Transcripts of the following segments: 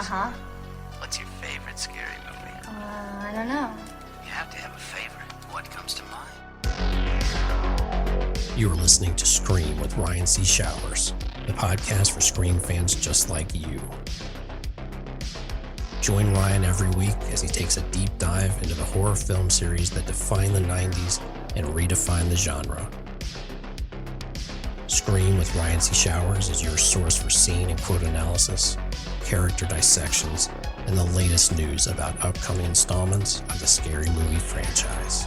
Uh-huh. What's your favorite scary movie? I don't know. You have to have a favorite. What comes to mind? You are listening to Scream with Ryan C. Showers, the podcast for Scream fans just like you. Join Ryan every week as he takes a deep dive into the horror film series that defined the 90s and redefined the genre. Scream with Ryan C. Showers is your source for scene and quote analysis, character dissections, and the latest news about upcoming installments of the Scary Movie franchise.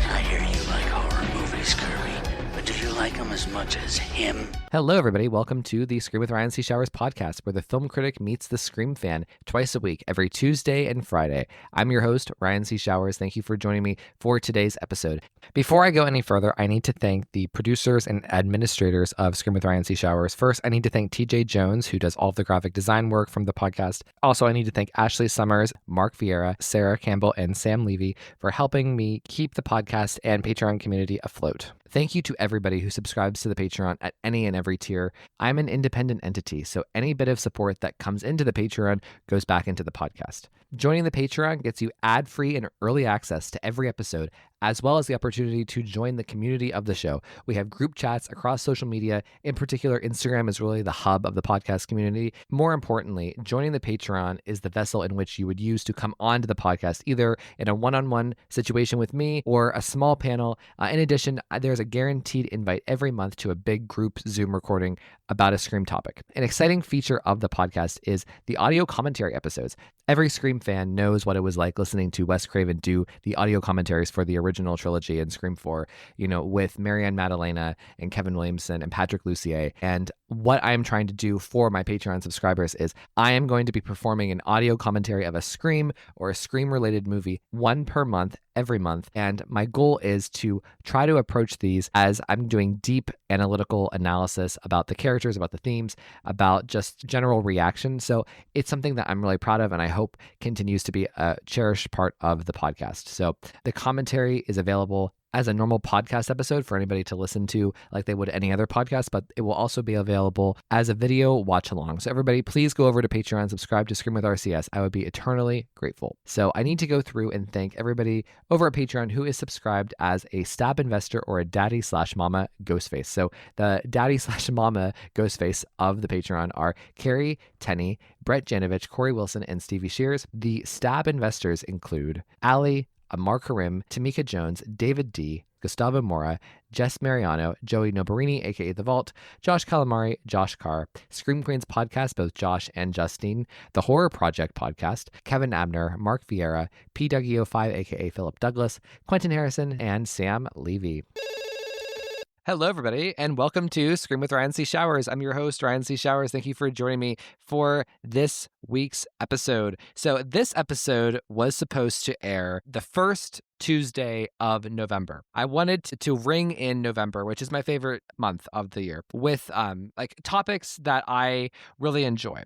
I hear you like horror movies, Kirby, but do you like them as much as him? Hello, everybody. Welcome to the Scream with Ryan C. Showers podcast, where the film critic meets the Scream fan twice a week, every Tuesday and Friday. I'm your host, Ryan C. Showers. Thank you for joining me for today's episode. Before I go any further, I need to thank the producers and administrators of Scream with Ryan C. Showers. First, I need to thank TJ Jones, who does all of the graphic design work from the podcast. Also, I need to thank Ashley Summers, Mark Vieira, Sarah Campbell, and Sam Levy for helping me keep the podcast and Patreon community afloat. Thank you to everybody who subscribes to the Patreon at any and every tier. I'm an independent entity, so any bit of support that comes into the Patreon goes back into the podcast. Joining the Patreon gets you ad-free and early access to every episode, as well as the opportunity to join the community of the show. We have group chats across social media. In particular, Instagram is really the hub of the podcast community. More importantly, joining the Patreon is the vessel in which you would use to come onto the podcast, either in a one-on-one situation with me or a small panel. In addition, there's a guaranteed invite every month to a big group Zoom recording about a Scream topic. An exciting feature of the podcast is the audio commentary episodes. Every Scream fan knows what it was like listening to Wes Craven do the audio commentaries for the original trilogy and Scream 4, with Marianne Maddalena and Kevin Williamson and Patrick Lussier. And what I'm trying to do for my Patreon subscribers is I am going to be performing an audio commentary of a Scream or a Scream-related movie, one per month, every month. And my goal is to try to approach these as I'm doing deep analytical analysis about the characters, about the themes, about just general reaction. So it's something that I'm really proud of and I hope continues to be a cherished part of the podcast. So the commentary is available as a normal podcast episode for anybody to listen to like they would any other podcast, but it will also be available as a video watch along. So everybody, please go over to Patreon, subscribe to Scream with RCS. I would be eternally grateful. So I need to go through and thank everybody over at Patreon who is subscribed as a stab investor or a daddy/mama Ghostface. So the daddy/mama Ghostface of the Patreon are Carrie Tenney, Brett Janovich, Corey Wilson, and Stevie Shears. The stab investors include Allie, Amar Karim, Tamika Jones, David D., Gustavo Mora, Jess Mariano, Joey Nobarini, aka The Vault, Josh Calamari, Josh Carr, Scream Queens podcast, both Josh and Justine, The Horror Project podcast, Kevin Abner, Mark Vieira, PWO5, aka Philip Douglas, Quentin Harrison, and Sam Levy. Hello, everybody, and welcome to Scream with Ryan C. Showers. I'm your host, Ryan C. Showers. Thank you for joining me for this week's episode. So this episode was supposed to air the first Tuesday of November. I wanted to ring in November, which is my favorite month of the year, with topics that I really enjoy,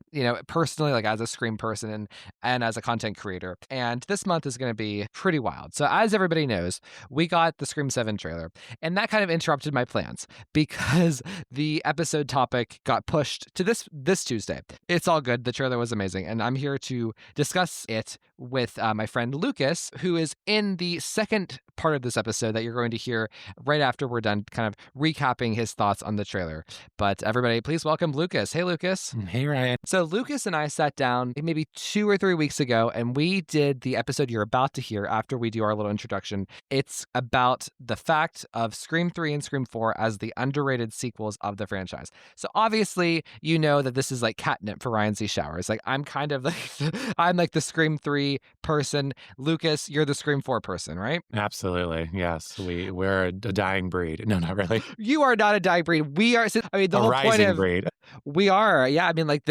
personally, like as a Scream person and as a content creator. And this month is going to be pretty wild. So as everybody knows, we got the Scream 7 trailer, and that kind of interrupted my plans because the episode topic got pushed to this Tuesday. It's all good. The trailer was amazing, and I'm here to discuss it with my friend Lucas, who is in the second part of this episode that you're going to hear right after we're done kind of recapping his thoughts on the trailer. But everybody, please welcome Lucas. Hey, Lucas. Hey, Ryan. So Lucas and I sat down maybe 2 or 3 weeks ago, and we did the episode you're about to hear after we do our little introduction. It's about the fact of Scream 3 and Scream 4 as the underrated sequels of the franchise. So obviously, you know that this is like catnip for Ryan C. Showers. Like I'm kind of like, I'm like the Scream 3 person. Lucas, you're the Scream 4 person, right? Absolutely. Yes. We're a dying breed. No, not really. You are not a dying breed. We are, I mean, the A whole rising point of breed. we are, yeah. I mean, like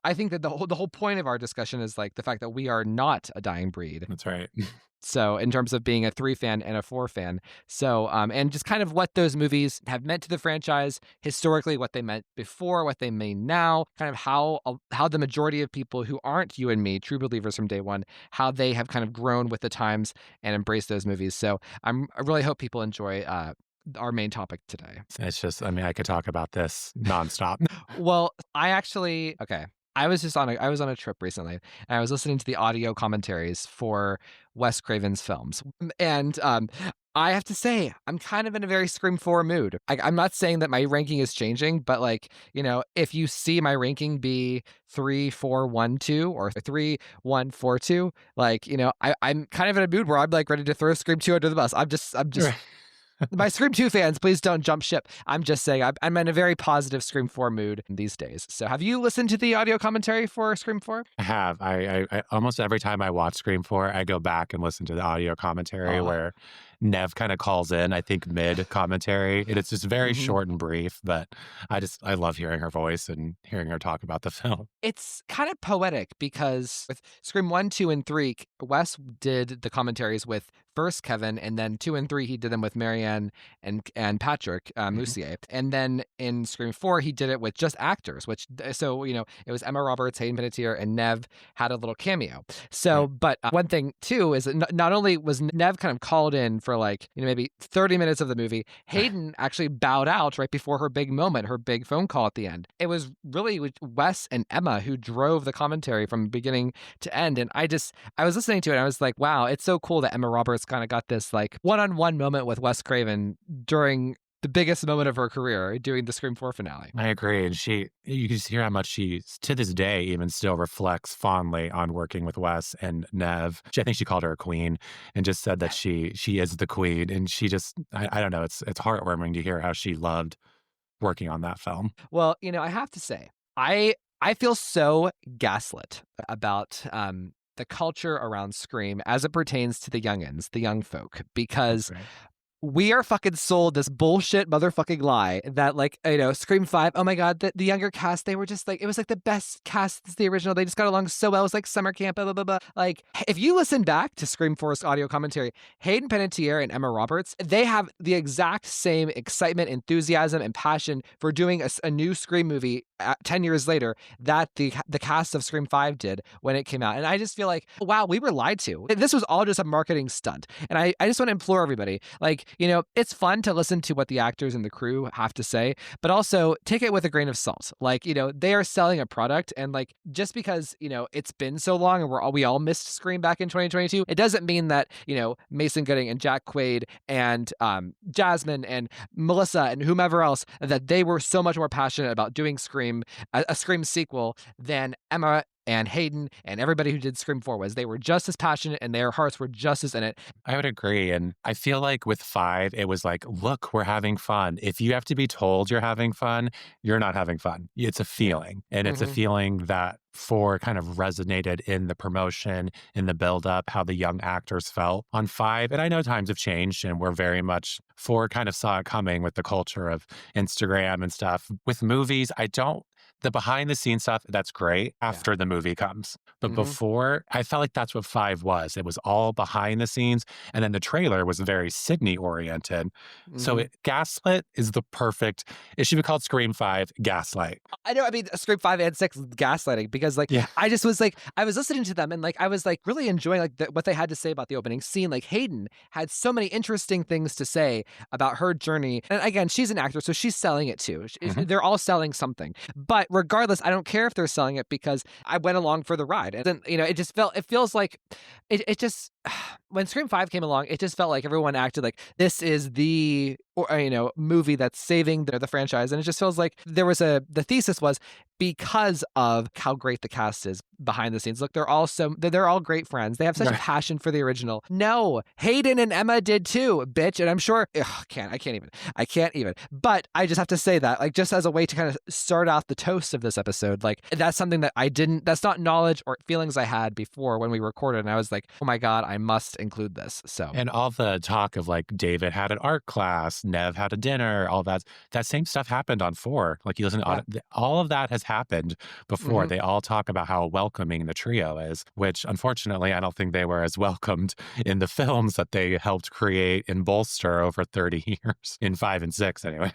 I think that the whole point of our discussion is like the fact that we are not a dying breed. That's right. So in terms of being a 3 fan and a 4 fan. So, and just kind of what those movies have meant to the franchise historically, what they meant before, what they mean now, kind of how the majority of people who aren't you and me, true believers from day one, how they have kind of grown with the times and embraced those movies. So I really hope people enjoy our main topic today. It's just, I mean, I could talk about this nonstop. Well, okay. I was on a trip recently, and I was listening to the audio commentaries for Wes Craven's films, and I have to say I'm kind of in a very Scream 4 mood. I'm not saying that my ranking is changing, but like if you see my ranking be 3, 4, 1, 2, or 3, 1, 4, 2, like I'm kind of in a mood where I'm like ready to throw Scream 2 under the bus. I'm just Right. my Scream 2 fans, please don't jump ship. I'm just saying I'm in a very positive Scream 4 mood these days. So have you listened to the audio commentary for Scream 4? I have. I almost every time I watch Scream 4, I go back and listen to the audio commentary where Nev kind of calls in, I think, mid commentary. It's just very short and brief, but I love hearing her voice and hearing her talk about the film. It's kind of poetic because with Scream 1, 2, and 3, Wes did the commentaries with first Kevin, and then 2 and 3, he did them with Marianne and Patrick Moussier. And then in Scream 4, he did it with just actors, so it was Emma Roberts, Hayden Panettiere, and Nev had a little cameo. So, but one thing too is that not only was Nev kind of called in for like, maybe 30 minutes of the movie, Hayden actually bowed out right before her big moment, her big phone call at the end. It was really Wes and Emma who drove the commentary from beginning to end. And I was listening to it and I was like, wow, it's so cool that Emma Roberts kind of got this like one-on-one moment with Wes Craven during the biggest moment of her career, doing the Scream 4 finale. I agree. And you can just hear how much she, to this day, even still reflects fondly on working with Wes and Nev. I think she called her a queen and just said that she is the queen. And she just, I don't know, it's heartwarming to hear how she loved working on that film. Well, I have to say, I feel so gaslit about the culture around Scream as it pertains to the youngins, the young folk, because we are fucking sold this bullshit motherfucking lie that like, Scream 5, oh my God, the younger cast, they were just like, it was like the best cast since the original. They just got along so well. It was like summer camp, blah, blah, blah, blah. Like, if you listen back to Scream 4's audio commentary, Hayden Panettiere and Emma Roberts, they have the exact same excitement, enthusiasm, and passion for doing a new Scream movie 10 years later that the cast of Scream 5 did when it came out. And I just feel like, wow, we were lied to. This was all just a marketing stunt. And I just want to implore everybody, like, it's fun to listen to what the actors and the crew have to say, but also take it with a grain of salt. Like, they are selling a product, and like, just because, it's been so long and we all missed Scream back in 2022, it doesn't mean that, Mason Gooding and Jack Quaid and Jasmine and Melissa and whomever else, that they were so much more passionate about doing Scream, a Scream sequel, than Emma and Hayden and everybody who did Scream 4 was. They were just as passionate and their hearts were just as in it. I would agree. And I feel like with 5, it was like, look, we're having fun. If you have to be told you're having fun, you're not having fun. It's a feeling. And it's a feeling that 4 kind of resonated in the promotion, in the buildup, how the young actors felt on 5. And I know times have changed and we're very much, 4 kind of saw it coming with the culture of Instagram and stuff. With movies, the behind the scenes stuff, that's great after the movie comes. But before, I felt like that's what 5 was. It was all behind the scenes. And then the trailer was very Sydney oriented. So Gaslit is the perfect, it should be called Scream 5 Gaslight. I know, Scream 5 and 6 gaslighting, because like, I just was like, I was listening to them and like, I was like really enjoying like what they had to say about the opening scene. Like Hayden had so many interesting things to say about her journey. And again, she's an actor, so she's selling it too. They're all selling something. But regardless, I don't care if they're selling it, because I went along for the ride. And then, it feels like it just, when Scream 5 came along, it just felt like everyone acted like this is the movie that's saving the franchise. And it just feels like the thesis was because of how great the cast is behind the scenes. Look, they're all great friends. They have such a passion for the original. No, Hayden and Emma did too, bitch. And I'm sure, I can't even. But I just have to say that, like, just as a way to kind of start out the toast of this episode, like, that's something that that's not knowledge or feelings I had before when we recorded. And I was like, oh my God, I must include this. So, and all the talk of like David had an art class, Nev had a dinner, all that same stuff happened on 4. Like, you listen to all of that has happened before. They all talk about how welcoming the trio is, which unfortunately I don't think they were as welcomed in the films that they helped create and bolster over 30 years in 5 and 6 anyway.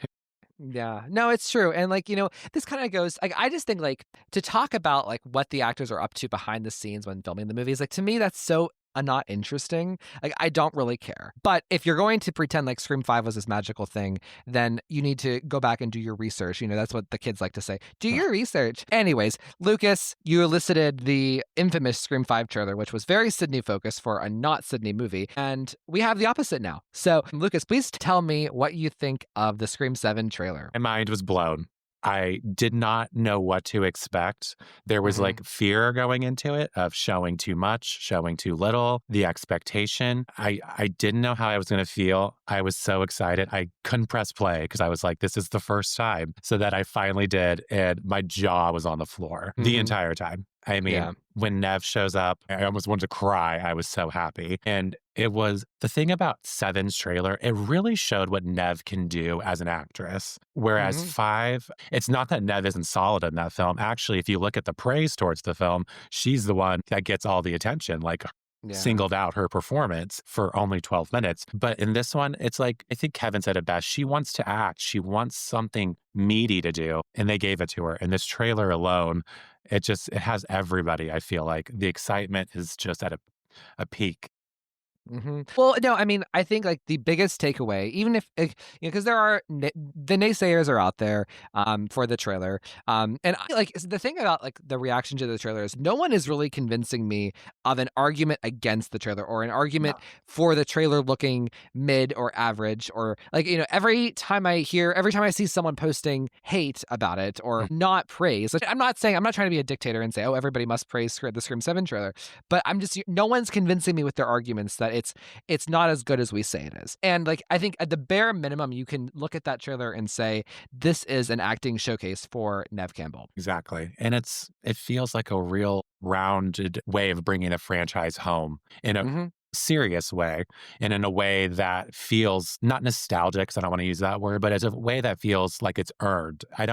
Yeah, no, it's true. And like, this kind of goes, like, I just think like to talk about like what the actors are up to behind the scenes when filming the movies, like, to me, that's so not interesting. Like, I don't really care. But if you're going to pretend like Scream 5 was this magical thing, then you need to go back and do your research. That's what the kids like to say. Do your research. Anyways, Lucas, you elicited the infamous Scream 5 trailer, which was very Sydney focused for a not Sydney movie. And we have the opposite now. So, Lucas, please tell me what you think of the Scream 7 trailer. My mind was blown. I did not know what to expect. There was like fear going into it of showing too much, showing too little, the expectation. I didn't know how I was going to feel. I was so excited. I couldn't press play because I was like, this is the first time. So that I finally did. And my jaw was on the floor the entire time. I mean, when Nev shows up, I almost wanted to cry. I was so happy. And it was the thing about 7's trailer, it really showed what Nev can do as an actress. Whereas 5, it's not that Nev isn't solid in that film. Actually, if you look at the praise towards the film, she's the one that gets all the attention. Like, singled out her performance for only 12 minutes. But in this one, it's like, I think Kevin said it best. She wants to act. She wants something meaty to do. And they gave it to her. And this trailer alone, it has everybody. I feel like the excitement is just at a peak. Well, no, I mean, I think like the biggest takeaway, even if, because there are, the naysayers are out there for the trailer. And the thing about like the reaction to the trailer is no one is really convincing me of an argument against the trailer or an argument for the trailer looking mid or average or like, every time I see someone posting hate about it or not praise, like, I'm not trying to be a dictator and say, oh, everybody must praise the Scream 7 trailer, but no one's convincing me with their arguments that it's not as good as we say it is. And like, I think at the bare minimum, you can look at that trailer and say, this is an acting showcase for Nev Campbell. Exactly. And it feels like a real rounded way of bringing a franchise home in a serious way and in a way that feels not nostalgic, because I don't want to use that word, but as a way that feels like it's earned. I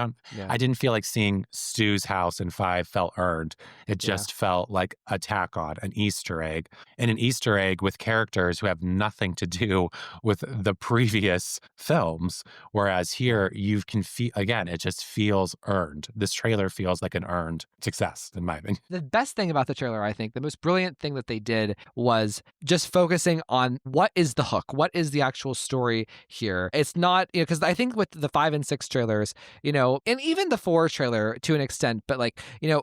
didn't feel like seeing Stu's house in 5 felt earned. It just felt like a tack on, an Easter egg, and an Easter egg with characters who have nothing to do with the previous films. Whereas here you can feel, again, it just feels earned. This trailer feels like an earned success, in my opinion. The best thing about the trailer, I think, the most brilliant thing that they did was just focusing on what is the hook, what is the actual story here. It's not, because I think with the 5 and 6 trailers, and even the 4 trailer to an extent, but like,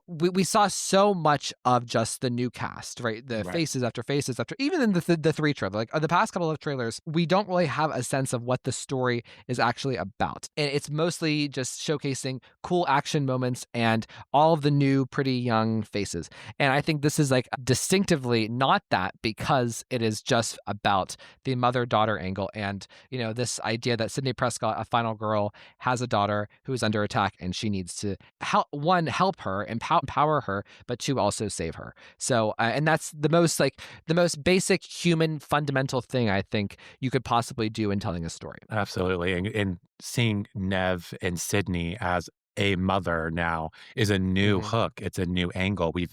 we saw so much of just the new cast, right? The faces after faces after, even in the 3 trailer, like the past couple of trailers, we don't really have a sense of what the story is actually about. And it's mostly just showcasing cool action moments and all of the new pretty young faces. And I think this is like distinctively not that, because it is just about the mother-daughter angle and, this idea that Sidney Prescott, a final girl, has a daughter who is under attack and she needs to help her, empower her, but 2, also save her. So, and that's the most basic human fundamental thing I think you could possibly do in telling a story. Absolutely. And seeing Nev and Sydney as a mother now is a new hook. It's a new angle. We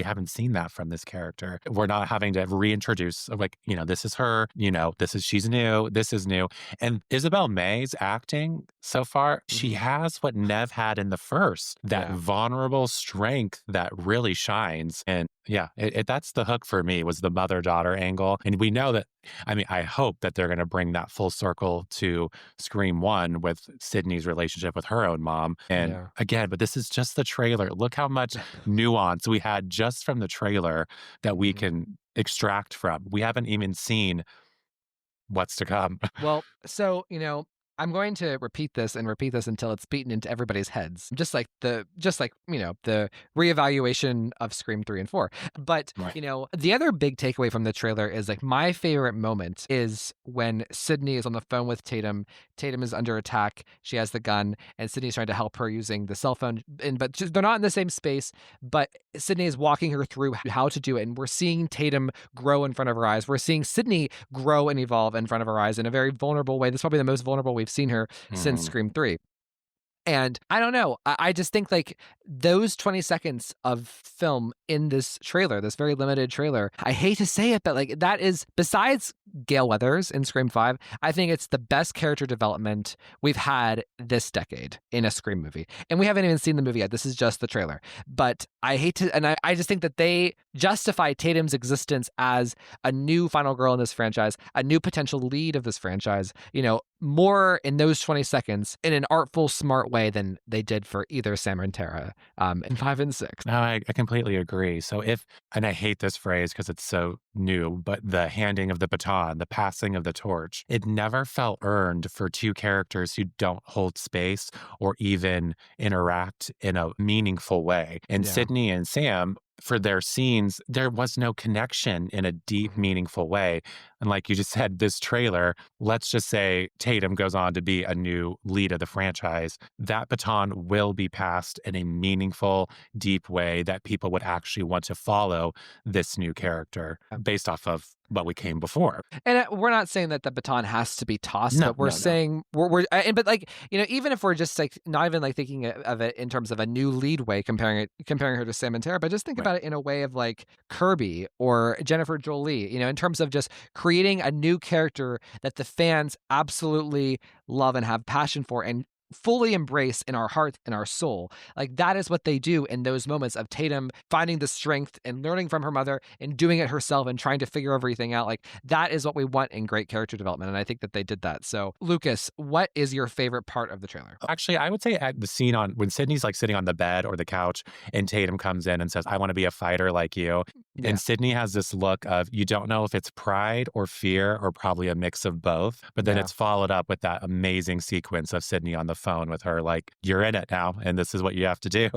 haven't seen that from this character. We're not having to reintroduce, like, this is her, she's new, this is new. And Isabel May's acting so far, she has what Nev had in the first, that vulnerable strength that really shines. And that's the hook for me, was the mother-daughter angle. And we know that, I hope that they're going to bring that full circle to Scream 1 with Sydney's relationship with her own mom. And again, but this is just the trailer. Look how much nuance we had just from the trailer that we can extract from. We haven't even seen what's to come. Well, so, I'm going to repeat this until it's beaten into everybody's heads. Just like the reevaluation of Scream 3 and 4. But, the other big takeaway from the trailer is like my favorite moment is when Sydney is on the phone with Tatum. Tatum is under attack. She has the gun and Sydney's trying to help her using the cell phone. But they're not in the same space, but Sydney is walking her through how to do it. And we're seeing Tatum grow in front of her eyes. We're seeing Sydney grow and evolve in front of her eyes in a very vulnerable way. This is probably the most vulnerable we've seen her since Scream 3. And I don't know. I just think like those 20 seconds of film in this trailer, this very limited trailer, I hate to say it, but like that is, besides Gale Weathers in Scream 5, I think it's the best character development we've had this decade in a Scream movie. And we haven't even seen the movie yet. This is just the trailer. But I hate to, and I just think that they justify Tatum's existence as a new final girl in this franchise, a new potential lead of this franchise, you know, more in those 20 seconds in an artful, smart way than they did for either Sam and Tara in 5 and 6. No, I completely agree. So and I hate this phrase because it's so new, but the handing of the baton, the passing of the torch, it never felt earned for two characters who don't hold space or even interact in a meaningful way. And Yeah. Sydney and Sam, for their scenes, there was no connection in a deep, meaningful way. And like you just said, this trailer, let's just say Tatum goes on to be a new lead of the franchise. That baton will be passed in a meaningful, deep way that people would actually want to follow this new character based off of what we came before. And we're not saying that the baton has to be tossed, No, but we're no. saying but like, you know, even if we're just like not even like thinking of it in terms of a new lead way, comparing her to Sam and Tara, but just think about it in a way of like Kirby or Jennifer Jolie, you know, in terms of just creating a new character that the fans absolutely love and have passion for and fully embrace in our heart and our soul. Like that is what they do in those moments of Tatum finding the strength and learning from her mother and doing it herself and trying to figure everything out. Like that is what we want in great character development. And I think that they did that. So Lucas, what is your favorite part of the trailer? Actually, I would say at the scene when Sydney's like sitting on the bed or the couch and Tatum comes in and says, I want to be a fighter like you. Yeah. And Sydney has this look of, you don't know if it's pride or fear or probably a mix of both. But then Yeah. it's followed up with that amazing sequence of Sydney on the phone with her, like, you're in it now, and this is what you have to do.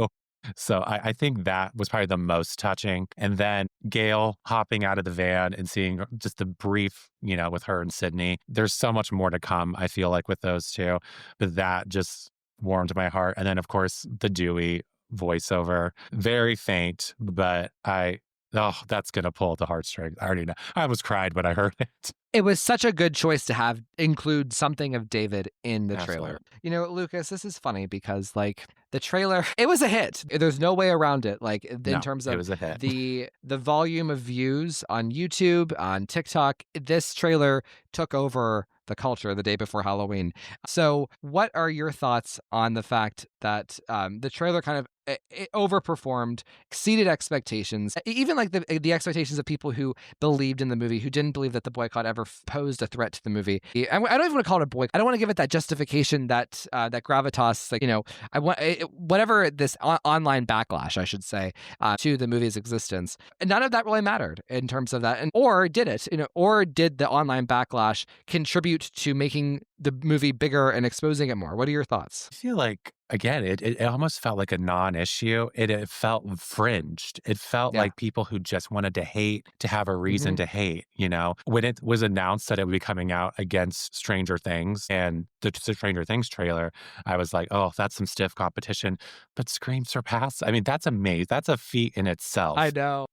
So I think that was probably the most touching. And then Gail hopping out of the van and seeing just the brief, you know, with her and Sydney. There's so much more to come, I feel like, with those two. But that just warmed my heart. And then, of course, the Dewey voiceover, very faint, but that's going to pull at the heartstrings. I already know. I almost cried when I heard it. It was such a good choice to include something of David in the trailer. Absolutely. You know, Lucas, this is funny because like the trailer, it was a hit. There's no way around it. Like in No, terms it of was a hit. the volume of views on YouTube, on TikTok, this trailer took over the culture the day before Halloween. So what are your thoughts on the fact that the trailer kind of it overperformed, exceeded expectations, even like the expectations of people who believed in the movie, who didn't believe that the boycott ever posed a threat to the movie. I don't even want to call it a boycott. I don't want to give it that justification that that gravitas, like, you know, I want whatever this online backlash, I should say, to the movie's existence. And none of that really mattered in terms of that, or did it? You know, or did the online backlash contribute to making the movie bigger and exposing it more? What are your thoughts? I feel like, again, it almost felt like a non-issue. It felt fringed. It felt Yeah. like people who just wanted to hate to have a reason to hate, you know? When it was announced that it would be coming out against Stranger Things and the Stranger Things trailer, I was like, oh, that's some stiff competition. But Scream surpassed. I mean, that's amazing. That's a feat in itself. I know.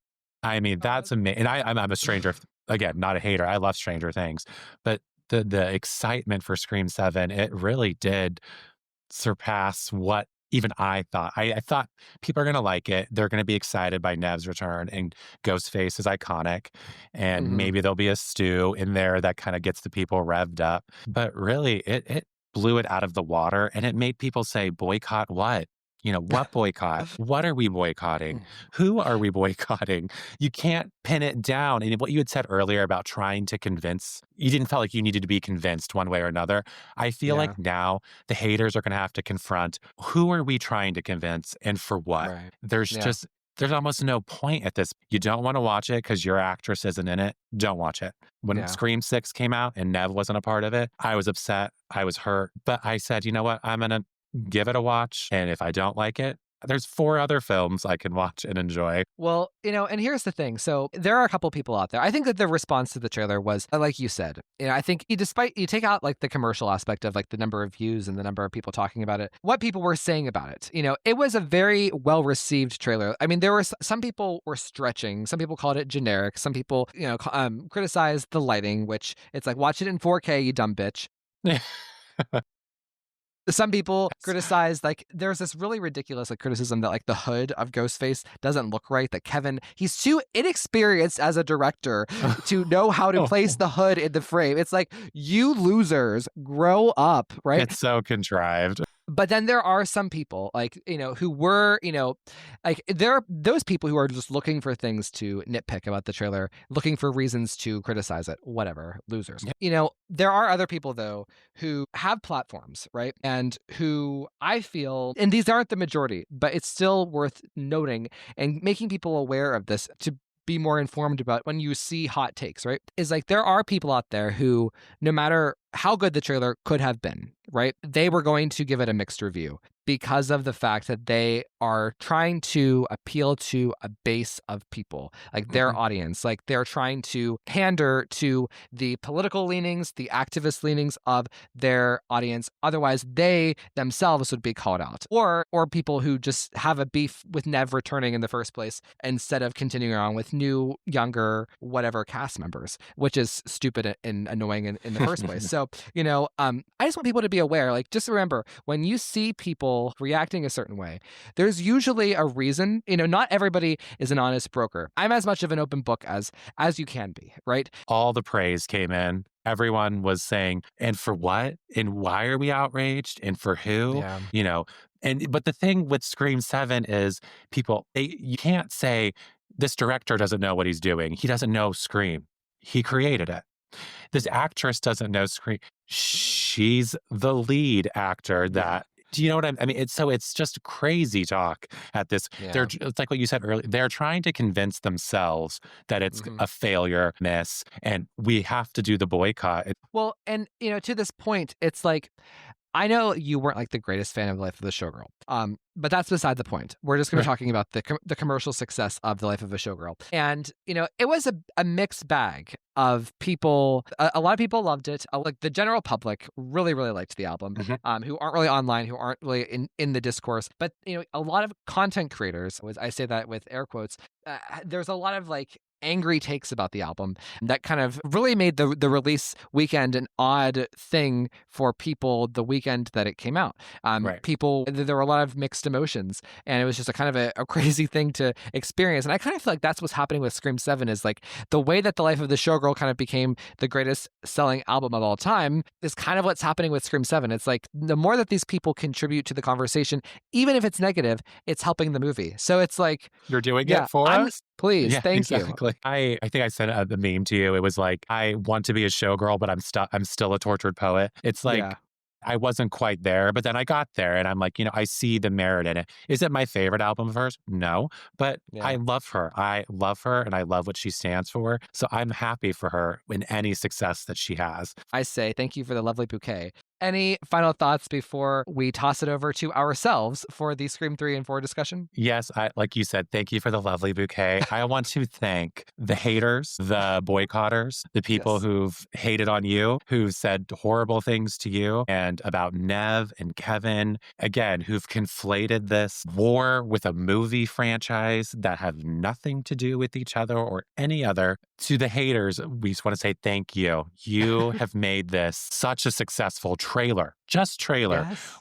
I mean, that's amazing. And I'm a stranger, again, not a hater. I love Stranger Things. But the excitement for Scream 7, it really did surpass what even I thought. I thought people are going to like it. They're going to be excited by Nev's return, and Ghostface is iconic. And maybe there'll be a stew in there that kind of gets the people revved up. But really, it blew it out of the water, and it made people say, boycott what? You know, what boycott? What are we boycotting? Who are we boycotting? You can't pin it down. And what you had said earlier about trying to convince, you didn't feel like you needed to be convinced one way or another. I feel like now the haters are going to have to confront, who are we trying to convince and for what? Right. There's almost no point at this. You don't want to watch it because your actress isn't in it. Don't watch it. When Scream 6 came out and Nev wasn't a part of it, I was upset. I was hurt. But I said, you know what? I'm going to give it a watch. And if I don't like it, there's 4 other films I can watch and enjoy. Well, you know, and here's the thing. So there are a couple people out there. I think that the response to the trailer was, like you said, you know, I think despite you take out like the commercial aspect of like the number of views and the number of people talking about it, what people were saying about it, you know, it was a very well received trailer. I mean, there were some people were stretching. Some people called it generic. Some people, you know, criticized the lighting, which it's like, watch it in 4K, you dumb bitch. Some people criticize, like, there's this really ridiculous like criticism that like the hood of Ghostface doesn't look right, that Kevin, he's too inexperienced as a director to know how to place the hood in the frame. It's like, you losers, grow up, right? It's so contrived. But then there are some people like, who were, like there are those people who are just looking for things to nitpick about the trailer, looking for reasons to criticize it, whatever, losers. There are other people though who have platforms, right? And who I feel, and these aren't the majority, but it's still worth noting and making people aware of this to be more informed about when you see hot takes, right? Is like there are people out there who, no matter how good the trailer could have been, right? They were going to give it a mixed review because of the fact that they are trying to appeal to a base of people, like their audience. Like they're trying to pander to the political leanings, the activist leanings of their audience. Otherwise, they themselves would be called out. Or people who just have a beef with Nev returning in the first place instead of continuing on with new, younger, whatever cast members, which is stupid and annoying in the first place. So, I just want people to be aware, like, just remember, when you see people reacting a certain way, there's usually a reason. Not everybody is an honest broker. I'm as much of an open book as you can be, right? All the praise came in. Everyone was saying, and for what? And why are we outraged? And for who? Yeah. But the thing with Scream 7 is you can't say this director doesn't know what he's doing. He doesn't know Scream. He created it. This actress doesn't know Scream. She's the lead actor that, do you know what I mean? It's just crazy talk at this. Yeah. It's like what you said earlier. They're trying to convince themselves that it's a failure, miss, and we have to do the boycott. Well, and, to this point, it's like, I know you weren't like the greatest fan of The Life of the Showgirl, but that's beside the point. We're just going to be talking about the commercial success of The Life of a Showgirl. And, it was a mixed bag of people. A lot of people loved it. Like the general public really, really liked the album, who aren't really online, who aren't really in the discourse. But, a lot of content creators, I say that with air quotes, there's a lot of like angry takes about the album that kind of really made the release weekend an odd thing for people the weekend that it came out. People, there were a lot of mixed emotions, and it was just a kind of a crazy thing to experience. And I kind of feel like that's what's happening with Scream 7, is like the way that The Life of the Showgirl kind of became the greatest selling album of all time is kind of what's happening with Scream 7. It's like the more that these people contribute to the conversation, even if it's negative, it's helping the movie. So it's like, you're doing it for us? Please, thank you. I think I sent the meme to you. It was like, I want to be a showgirl, but I'm still a tortured poet. It's like, I wasn't quite there, but then I got there, and I'm like, I see the merit in it. Is it my favorite album of hers? No, but I love her. I love her, and I love what she stands for. So I'm happy for her in any success that she has. I say thank you for the lovely bouquet. Any final thoughts before we toss it over to ourselves for the Scream 3 and 4 discussion? Yes, like you said, thank you for the lovely bouquet. I want to thank the haters, the boycotters, the people who've hated on you, who've said horrible things to you and about Nev and Kevin, again, who've conflated this war with a movie franchise that have nothing to do with each other or any other. To the haters, we just want to say thank you. You have made this such a successful trailer. Yes.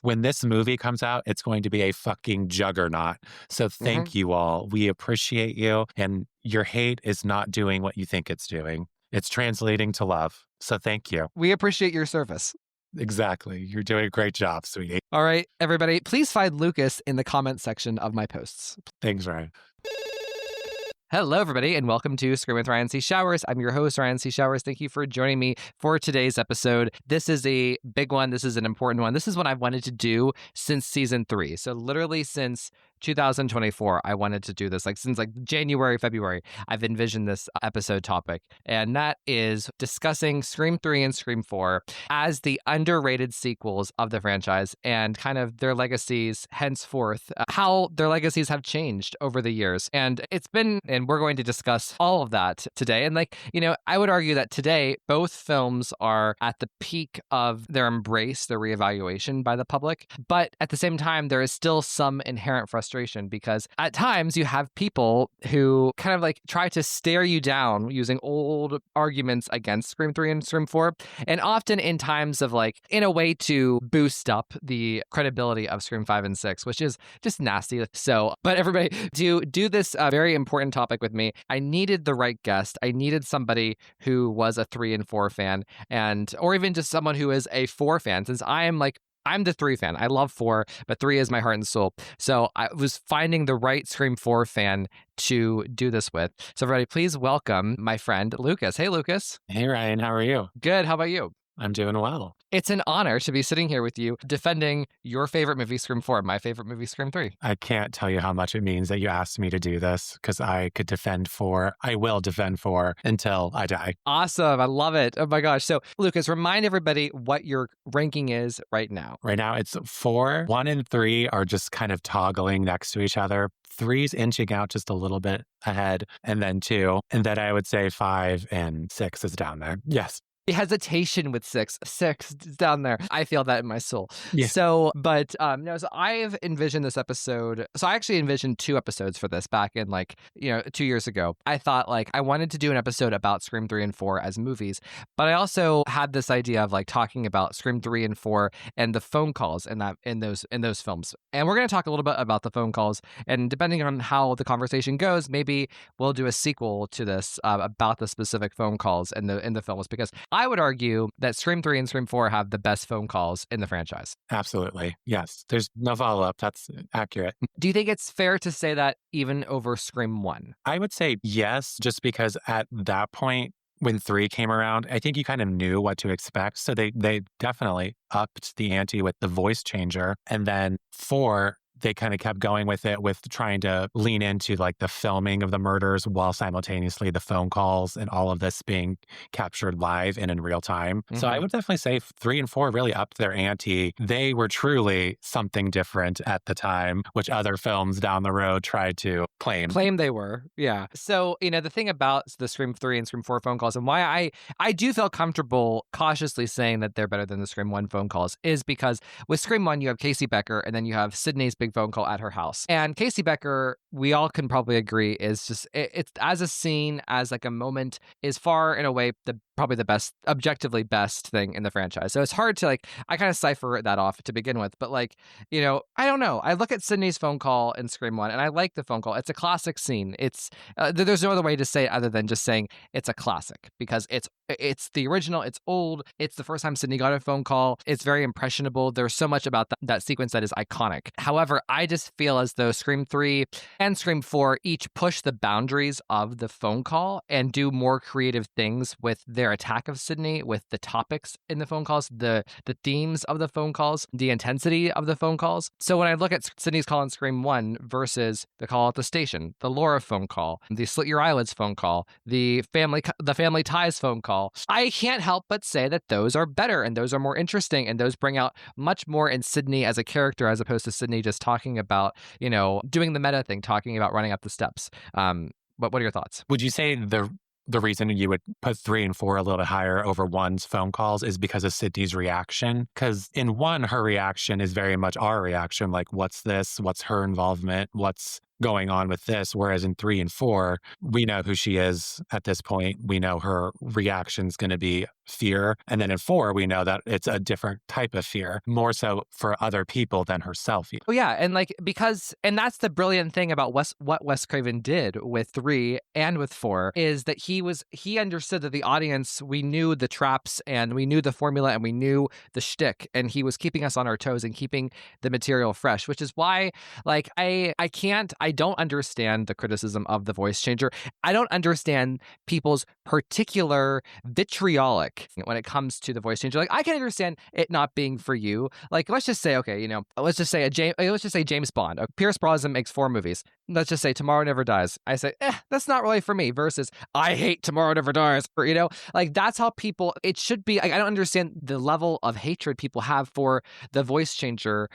When this movie comes out, it's going to be a fucking juggernaut. So thank you all. We appreciate you. And your hate is not doing what you think it's doing. It's translating to love. So thank you. We appreciate your service. Exactly. You're doing a great job, sweetie. All right, everybody, please find Lucas in the comment section of my posts. Thanks, Ryan. Hello, everybody, and welcome to Scream with Ryan C. Showers. I'm your host, Ryan C. Showers. Thank you for joining me for today's episode. This is a big one. This is an important one. This is what I've wanted to do since season 3. So literally since 2024, I wanted to do this. Since January, February, I've envisioned this episode topic. And that is discussing Scream 3 and Scream 4 as the underrated sequels of the franchise and kind of their legacies henceforth, how their legacies have changed over the years. And we're going to discuss all of that today. And I would argue that today, both films are at the peak of their embrace, their reevaluation by the public. But at the same time, there is still some inherent frustration frustration because at times you have people who kind of like try to stare you down using old arguments against Scream 3 and Scream 4. And often in times of like, in a way to boost up the credibility of Scream 5 and 6, which is just nasty. So, but everybody do this very important topic with me. I needed the right guest. I needed somebody who was a 3 and 4 fan or even just someone who is a 4 fan, since I'm the 3 fan. I love 4, but 3 is my heart and soul. So I was finding the right Scream 4 fan to do this with. So everybody, please welcome my friend Lucas. Hey, Lucas. Hey, Ryan. How are you? Good. How about you? I'm doing well. It's an honor to be sitting here with you defending your favorite movie, Scream 4, my favorite movie, Scream 3. I can't tell you how much it means that you asked me to do this because I will defend 4 until I die. Awesome. I love it. Oh my gosh. So, Lucas, remind everybody what your ranking is right now. Right now, it's 4. 1 and 3 are just kind of toggling next to each other. 3's inching out just a little bit ahead, and then 2. And then I would say 5 and 6 is down there. Yes. Hesitation with 6 is down there. I feel that in my soul. Yeah. So, but no, so I've envisioned this episode. So I actually envisioned 2 episodes for this back in 2 years ago. I thought I wanted to do an episode about Scream 3 and 4 as movies, but I also had this idea of talking about Scream 3 and 4 and the phone calls in those films. And we're going to talk a little bit about the phone calls, and depending on how the conversation goes, maybe we'll do a sequel to this about the specific phone calls in the films, because I would argue that Scream 3 and Scream 4 have the best phone calls in the franchise. Absolutely. Yes. There's no follow-up. That's accurate. Do you think it's fair to say that even over Scream 1? I would say yes, just because at that point, when 3 came around, I think you kind of knew what to expect. So they definitely upped the ante with the voice changer. And then 4, they kind of kept going with it, with trying to lean into the filming of the murders while simultaneously the phone calls and all of this being captured live and in real time. Mm-hmm. So I would definitely say 3 and 4 really upped their ante. They were truly something different at the time, which other films down the road tried to claim they were. Yeah. So, the thing about the Scream 3 and Scream 4 phone calls, and why I do feel comfortable cautiously saying that they're better than the Scream 1 phone calls, is because with Scream 1, you have Casey Becker, and then you have Sydney's big phone call at her house. And Casey Becker, we all can probably agree, is just, it's as a scene, as a moment, is far and away probably the best, objectively best thing in the franchise. So it's hard to I kind of cipher that off to begin with. But I don't know. I look at Sydney's phone call in Scream 1, and I like the phone call. It's a classic scene. It's there's no other way to say it other than just saying it's a classic, because it's the original. It's old. It's the first time Sydney got a phone call. It's very impressionable. There's so much about that sequence that is iconic. However, I just feel as though Scream 3 and Scream 4 each push the boundaries of the phone call and do more creative things with their attack of Sydney, with the topics in the phone calls, the themes of the phone calls, the intensity of the phone calls. So when I look at Sydney's call in Scream 1 versus the call at the station, the Laura phone call, the Slit Your Eyelids phone call, the family ties phone call, I can't help but say that those are better, and those are more interesting, and those bring out much more in Sydney as a character, as opposed to Sydney just talking about, doing the meta thing, talking about running up the steps. But what are your thoughts? Would you say the reason you would put 3 and 4 a little bit higher over 1's phone calls is because of Sydney's reaction? Because in 1, her reaction is very much our reaction, what's this? What's her involvement? What's going on with this? Whereas in 3 and 4, we know who she is at this point. We know her reaction's going to be fear. And then in 4, we know that it's a different type of fear, more so for other people than herself. Oh yeah, and and that's the brilliant thing about what Wes Craven did with 3 and with 4, is that he understood that the audience, we knew the traps and we knew the formula and we knew the shtick, and he was keeping us on our toes and keeping the material fresh, which is why I don't understand the criticism of the voice changer. I don't understand people's particular vitriolic when it comes to the voice changer. I can understand it not being for you. Let's just say, okay, let's just say James Bond. Pierce Brosnan makes 4 movies. Let's just say Tomorrow Never Dies. I say, that's not really for me, versus I hate Tomorrow Never Dies. Or, that's how people, it should be. I don't understand the level of hatred people have for the voice changer.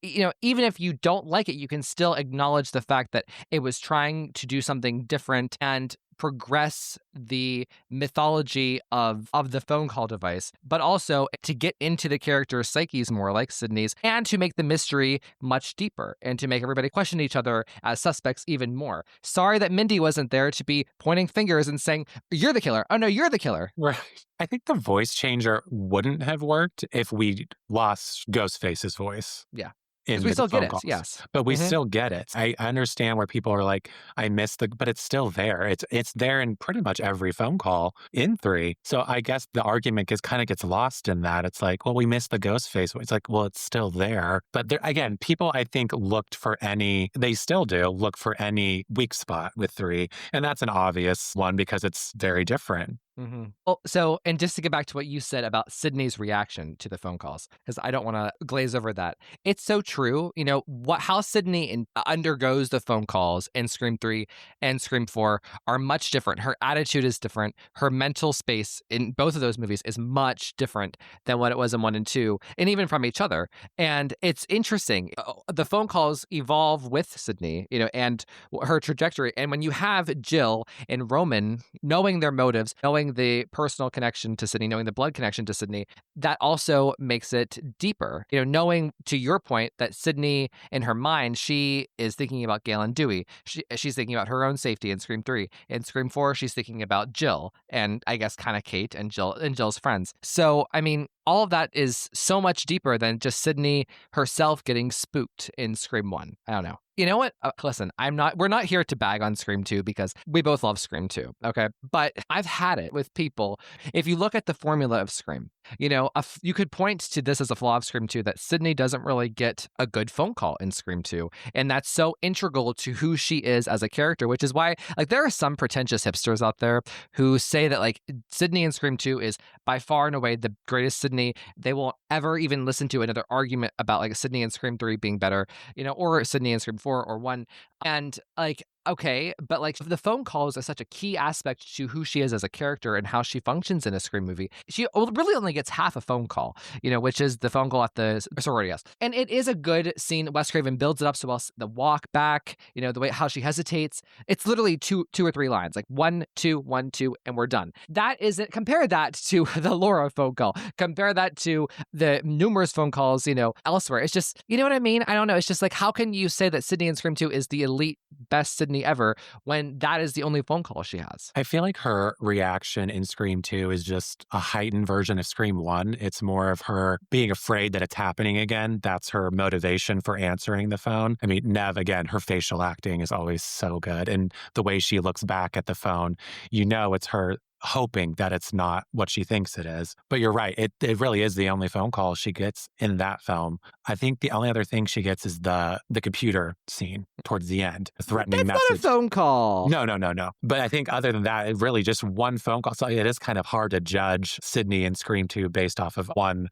Even if you don't like it, you can still acknowledge the fact that it was trying to do something different and progress the mythology of the phone call device, but also to get into the characters' psyches more, like Sydney's, and to make the mystery much deeper and to make everybody question each other as suspects even more. Sorry that Mindy wasn't there to be pointing fingers and saying, "You're the killer. Oh no, you're the killer." Right. I think the voice changer wouldn't have worked if we lost Ghostface's voice. Yeah. In Because we the still get phone it, calls. yes. But we Mhm. still get it. I understand where people are like, I miss but it's still there. It's there in pretty much every phone call in 3. So I guess the argument kind of gets lost in that. It's like, well, we missed the ghost face. It's like, well, it's still there. But there, again, people I think they still do look for any weak spot with 3. And that's an obvious one because it's very different. Mm-hmm. Well, so, and just to get back to what you said about Sydney's reaction to the phone calls, because I don't want to glaze over that. It's so true. You know, how Sydney undergoes the phone calls in Scream 3 and Scream 4 are much different. Her attitude is different. Her mental space in both of those movies is much different than what it was in 1 and 2, and even from each other. And it's interesting. The phone calls evolve with Sydney, you know, and her trajectory. And when you have Jill and Roman knowing their motives, knowing the personal connection to Sydney, knowing the blood connection to Sydney, that also makes it deeper. You know, knowing, to your point, that Sydney, in her mind, she is thinking about Gale and Dewey. She's thinking about her own safety in Scream 3. In Scream 4, she's thinking about Jill and I guess kind of Kate and Jill's friends. So, I mean, all of that is so much deeper than just Sydney herself getting spooked in Scream 1. I don't know. You know what? Listen, we're not here to bag on Scream 2 because we both love Scream 2, okay? But I've had it with people. If you look at the formula of Scream, you know, you could point to this as a flaw of Scream 2, that Sydney doesn't really get a good phone call in Scream 2. And that's so integral to who she is as a character, which is why, like, there are some pretentious hipsters out there who say that, like, Sydney in Scream 2 is by far and away the greatest Sydney. They won't ever even listen to another argument about, like, Sydney in Scream 3 being better, you know, or Sydney in Scream 4 or 1. And, like, okay, but like the phone calls are such a key aspect to who she is as a character and how she functions in a Scream movie. She really only gets half a phone call, you know, which is the phone call at the sorority house. And it is a good scene. Wes Craven builds it up so well. The walk back, you know, the way how she hesitates. It's literally two or three lines, like 1, 2, 1, 2, and we're done. That isn't, compare that to the Laura phone call. Compare that to the numerous phone calls, you know, elsewhere. It's just, you know what I mean? I don't know. It's just like, how can you say that Sydney in Scream 2 is the elite best Sydney ever when that is the only phone call she has? I feel like her reaction in Scream 2 is just a heightened version of Scream 1. It's more of her being afraid that it's happening again. That's her motivation for answering the phone. I mean, Nev, again, her facial acting is always so good. And the way she looks back at the phone, you know, it's her hoping that it's not what she thinks it is. But you're right. It really is the only phone call she gets in that film. I think the only other thing she gets is the computer scene towards the end, the threatening That's message. not a phone call. No. But I think other than that, it really just one phone call. So it is kind of hard to judge Sydney and Scream 2 based off of one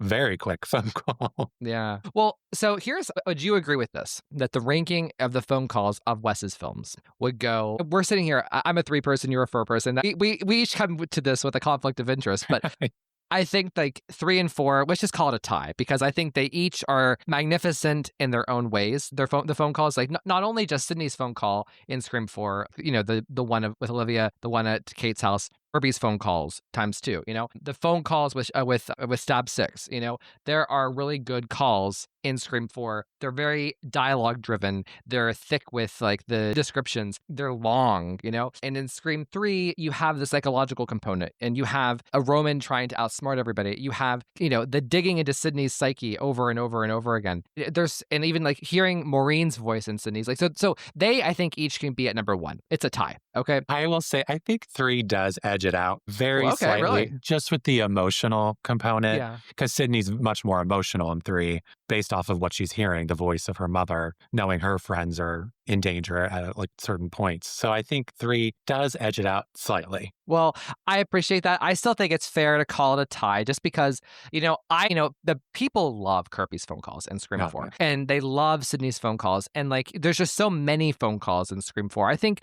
very quick phone call. Yeah. Well, so would you agree with this? That the ranking of the phone calls of Wes's films would go, we're sitting here, I'm a 3-person, you're a 4-person. We each come to this with a conflict of interest, but I think like 3 and 4, let's just call it a tie, because I think they each are magnificent in their own ways. The phone calls, like not only just Sydney's phone call in Scream 4, you know, the one with Olivia, the one at Kate's house, Herbie's phone calls ×2, you know, the phone calls with Stab 6, you know, there are really good calls in Scream 4. They're very dialogue driven. They're thick with like the descriptions. They're long, you know, and in Scream 3, you have the psychological component and you have a Roman trying to outsmart everybody. You have, you know, the digging into Sydney's psyche over and over and over again. And even like hearing Maureen's voice in Sydney's, like, so they, I think each can be at number 1. It's a tie. Okay. I will say, I think 3 does edge it out very slightly, really? just with the emotional component. Yeah. Because Sydney's much more emotional in 3, based off of what she's hearing, the voice of her mother, knowing her friends are in danger at like certain points. So I think 3 does edge it out slightly. Well, I appreciate that. I still think it's fair to call it a tie just because, the people love Kirby's phone calls in Scream 4 and they love Sydney's phone calls. And like, there's just so many phone calls in Scream 4. I think,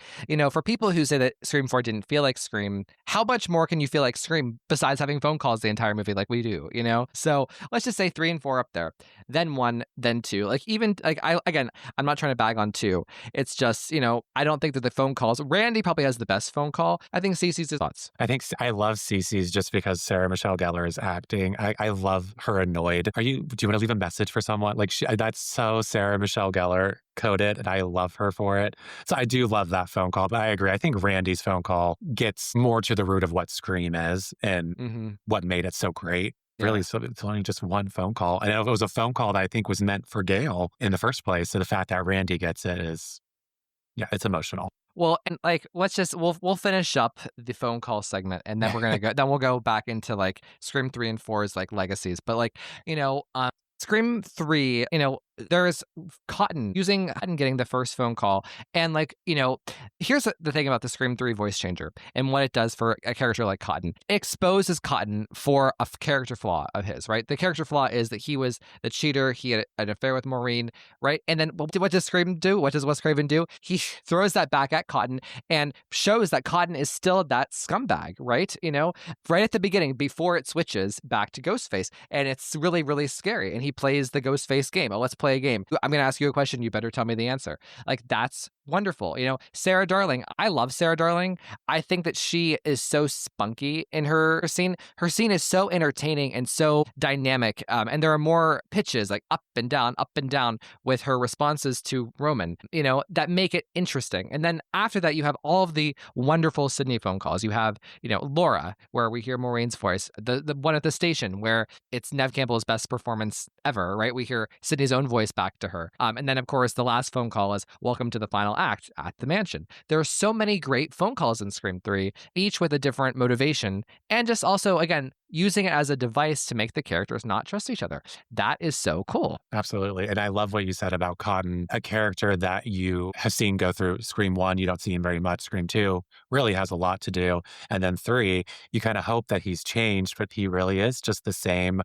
for people who say that Scream 4 didn't feel like Scream, how much more can you feel like Scream besides having phone calls the entire movie like we do, you know? So let's just say 3 and 4 up there. Then then 1, then 2. Like even like I'm not trying to bag on 2. It's just, I don't think that the phone calls, Randy probably has the best phone call. I think Cece's is thoughts. I think I love Cece's just because Sarah Michelle Gellar is acting. I love her annoyed. Do you want to leave a message for someone? Like that's so Sarah Michelle Gellar coded, and I love her for it. So I do love that phone call, but I agree. I think Randy's phone call gets more to the root of what Scream is and what made it so great. Yeah. Really, so it's only just one phone call. And it was a phone call that I think was meant for Gail in the first place. So the fact that Randy gets it is, it's emotional. Well, and like we'll finish up the phone call segment, and then we're gonna go. Then we'll go back into like Scream 3 and 4's like legacies. But like Scream 3, there's Cotton getting the first phone call. And like, here's the thing about the Scream 3 voice changer and what it does for a character like Cotton. It exposes Cotton for a character flaw of his, right? The character flaw is that he was the cheater. He had an affair with Maureen, right? And then what does Scream do? What does Wes Craven do? He throws that back at Cotton and shows that Cotton is still that scumbag, right? Right at the beginning, before it switches back to Ghostface. And it's really, really scary. And he plays the Ghostface game. Oh, let's play a game. I'm going to ask you a question. You better tell me the answer. Like, that's wonderful. Sarah Darling. I love Sarah Darling. I think that she is so spunky in her scene. Her scene is so entertaining and so dynamic. And there are more pitches, like up and down with her responses to Roman, that make it interesting. And then after that, you have all of the wonderful Sydney phone calls. You have, Laura, where we hear Maureen's voice, the one at the station where it's Neve Campbell's best performance ever, right? We hear Sydney's own voice back to her. And then, of course, the last phone call is welcome to the final act at the mansion. There are so many great phone calls in Scream 3, each with a different motivation, and just also, again, using it as a device to make the characters not trust each other. That is so cool. Absolutely. And I love what you said about Cotton, a character that you have seen go through Scream 1. You don't see him very much. Scream 2 really has a lot to do. And then 3, you kind of hope that he's changed, but he really is just the same,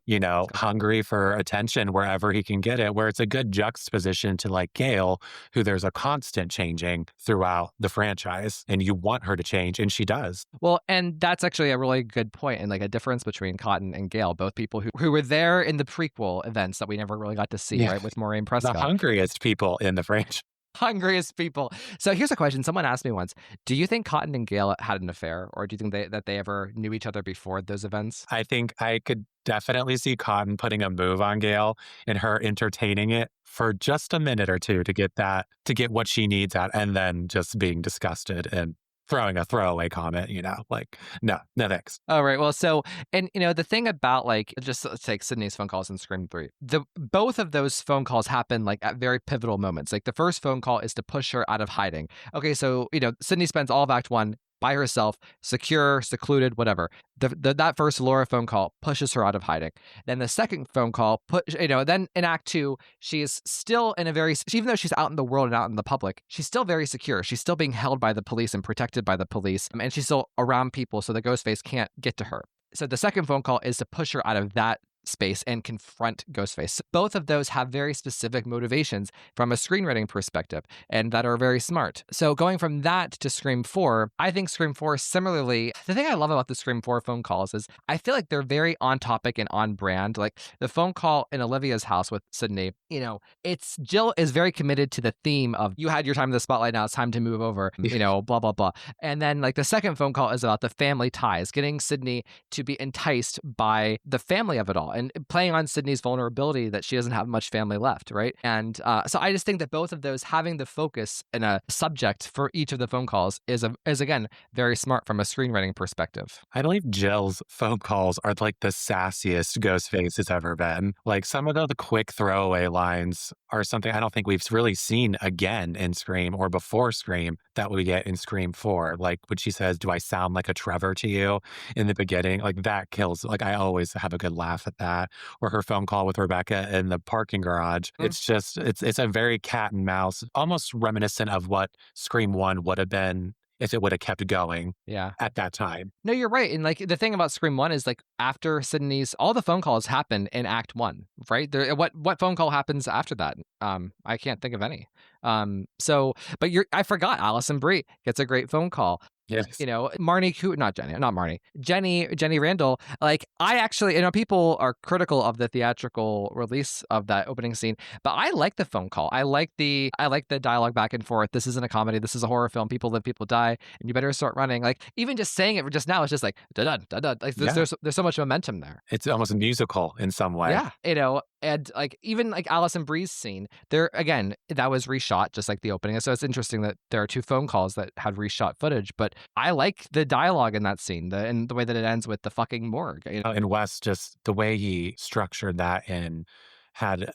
hungry for attention wherever he can get it, where it's a good juxtaposition to like Gail, who there's a constant changing throughout the franchise and you want her to change, and she does. Well, and that's actually a really good point, and like a difference between Cotton and Gail, both people who were there in the prequel events that we never really got to see, right, with Maureen Prescott. The hungriest people in the franchise. Hungriest people. So here's a question. Someone asked me once, do you think Cotton and Gail had an affair, or do you think that they ever knew each other before those events? I think I could definitely see Cotton putting a move on Gail and her entertaining it for just a minute or two to get what she needs out, and then just being disgusted and throwing a throwaway comment, like, no thanks. Oh, right. Well, so, and the thing about like, just let's take Sydney's phone calls in Scream 3. Both of those phone calls happen like at very pivotal moments. Like the first phone call is to push her out of hiding. Okay, so, Sydney spends all of Act 1 by herself, secure, secluded, whatever. That first Laura phone call pushes her out of hiding. Then the second phone call, then in Act 2, she is still even though she's out in the world and out in the public, she's still very secure. She's still being held by the police and protected by the police. And she's still around people, so the Ghostface can't get to her. So the second phone call is to push her out of that space and confront Ghostface. Both of those have very specific motivations from a screenwriting perspective and that are very smart. So going from that to Scream 4, I think Scream 4 similarly, the thing I love about the Scream 4 phone calls is I feel like they're very on topic and on brand. Like the phone call in Olivia's house with Sydney, it's Jill is very committed to the theme of you had your time in the spotlight, now it's time to move over, blah, blah, blah. And then like the second phone call is about the family ties, getting Sydney to be enticed by the family of it all, and playing on Sydney's vulnerability that she doesn't have much family left, right? And so I just think that both of those, having the focus and a subject for each of the phone calls is again very smart from a screenwriting perspective. I believe Jill's phone calls are like the sassiest Ghostface has ever been. Like some of the quick throwaway lines are something I don't think we've really seen again in Scream or before Scream that we get in Scream 4. Like when she says, "Do I sound like a Trevor to you?" in the beginning, like that kills. Like I always have a good laugh at that. Or her phone call with Rebecca in the parking garage. It's just, it's a very cat and mouse, almost reminiscent of what Scream 1 would have been if it would have kept going at that time. No, you're right. And like the thing about Scream 1 is like after Sydney's, all the phone calls happen in Act 1, right? What phone call happens after that? I can't think of any. But I forgot Alison Brie gets a great phone call. Yes. You know, Jenny Randall. Like, I actually, people are critical of the theatrical release of that opening scene, but I like the phone call. I like the dialogue back and forth. This isn't a comedy. This is a horror film. People live, people die, and you better start running. Like, even just saying it just now, it's just like da da da da. Like, there's so much momentum there. It's almost musical in some way. Yeah, and like even like Alison Brie's scene there again, that was reshot just like the opening. So it's interesting that there are two phone calls that had reshot footage, but I like the dialogue in that scene, and the way that it ends with the fucking morgue. And Wes, just the way he structured that and had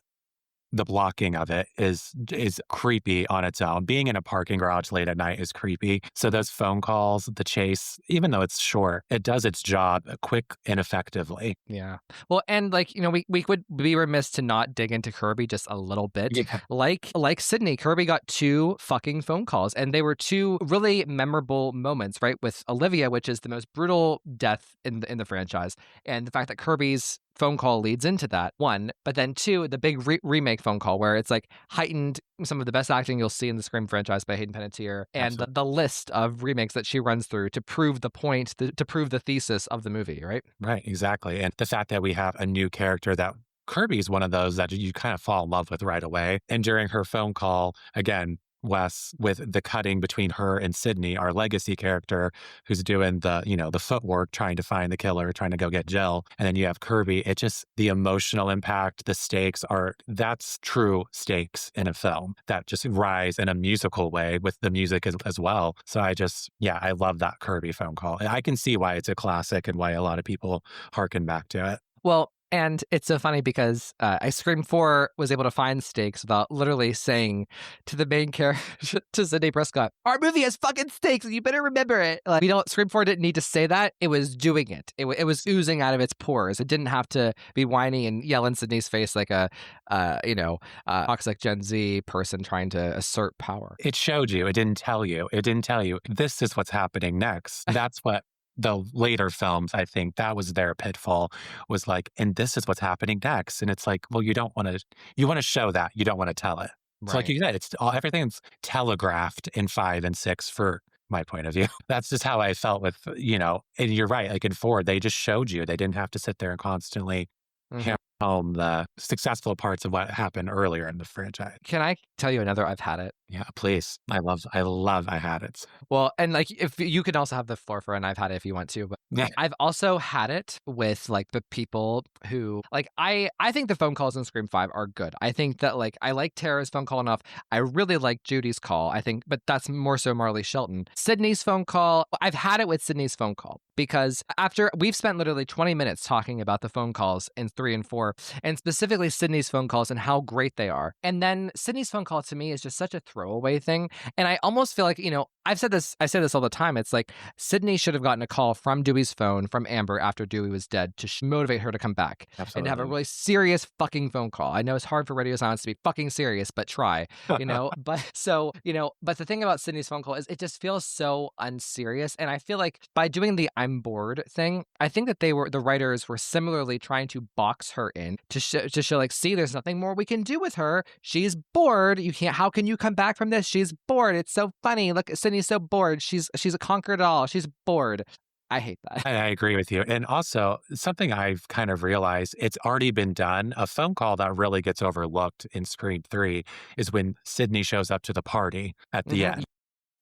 the blocking of it is creepy on its own. Being in a parking garage late at night is creepy. So those phone calls, the chase, even though it's short, it does its job quick and effectively. Yeah. Well, and like, we would be remiss to not dig into Kirby just a little bit. Yeah. Like Sydney, Kirby got two fucking phone calls, and they were two really memorable moments, right? With Olivia, which is the most brutal death in the franchise, and the fact that Kirby's phone call leads into that, one, but then two, the big remake phone call where it's like heightened some of the best acting you'll see in the Scream franchise by Hayden Panettiere, and the list of remakes that she runs through to prove the point, to prove the thesis of the movie, right? Right, exactly. And the fact that we have a new character that Kirby's one of those that you kind of fall in love with right away. And during her phone call, again, Wes, with the cutting between her and Sydney, our legacy character, who's doing the footwork, trying to find the killer, trying to go get Jill. And then you have Kirby. It just, the emotional impact, the stakes that's true stakes in a film that just rise in a musical way with the music as well. So I love that Kirby phone call. I can see why it's a classic and why a lot of people harken back to it. Well, and it's so funny because Scream 4 was able to find stakes without literally saying to the main character, to Sidney Prescott, our movie has fucking stakes and you better remember it. Like, Scream 4 didn't need to say that. It was doing it. It was oozing out of its pores. It didn't have to be whiny and yell in Sidney's face like a toxic Gen Z person trying to assert power. It showed you. It didn't tell you. It didn't tell you, this is what's happening next. That's what the later films, I think that was their pitfall, was like, and this is what's happening next. And it's like, well, you want to show that, you don't want to tell it. Right. So like you said, everything's telegraphed in 5 and 6 for my point of view. That's just how I felt with, and you're right, like in 4, they just showed you. They didn't have to sit there and constantly hammer home the successful parts of what happened earlier in the franchise. Can I tell you another I've had it? Yeah, please. I love I had it. Well, and like if you can also have the floor for, and I've had it if you want to, but yeah. I've also had it with like the people who like, I think the phone calls in Scream 5 are good. I think that like, I like Tara's phone call enough. I really like Judy's call, I think, but that's more so Marley Shelton. Sydney's phone call, I've had it with Sydney's phone call because after we've spent literally 20 minutes talking about the phone calls in 3 and 4, and specifically Sydney's phone calls and how great they are. And then Sydney's phone call to me is just such a throwaway thing. And I almost feel like, I say this all the time. It's like Sydney should have gotten a call from Dewey's phone from Amber after Dewey was dead to motivate her to come back. Absolutely. And to have a really serious fucking phone call. I know it's hard for Radio Silence to be fucking serious, but try, but the thing about Sydney's phone call is it just feels so unserious. And I feel like by doing the I'm bored thing, I think that the writers were similarly trying to box her in to show like, see, there's nothing more we can do with her. She's bored. How can you come back from this? She's bored. It's so funny. Look, Sydney's so bored. She's conquered it all. She's bored. I hate that. I agree with you. And also, something I've kind of realized, it's already been done. A phone call that really gets overlooked in Scream 3 is when Sydney shows up to the party at the end.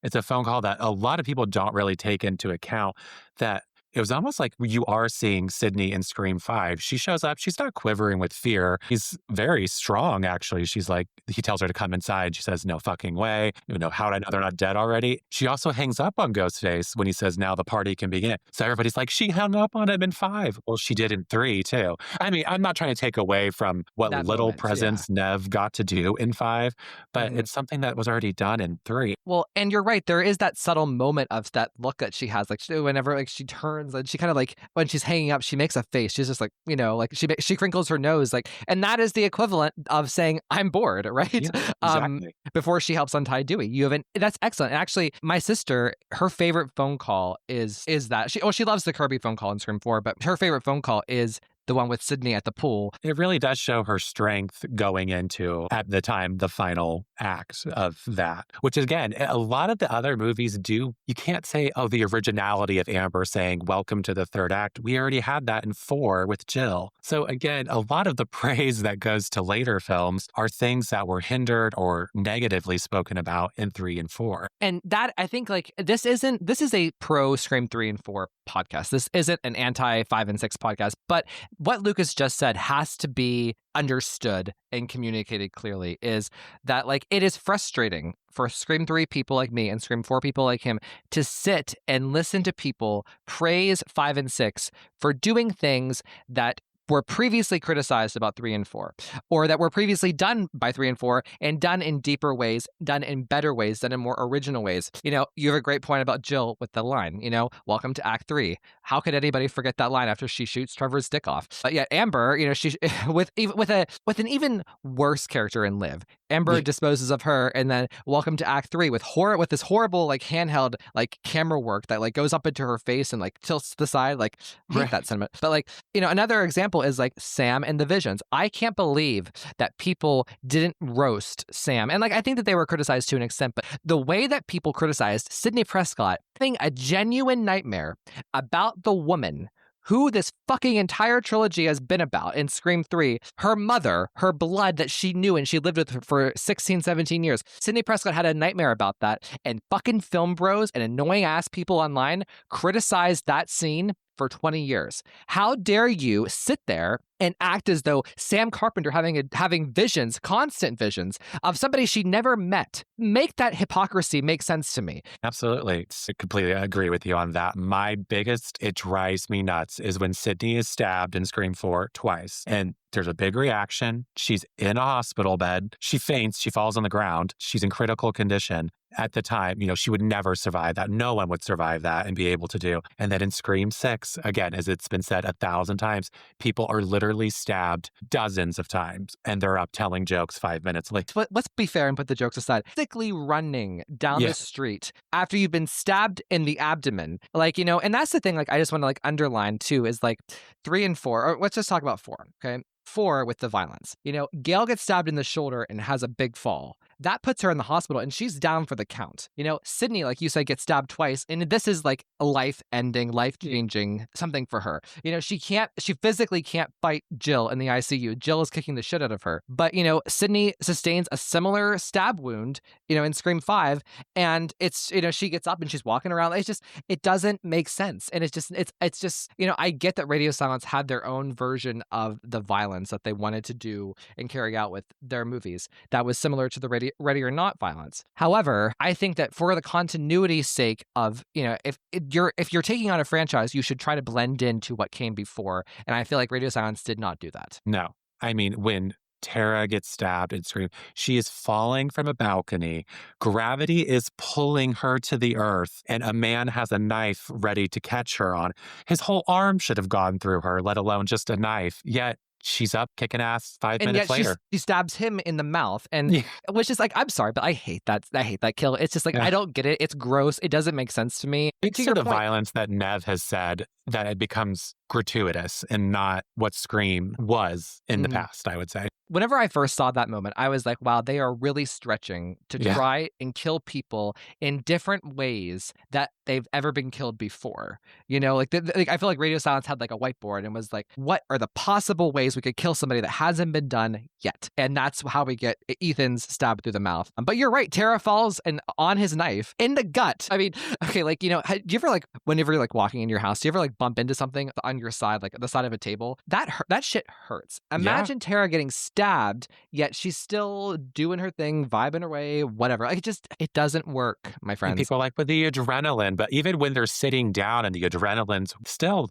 It's a phone call that a lot of people don't really take into account, that it was almost like you are seeing Sydney in Scream 5. She shows up. She's not quivering with fear. He's very strong, actually. She's like, he tells her to come inside. She says, no fucking way. How would I know they're not dead already? She also hangs up on Ghostface when he says, now the party can begin. So everybody's like, she hung up on him in 5. Well, she did in 3 too. I mean, I'm not trying to take away from what that little presence Nev got to do in 5, but it's something that was already done in 3. Well, and you're right. There is that subtle moment of that look that she has. Like whenever like she turns and she kind of like, when she's hanging up, she makes a face. She's just like, like she crinkles her nose, like, and that is the equivalent of saying, I'm bored, right? Yeah, exactly. Before she helps untie Dewey. That's excellent. And actually, my sister, her favorite phone call is that she loves the Kirby phone call in Scream 4, but her favorite phone call is the one with Sydney at the pool. It really does show her strength going into, at the time, the final act of that, which again, a lot of the other movies do. You can't say, oh, the originality of Amber saying, welcome to the third act. We already had that in 4 with Jill. So again, a lot of the praise that goes to later films are things that were hindered or negatively spoken about in 3 and 4. And that, I think, like, this is a pro Scream 3 and 4 podcast. This isn't an anti 5 and 6 podcast, but what Lucas just said has to be understood and communicated clearly, is that, like, it is frustrating for Scream 3 people like me and Scream 4 people like him to sit and listen to people praise 5 and 6 for doing things that were previously criticized about 3 and 4, or that were previously done by 3 and 4 and done in deeper ways, done in better ways, done in more original ways. You know, you have a great point about Jill with the line, you know, welcome to Act 3. How could anybody forget that line after she shoots Trevor's dick off? But yet Amber, you know, she with an even worse character in Liv. Amber disposes of her, and then welcome to Act 3 with this horrible, like, handheld, like, camera work that, like, goes up into her face and, like, tilts to the side. Like, I hate that sentiment. But, like, you know, another example is, like, Sam and the Visions. I can't believe that people didn't roast Sam. And, like, I think that they were criticized to an extent, but the way that people criticized Sidney Prescott having a genuine nightmare about the woman who this fucking entire trilogy has been about in Scream 3, her mother, her blood that she knew and she lived with for 16, 17 years. Sidney Prescott had a nightmare about that, and fucking film bros and annoying ass people online criticized that scene for 20 years. How dare you sit there and act as though Sam Carpenter having visions, constant visions of somebody she never met? Make that hypocrisy make sense to me. Absolutely. I completely agree with you on that. My biggest, it drives me nuts, is when Sydney is stabbed in Scream 4 twice. And there's a big reaction. She's in a hospital bed. She faints. She falls on the ground. She's in critical condition. At the time, you know, she would never survive that. No one would survive that and be able to do. And then in Scream 6, again, as it's been said 1,000 times, people are literally stabbed dozens of times, and they're up telling jokes 5 minutes later. But let's be fair and put the jokes aside. Physically running down the street after you've been stabbed in the abdomen. Like, you know, and that's the thing, like, I just want to, like, underline too, is, like, 3 and 4, or let's just talk about 4, okay? 4 with the violence. You know, Gail gets stabbed in the shoulder and has a big fall. That puts her in the hospital and she's down for the count. You know, Sydney, like you said, gets stabbed twice, and this is like a life-ending, life-changing something for her. You know, she physically can't fight Jill in the ICU. Jill is kicking the shit out of her. But, you know, Sydney sustains a similar stab wound, you know, in Scream 5, and it's, you know, she gets up and she's walking around. It's just, it doesn't make sense. And it's just, you know, I get that Radio Silence had their own version of the violence that they wanted to do and carry out with their movies that was similar to the Ready or Not violence. However, I think that for the continuity's sake of, you know, if you're taking on a franchise, you should try to blend into what came before. And I feel like Radio Silence did not do that. No. I mean, when Tara gets stabbed in Scream, she is falling from a balcony. Gravity is pulling her to the earth, and a man has a knife ready to catch her on. His whole arm should have gone through her, let alone just a knife. Yet she's up kicking ass 5 minutes later. She stabs him in the mouth, and which is like, I'm sorry, but I hate that kill. It's just like, I don't get it. It's gross. It doesn't make sense to me. It's sort of violence that Nev has said that it becomes gratuitous and not what Scream was in the past, I would say. Whenever I first saw that moment, I was like, wow, they are really stretching to try and kill people in different ways that they've ever been killed before. You know, like, I feel like Radio Silence had like a whiteboard and was like, what are the possible ways we could kill somebody that hasn't been done yet? And that's how we get Ethan's stabbed through the mouth. But you're right, Tara falls and on his knife in the gut. I mean, okay, like, you know, do you ever, like, whenever you're like walking in your house, do you ever like bump into something on your side, like the side of a table? That shit hurts. Imagine Tara getting stabbed, yet she's still doing her thing, vibing her way, whatever. Like, it doesn't work, my friends. And people like with the adrenaline, but even when they're sitting down and the adrenaline's still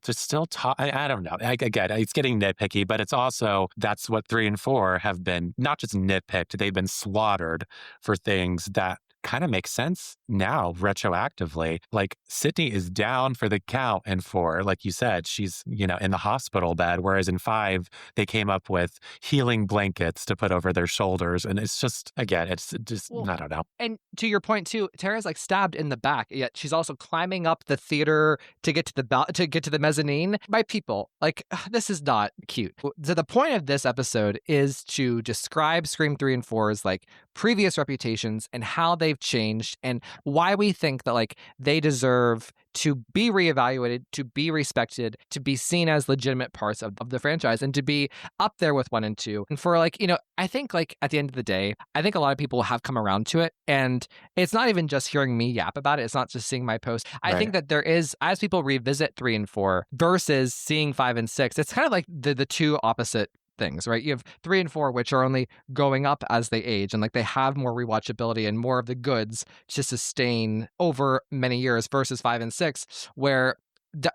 I don't know. Again, it's getting nitpicky, but it's also, that's what 3 and 4 have been, not just nitpicked, they've been slaughtered for things that kind of makes sense now retroactively. Like Sydney is down for the count in 4. Like you said, she's, in the hospital bed. Whereas in 5, they came up with healing blankets to put over their shoulders. And it's just, again, it's just, Well, I don't know. And to your point too, Tara's like stabbed in the back, yet she's also climbing up the theater to get to the mezzanine by people. Like, this is not cute. So the point of this episode is to describe Scream 3 and 4's like previous reputations and how they've changed and why we think that like they deserve to be reevaluated, to be respected, to be seen as legitimate parts of the franchise, and to be up there with 1 and 2. And for like, I think like at the end of the day, I think a lot of people have come around to it. And it's not even just hearing me yap about it. It's not just seeing my post. I think that there is, as people revisit 3 and 4 versus seeing 5 and 6, it's kind of like the two opposite things, right? You have 3 and 4, which are only going up as they age, and like they have more rewatchability and more of the goods to sustain over many years, versus 5 and 6, where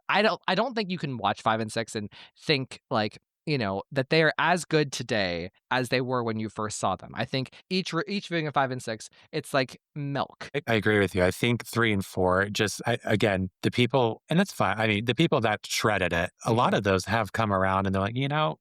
I don't think you can watch 5 and 6 and think like, that they are as good today as they were when you first saw them. I think each viewing of 5 and 6, it's like milk. I agree with you. I think 3 and 4, again, the people, and it's fine. I mean, the people that shredded it, a lot of those have come around and they're like,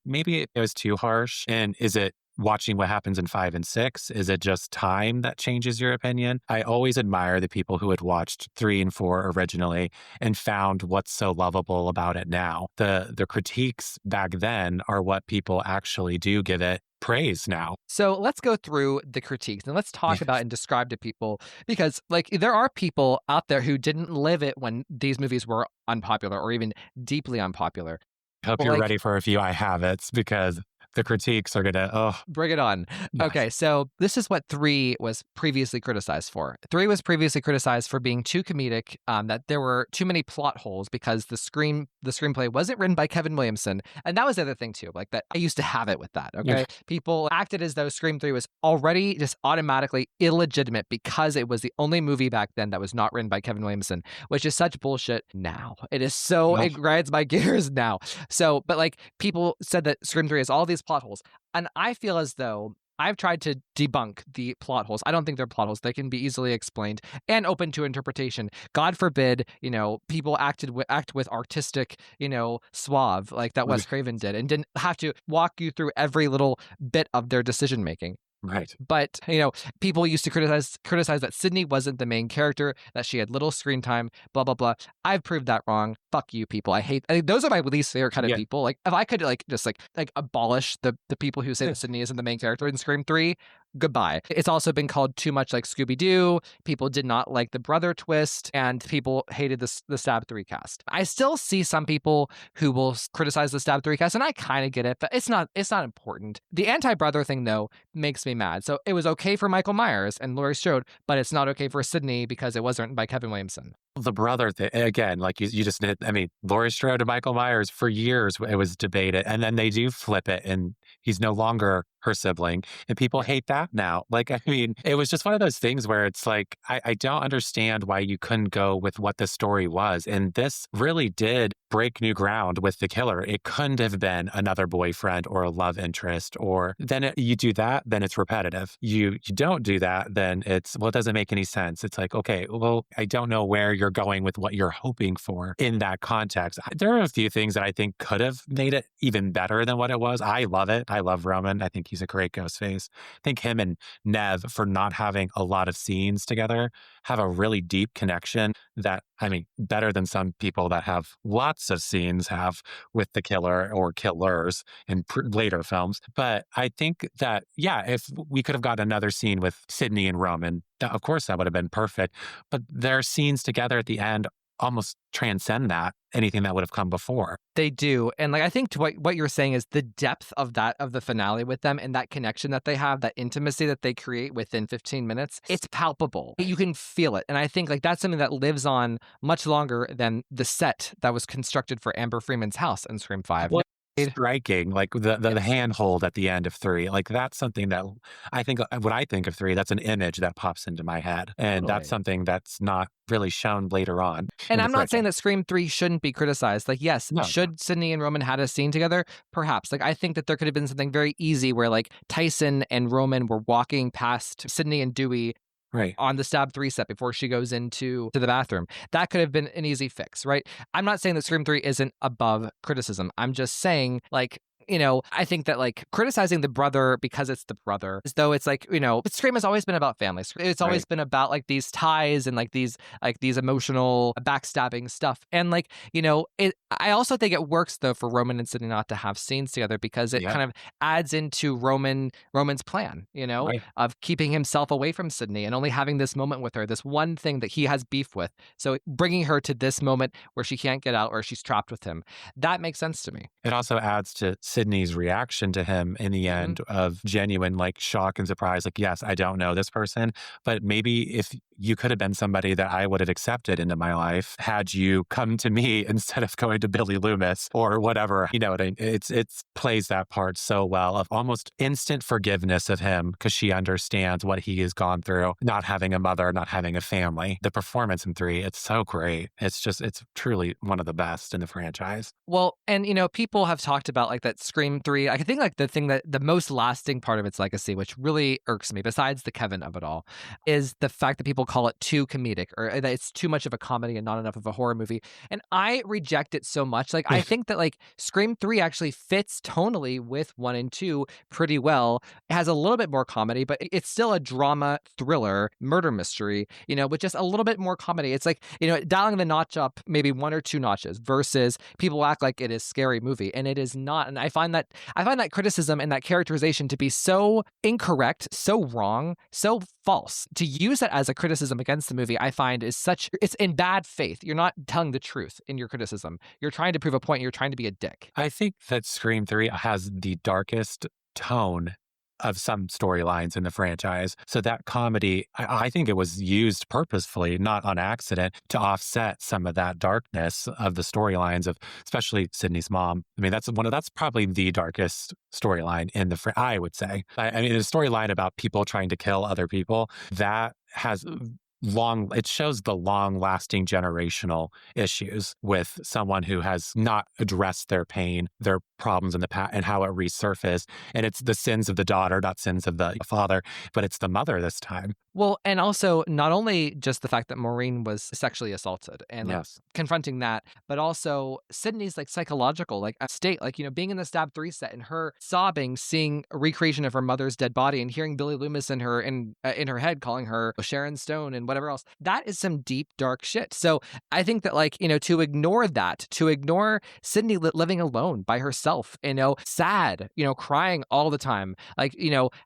maybe it was too harsh. And is it watching what happens in 5 and 6? Is it just time that changes your opinion? I always admire the people who had watched 3 and 4 originally and found what's so lovable about it now. The critiques back then are what people actually do give it praise now. So let's go through the critiques and let's talk about and describe to people, because like there are people out there who didn't live it when these movies were unpopular or even deeply unpopular. Hope you're ready for a few I have it's, because the critiques are gonna, bring it on. Yes. Okay, so this is what 3 was previously criticized for. 3 was previously criticized for being too comedic, that there were too many plot holes because the screenplay wasn't written by Kevin Williamson. And that was the other thing too, like that I used to have it with that, okay? Yeah. People acted as though Scream 3 was already just automatically illegitimate because it was the only movie back then that was not written by Kevin Williamson, which is such bullshit now. It is so, it grinds my gears now. So, but like people said that Scream 3 has all these plot holes. And I feel as though I've tried to debunk the plot holes. I don't think they're plot holes. They can be easily explained and open to interpretation. God forbid, people act with artistic, suave like that Wes Craven did and didn't have to walk you through every little bit of their decision making. Right. But, people used to criticize that Sydney wasn't the main character, that she had little screen time, blah, blah, blah. I've proved that wrong. Fuck you, people. I think those are my least favorite kind of people. Like, if I could, just abolish the people who say that Sydney isn't the main character in Scream 3, goodbye. It's also been called too much like Scooby-Doo. People did not like the brother twist, and people hated the Stab 3 cast. I still see some people who will criticize the Stab 3 cast, and I kind of get it, but it's not important. The anti-brother thing, though, makes me mad. So it was okay for Michael Myers and Laurie Strode, but it's not okay for Sydney because it wasn't written by Kevin Williamson. The brother thing, again, like you just did, Laurie Strode and Michael Myers, for years it was debated, and then they do flip it, and he's no longer her sibling, and people hate that now. Like, it was just one of those things where it's like, I don't understand why you couldn't go with what the story was, and this really did break new ground with the killer. It couldn't have been another boyfriend or a love interest, or then you do that, then it's repetitive. You don't do that, then it doesn't make any sense. It's like, okay, well, I don't know where you're going with what you're hoping for in that context. There are a few things that I think could have made it even better than what it was. I love it. I love Roman. I think he's a great Ghostface. I think him and Nev, for not having a lot of scenes together, have a really deep connection that, better than some people that have lots of scenes have with the killer or killers in later films. But I think that, if we could have got another scene with Sydney and Roman, of course that would have been perfect. But their scenes together at the end almost transcend anything that would have come before. They do. And I think what you're saying is the depth of the finale with them and that connection that they have, that intimacy that they create within 15 minutes, it's palpable. You can feel it. And I think that's something that lives on much longer than the set that was constructed for Amber Freeman's house in Scream 5. Well, striking, like the handhold at the end of 3, like that's something that I think, when I think of 3, that's an image that pops into my head, and that's something that's not really shown later on. And I'm not saying that Scream 3 shouldn't be criticized. Should Sydney and Roman had a scene together? Perhaps. I think that there could have been something very easy where Tyson and Roman were walking past Sydney and Dewey Right. on the Stab 3 set before she goes into the bathroom. That could have been an easy fix, right? I'm not saying that Scream 3 isn't above criticism. I'm just saying, like, I think that like criticizing the brother because it's the brother, as though it's like, but Scream has always been about families. It's always been about like these ties and like these emotional backstabbing stuff. And like, I also think it works though for Roman and Sydney not to have scenes together because it kind of adds into Roman's plan, of keeping himself away from Sydney and only having this moment with her, this one thing that he has beef with. So bringing her to this moment where she can't get out or she's trapped with him, that makes sense to me. It also adds to Sydney's reaction to him in the end of genuine like shock and surprise. Like, yes, I don't know this person, but maybe if you could have been somebody that I would have accepted into my life had you come to me instead of going to Billy Loomis or whatever. It's plays that part so well of almost instant forgiveness of him because she understands what he has gone through, not having a mother, not having a family. The performance in 3, it's so great. It's truly one of the best in the franchise. Well, and people have talked about like that Scream 3. I think like the thing that the most lasting part of its legacy, which really irks me, besides the Kevin of it all, is the fact that people call it too comedic or that it's too much of a comedy and not enough of a horror movie. And I reject it so much. Like I think that like Scream 3 actually fits tonally with 1 and 2 pretty well. It has a little bit more comedy, but it's still a drama thriller murder mystery, with just a little bit more comedy. It's like, dialing the notch up maybe 1 or 2 notches versus people act like it is scary movie and it is not. And I find that criticism and that characterization to be so incorrect, so wrong, so false. To use that as a criticism against the movie, I find it's in bad faith. You're not telling the truth in your criticism. You're trying to prove a point. You're trying to be a dick. I think that Scream 3 has the darkest tone of some storylines in the franchise. So that comedy, I think it was used purposefully, not on accident, to offset some of that darkness of the storylines of especially Sydney's mom. I mean, that's probably the darkest storyline in I would say. I mean, a storyline about people trying to kill other people that has it shows the long-lasting generational issues with someone who has not addressed their pain, their problems in the past, and how it resurfaced. And it's the sins of the daughter, not sins of the father, but it's the mother this time. Well, and also not only just the fact that Maureen was sexually assaulted and like, confronting that, but also Sydney's like psychological like state, like, being in the Stab 3 set and her sobbing, seeing a recreation of her mother's dead body and hearing Billy Loomis in her head calling her Sharon Stone and whatever else. That is some deep, dark shit. So I think that like, to ignore Sydney living alone by herself, sad, crying all the time, like,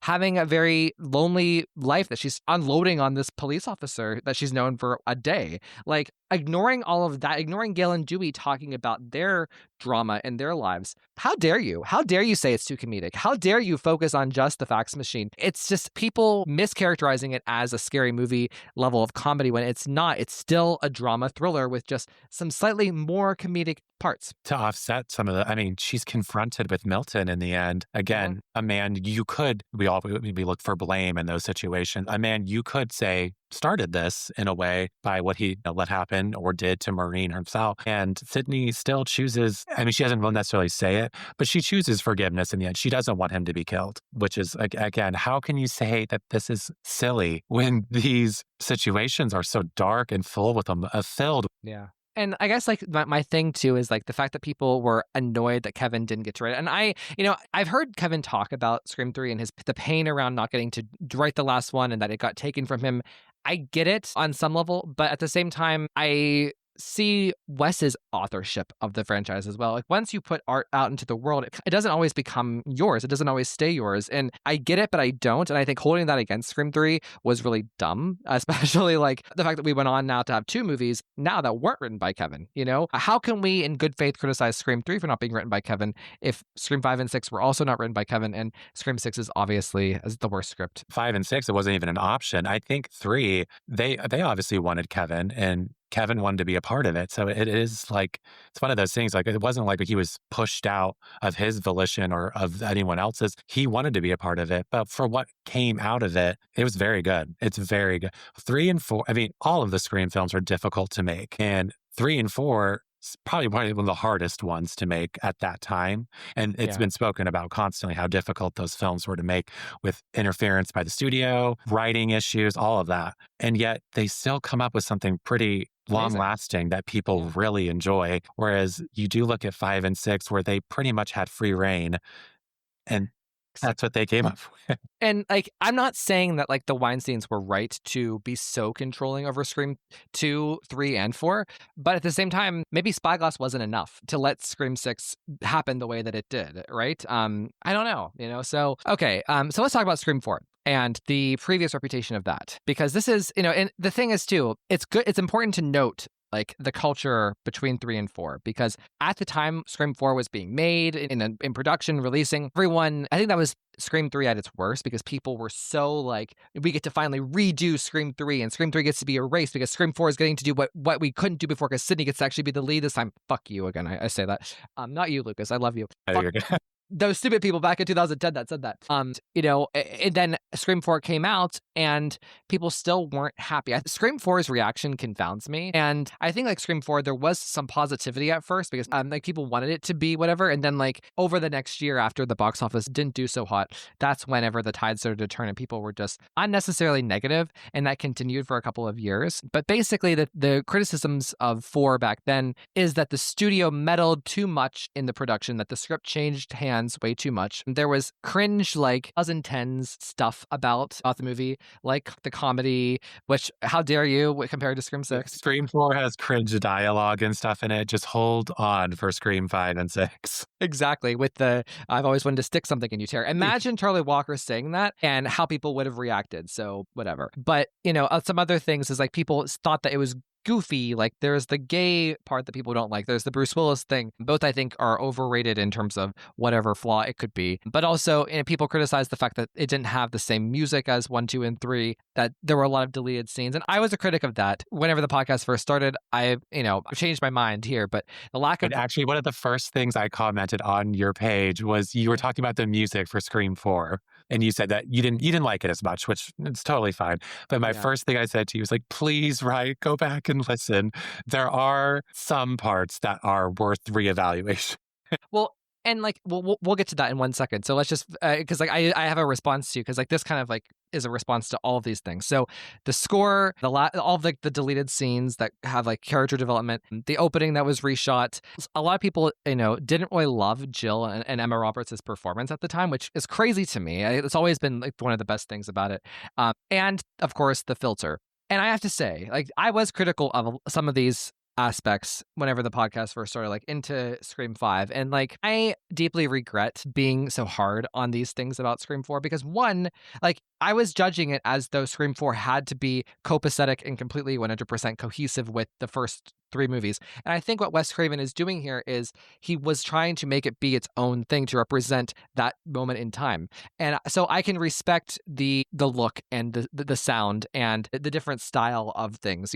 having a very lonely life that she's unloading on this police officer that she's known for a day. Like ignoring all of that, ignoring Gail and Dewey talking about their drama in their lives. How dare you? How dare you say it's too comedic? How dare you focus on just the fax machine? It's just people mischaracterizing it as a scary movie level of comedy when it's not. It's still a drama thriller with just some slightly more comedic parts. To offset some of she's confronted with Milton in the end. Again, a man we look for blame in those situations. A man you could say started this in a way by what he let happen or did to Maureen herself. And Sydney still chooses, she doesn't necessarily say it, but she chooses forgiveness in the end. She doesn't want him to be killed, which is, again, how can you say that this is silly when these situations are so dark and full with them, filled? Yeah. And I guess like my thing too is like the fact that people were annoyed that Kevin didn't get to write it. And I've heard Kevin talk about Scream 3 and the pain around not getting to write the last one and that it got taken from him. I get it on some level, but at the same time, I see Wes's authorship of the franchise as well. Like once you put art out into the world, it doesn't always become yours. It doesn't always stay yours. And I get it, but I don't. And I think holding that against Scream 3 was really dumb, especially like the fact that we went on now to have 2 movies now that weren't written by Kevin. How can we in good faith criticize Scream 3 for not being written by Kevin if Scream 5 and 6 were also not written by Kevin and Scream 6 is obviously the worst script? 5 and 6, it wasn't even an option. I think 3, they obviously wanted Kevin and Kevin wanted to be a part of it. So it is like, it's one of those things, like it wasn't like he was pushed out of his volition or of anyone else's. He wanted to be a part of it. But for what came out of it, it was very good. It's very good. 3 and 4, all of the Scream films are difficult to make. And 3 and 4 It's probably one of the hardest ones to make at that time. And it's Yeah. been spoken about constantly how difficult those films were to make with interference by the studio, writing issues, all of that. And yet they still come up with something pretty long Amazing. lasting that people really enjoy. Whereas you do look at 5 and 6 where they pretty much had free reign and that's what they came up with. And like, I'm not saying that like the Weinsteins were right to be so controlling over Scream 2, 3, and 4, but at the same time, maybe Spyglass wasn't enough to let Scream 6 happen the way that it did, right? I don't know, So okay, so let's talk about Scream 4 and the previous reputation of that, because this is, and the thing is too, it's important to note like the culture between 3 and 4, because at the time Scream 4 was being made in production, releasing, everyone, I think that was Scream 3 at its worst, because people were so like, we get to finally redo Scream 3 and Scream 3 gets to be erased because Scream 4 is getting to do what we couldn't do before, because Sydney gets to actually be the lead this time. Fuck you again. I say that. Not you, Lucas. I love you. Fuck those stupid people back in 2010 that said that. And then Scream 4 came out and people still weren't happy. Scream 4's reaction confounds me. And I think like Scream 4, there was some positivity at first because like people wanted it to be whatever. And then like over the next year after the box office didn't do so hot, that's whenever the tide started to turn and people were just unnecessarily negative. And that continued for a couple of years. But basically the criticisms of 4 back then is that the studio meddled too much in the production, that the script changed hands way too much. There was cringe like 2010s stuff about the movie, like the comedy, which how dare you compared to Scream 6? Scream 4 has cringe dialogue and stuff in it. Just hold on for Scream 5 and 6. Exactly. With the I've always wanted to stick something in you, Tara. Imagine Charlie Walker saying that and how people would have reacted. So whatever. But some other things is like people thought that it was goofy. Like there's the gay part that people don't like. There's the Bruce Willis thing. Both I think are overrated in terms of whatever flaw it could be. But also people criticize the fact that it didn't have the same music as 1, 2, and 3, that there were a lot of deleted scenes. And I was a critic of that. Whenever the podcast first started, I've changed my mind here, but the lack of... And actually, one of the first things I commented on your page was you were talking about the music for Scream 4. And you said that you didn't like it as much, which it's totally fine. But my first thing I said to you was like, please, right, go back and listen. There are some parts that are worth reevaluation. Well, and like we'll get to that in 1 second. So let's just because like I have a response to you, because like this kind of like is a response to all of these things. So the score, all of the deleted scenes that have like character development, the opening that was reshot. A lot of people didn't really love Jill and Emma Roberts' performance at the time, which is crazy to me. It's always been like one of the best things about it. And of course the filter. And I have to say, like I was critical of some of these aspects whenever the podcast first started, like into Scream 5. And like I deeply regret being so hard on these things about Scream 4 because one, like I was judging it as though Scream 4 had to be copacetic and completely 100% cohesive with the first 3 movies. And I think what Wes Craven is doing here is he was trying to make it be its own thing to represent that moment in time. And so I can respect the look and the sound and the different style of things,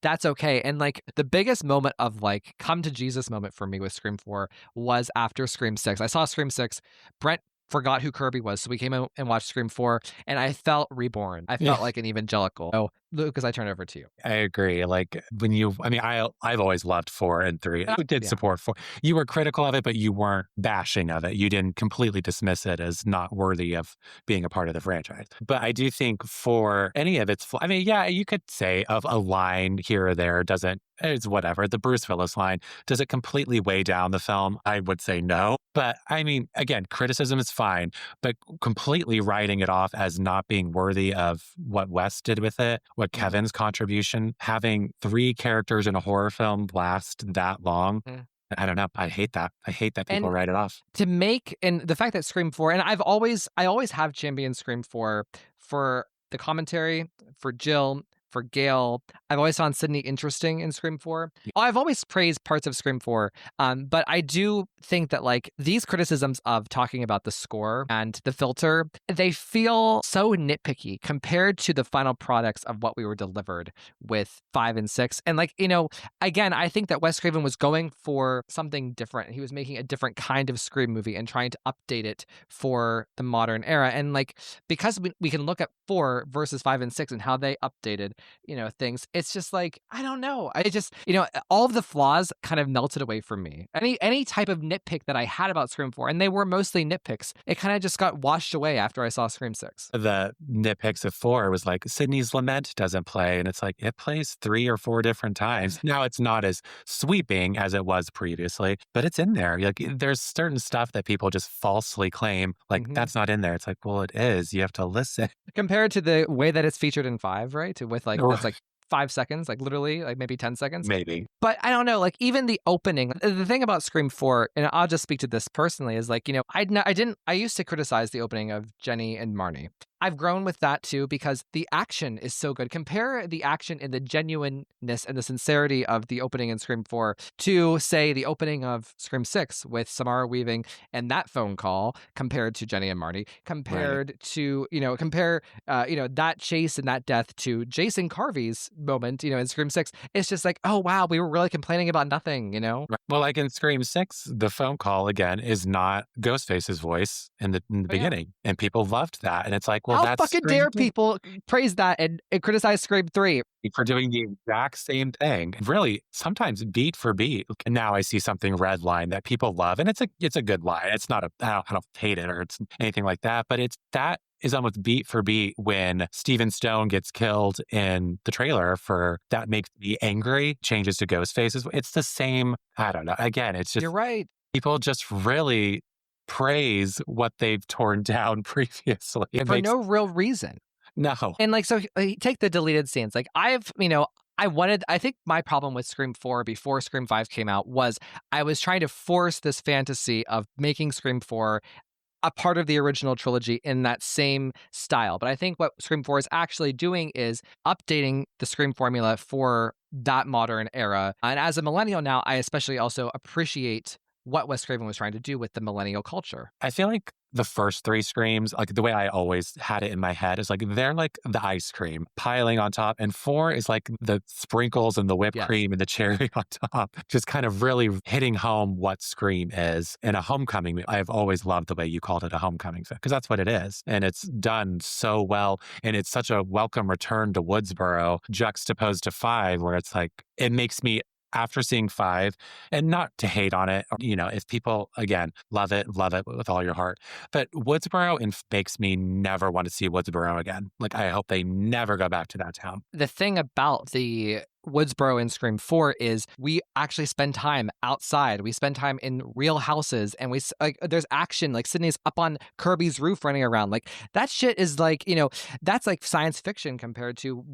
that's okay. And like the biggest moment of like come to Jesus moment for me with Scream 4 was after Scream 6. I saw Scream 6. Brent forgot who Kirby was. So we came in and watched Scream 4 and I felt reborn. I felt like an evangelical. Oh, Lucas, I turn it over to you. I agree. Like I've always loved 4 and 3. I did support 4. You were critical of it, but you weren't bashing of it. You didn't completely dismiss it as not worthy of being a part of the franchise. But I do think for any of its, you could say of a line here or there it's whatever. The Bruce Willis line, does it completely weigh down the film? I would say no. But again, criticism is fine, but completely writing it off as not being worthy of what Wes did with it, what Kevin's contribution, having 3 characters in a horror film last that long. I don't know. I hate that. I hate that people write it off. And the fact that Scream 4, and I always have championed Scream 4 for the commentary, for Jill, for Gail. I've always found Sydney interesting in Scream 4. I've always praised parts of Scream 4, but I do think that like these criticisms of talking about the score and the filter, they feel so nitpicky compared to the final products of what we were delivered with 5 and 6. And like, again, I think that Wes Craven was going for something different. He was making a different kind of Scream movie and trying to update it for the modern era. And like, because we can look at 4 versus 5 and 6 and how they updated, things. It's just like, I don't know. I just, all of the flaws kind of melted away from me. Any type of nitpick that I had about Scream 4, and they were mostly nitpicks, it kind of just got washed away after I saw Scream 6. The nitpicks of 4 was like Sydney's Lament doesn't play, and it's like it plays 3 or 4 different times. Now it's not as sweeping as it was previously, but it's in there. Like there's certain stuff that people just falsely claim like that's not in there. It's like, well, it is. You have to listen. Compared to the way that it's featured in 5, right? With like that's like 5 seconds, like literally, like maybe 10 seconds. Maybe. But I don't know, like even the opening, the thing about Scream 4, and I'll just speak to this personally, is like, I used to criticize the opening of Jenny and Marnie. I've grown with that too because the action is so good. Compare the action and the genuineness and the sincerity of the opening in Scream 4 to, say, the opening of Scream 6 with Samara Weaving and that phone call compared to Jenny and Marnie, compared to, that chase and that death to Jason Carvey's moment, in Scream 6. It's just like, oh, wow, we were really complaining about nothing, Right. Well, like in Scream 6, the phone call, again, is not Ghostface's voice in the beginning. And people loved that. And it's like, well, how that's fucking dare people praise that and criticize Scream 3 for doing the exact same thing, really sometimes beat for beat. And now I see something redline that people love, and it's a good line. It's not I don't hate it or it's anything like that, but that is almost beat for beat when Steven Stone gets killed in the trailer for That Makes Me Angry, changes to Ghostface. It's the same. I don't know. Again, it's just, you're right. People just really praise what they've torn down previously. For no real reason. No. And like, so take the deleted scenes. Like I think my problem with Scream 4 before Scream 5 came out was I was trying to force this fantasy of making Scream 4 a part of the original trilogy in that same style. But I think what Scream 4 is actually doing is updating the Scream formula for that modern era. And as a millennial now, I especially also appreciate what Wes Craven was trying to do with the millennial culture. I feel like the first 3 Screams, like the way I always had it in my head is like they're like the ice cream piling on top, and 4 is like the sprinkles and the whipped cream and the cherry on top, just kind of really hitting home what Scream is. In a homecoming, I've always loved the way you called it a homecoming film, because that's what it is. And it's done so well, and it's such a welcome return to Woodsboro juxtaposed to 5, where it's like, it makes me, after seeing 5, and not to hate on it, if people, again, love it with all your heart. But Woodsboro makes me never want to see Woodsboro again. Like, I hope they never go back to that town. The thing about the Woodsboro in Scream 4 is we actually spend time outside. We spend time in real houses, and there's action. Like Sydney's up on Kirby's roof running around. Like that shit is like, that's like science fiction compared to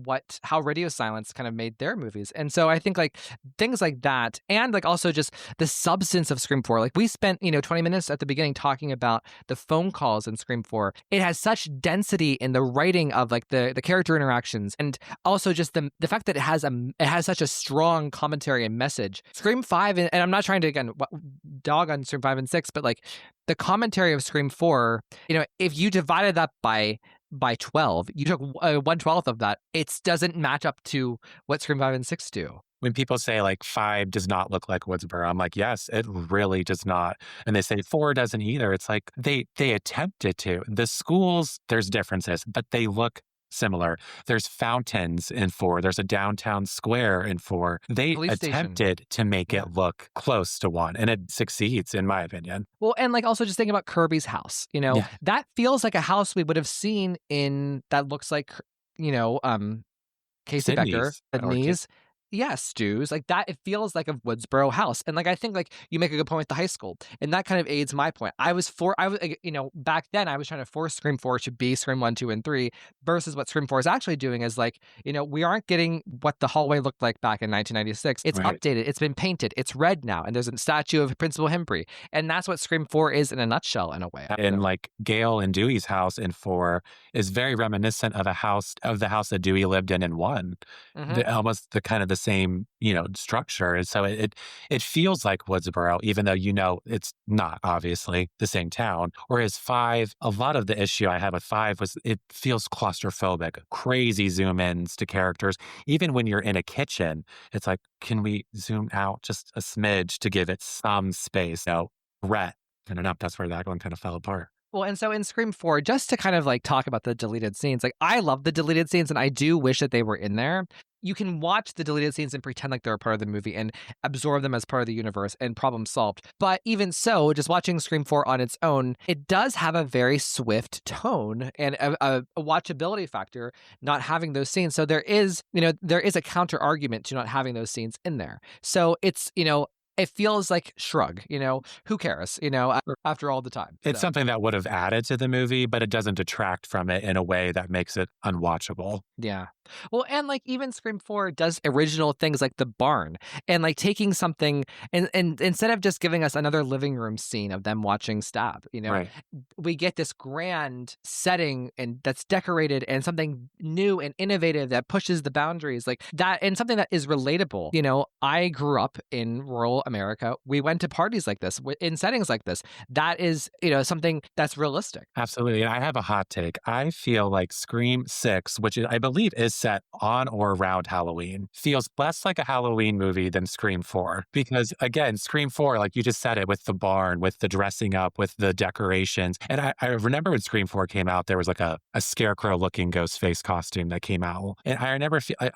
how Radio Silence kind of made their movies. And so I think like things like that, and like also just the substance of Scream 4. Like we spent 20 minutes at the beginning talking about the phone calls in Scream 4. It has such density in the writing of like the character interactions, and also just the fact that it has such a strong commentary and message. Scream 5, and I'm not trying to, again, dog on Scream 5 and 6, but like the commentary of Scream 4, if you divided that by 12, you took 1/12 of that, it doesn't match up to what Scream 5 and 6 do. When people say like 5 does not look like Woodsboro, I'm like, yes, it really does not. And they say 4 doesn't either. It's like they attempted to. The schools, there's differences, but they look similar. There's fountains in 4. There's a downtown square in 4. They attempted to make it look close to 1, and it succeeds, in my opinion. Well, and like also just thinking about Kirby's house, that feels like a house we would have seen that looks like, Casey Becker, Sydney's. Yes, Stu's like that. It feels like a Woodsboro house, and like I think like you make a good point with the high school, and that kind of aids my point. I was back then I was trying to force Scream 4 to be Scream 1, 2, and 3, versus what Scream 4 is actually doing is like we aren't getting what the hallway looked like back in 1996. It's updated, it's been painted, it's red now, and there's a statue of Principal Hembry, and that's what Scream 4 is in a nutshell, in a way. And like Gail and Dewey's house in 4 is very reminiscent of the house that Dewey lived in 1. Almost the kind of the same structure, and so it feels like Woodsboro, even though it's not obviously the same town. Whereas 5, a lot of the issue I had with 5 was it feels claustrophobic, crazy zoom ins to characters. Even when you're in a kitchen, it's like, can we zoom out just a smidge to give it some space? Rhett, I don't know if that's where that one kind of fell apart. Well, and so in Scream 4, just to kind of like talk about the deleted scenes, like I love the deleted scenes and I do wish that they were in there. You can watch the deleted scenes and pretend like they're a part of the movie and absorb them as part of the universe and problem solved. But even so, just watching Scream 4 on its own, it does have a very swift tone and a watchability factor not having those scenes. So there is, there is a counter argument to not having those scenes in there. So it's, it feels like shrug, who cares, after all the time. It's So, something that would have added to the movie, but it doesn't detract from it in a way that makes it unwatchable. yeah. Well, and like even Scream 4 does original things like the barn and like taking something and instead of just giving us another living room scene of them watching Stab, Right. we get this grand setting and that's decorated and something new and innovative that pushes the boundaries like that and something that is relatable. I grew up in rural America. We went to parties like this in settings like this. That is, something that's realistic. Absolutely. And I have a hot take. I feel like Scream 6, which I believe is set on or around Halloween, feels less like a Halloween movie than Scream 4. Because again, Scream 4, like you just said it, with the barn, with the dressing up, with the decorations. And I remember when Scream 4 came out, there was like a scarecrow looking ghost face costume that came out. And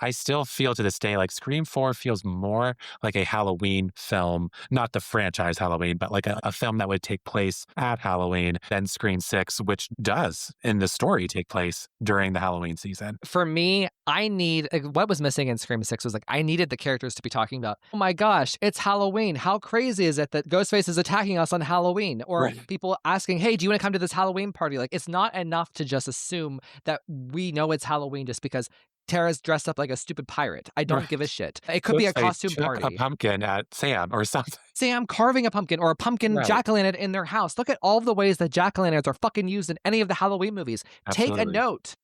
I still feel to this day like Scream 4 feels more like a Halloween film, not the franchise Halloween, but like a film that would take place at Halloween than Scream 6, which does in the story take place during the Halloween season. For me, I need what was missing in Scream 6 was like I needed the characters to be talking about, oh my gosh, it's Halloween. How crazy is it that Ghostface is attacking us on Halloween? Or Right. people asking, hey, do you want to come to this Halloween party? Like it's not enough to just assume that we know it's Halloween just because Tara's dressed up like a stupid pirate. I don't Right. give a shit. It could be a Ghostface costume chuck party. a pumpkin at Sam or something. Sam carving a pumpkin or a pumpkin Right. jack-o'-lantern in their house. Look at all the ways that jack-o'-lanterns are fucking used in any of the Halloween movies. Take a Absolutely. note.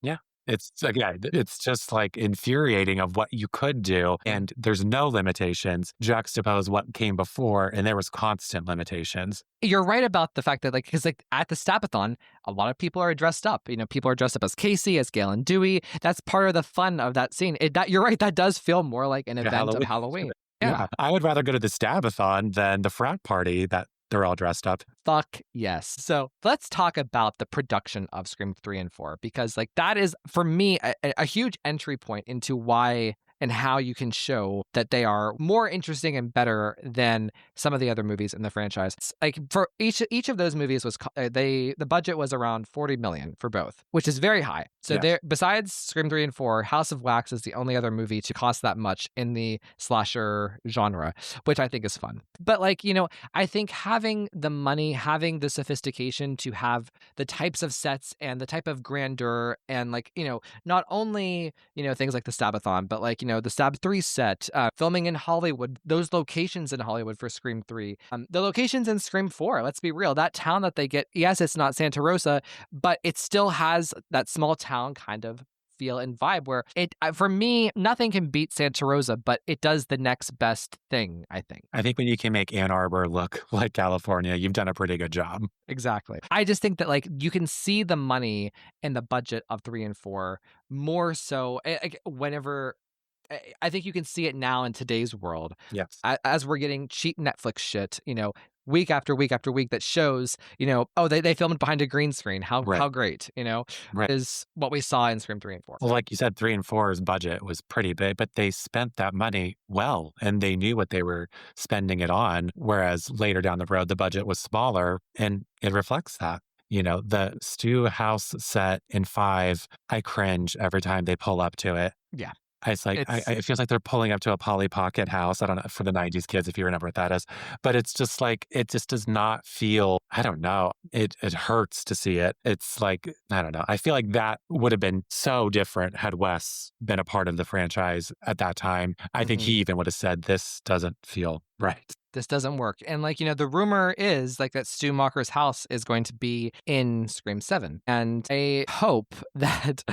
It's just like infuriating of what you could do, and there's no limitations. Juxtapose what came before, and there was constant limitations. You're right about the fact that, like, because like at the Stapathon, a lot of people are dressed up. People are dressed up as Casey, as Gale and Dewey. That's part of the fun of that scene. You're right. That does feel more like an event of Halloween. Yeah. I would rather go to the Stabathon than the frat party that they're all dressed up. Fuck yes. So let's talk about the production of Scream 3 and 4, because like that is, for me, a huge entry point into why and how you can show that they are more interesting and better than some of the other movies in the franchise. Like for each of those movies the budget was around 40 million for both, which is very high. So Yes. there, besides Scream 3 and 4, House of Wax is the only other movie to cost that much in the slasher genre, which I think is fun. But like, I think having the money, having the sophistication to have the types of sets and the type of grandeur and like, not only, things like the Stabathon, but like, the Stab 3 set, filming in Hollywood, those locations in Hollywood for Scream 3, the locations in Scream 4, let's be real, that town that they get, yes, it's not Santa Rosa, but it still has that small town kind of feel and vibe where for me, nothing can beat Santa Rosa, but it does the next best thing, I think. I think when you can make Ann Arbor look like California, you've done a pretty good job. Exactly. I just think that like you can see the money and the budget of 3 and 4 more so whenever. I think you can see it now in today's world Yes. as we're getting cheap Netflix shit, week after week after week that shows, oh, they filmed behind a green screen. How great, Right. is what we saw in Scream 3 and 4. Well, like you said, 3 and 4's budget was pretty big, but they spent that money well, and they knew what they were spending it on. Whereas later down the road, the budget was smaller, and it reflects that. The stew house set in 5, I cringe every time they pull up to it. Yeah. It's like, it feels like they're pulling up to a Polly Pocket house. I don't know, for the 90s kids, if you remember what that is. But it's just like, it just does not feel, I don't know. It hurts to see it. It's like, I don't know. I feel like that would have been so different had Wes been a part of the franchise at that time. I think he even would have said, this doesn't feel right. This doesn't work. And like, the rumor is like that Stu Macher's house is going to be in Scream 7. And I hope that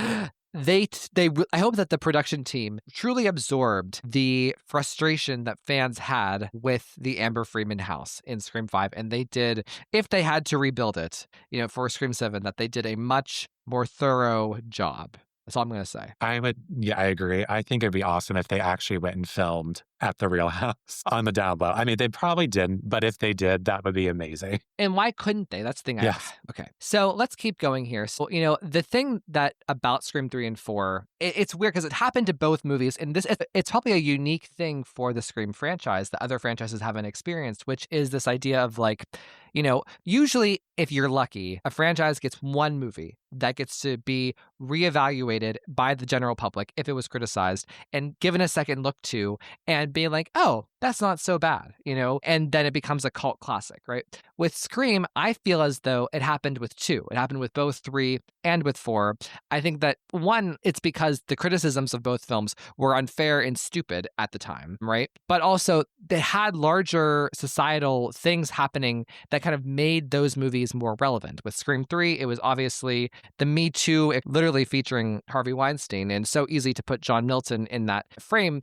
I hope that the production team truly absorbed the frustration that fans had with the Amber Freeman house in Scream 5. And they did, if they had to rebuild it, for Scream 7, that they did a much more thorough job. That's all I'm going to say. Yeah, I agree. I think it'd be awesome if they actually went and filmed at the Real House on the down low. I mean, they probably didn't, but if they did, that would be amazing. And why couldn't they? That's the thing. Yes. Okay. So let's keep going here. So, the thing that about Scream 3 and 4, it's weird because it happened to both movies. And it's probably a unique thing for the Scream franchise that other franchises haven't experienced, which is this idea of like, usually if you're lucky, a franchise gets one movie that gets to be reevaluated by the general public if it was criticized and given a second look to and being like, oh, that's not so bad, and then it becomes a cult classic, right? With Scream, I feel as though it happened with 2. It happened with both 3 and with 4. I think that 1, it's because the criticisms of both films were unfair and stupid at the time, right? But also they had larger societal things happening that kind of made those movies more relevant. With Scream 3, it was obviously the Me Too, literally featuring Harvey Weinstein, and so easy to put John Milton in that frame,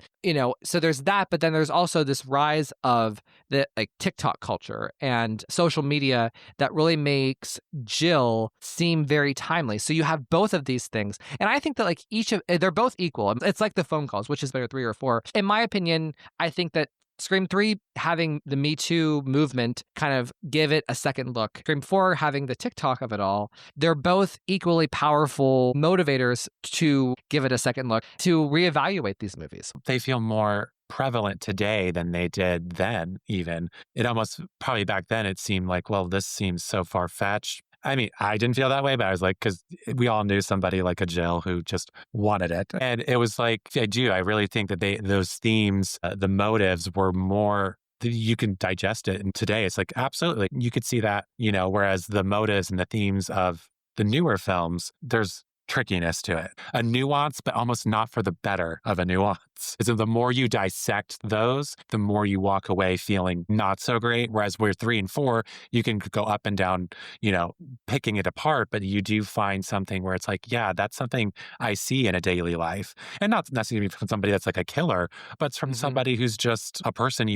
so there's that, but then there's also this rise of the like TikTok culture and social media that really makes Jill seem very timely. So you have both of these things. And I think that like they're both equal. It's like the phone calls, which is better, 3 or 4. In my opinion, I think that Scream 3 having the Me Too movement kind of give it a second look. Scream 4 having the TikTok of it all. They're both equally powerful motivators to give it a second look, to reevaluate these movies. They feel more prevalent today than they did then, even. It almost, probably back then, it seemed like, well, this seems so far-fetched. I mean, I didn't feel that way, but I was like, because we all knew somebody like a Jill who just wanted it. And it was like, I really think that those themes, the motives were more, you can digest it. And today it's like, absolutely, you could see that, whereas the motives and the themes of the newer films, there's trickiness to it, a nuance, but almost not for the better of a nuance. So the more you dissect those, the more you walk away feeling not so great. Whereas with 3 and 4, you can go up and down, picking it apart, but you do find something where it's like, yeah, that's something I see in a daily life. And not necessarily from somebody that's like a killer, but it's from somebody who's just a person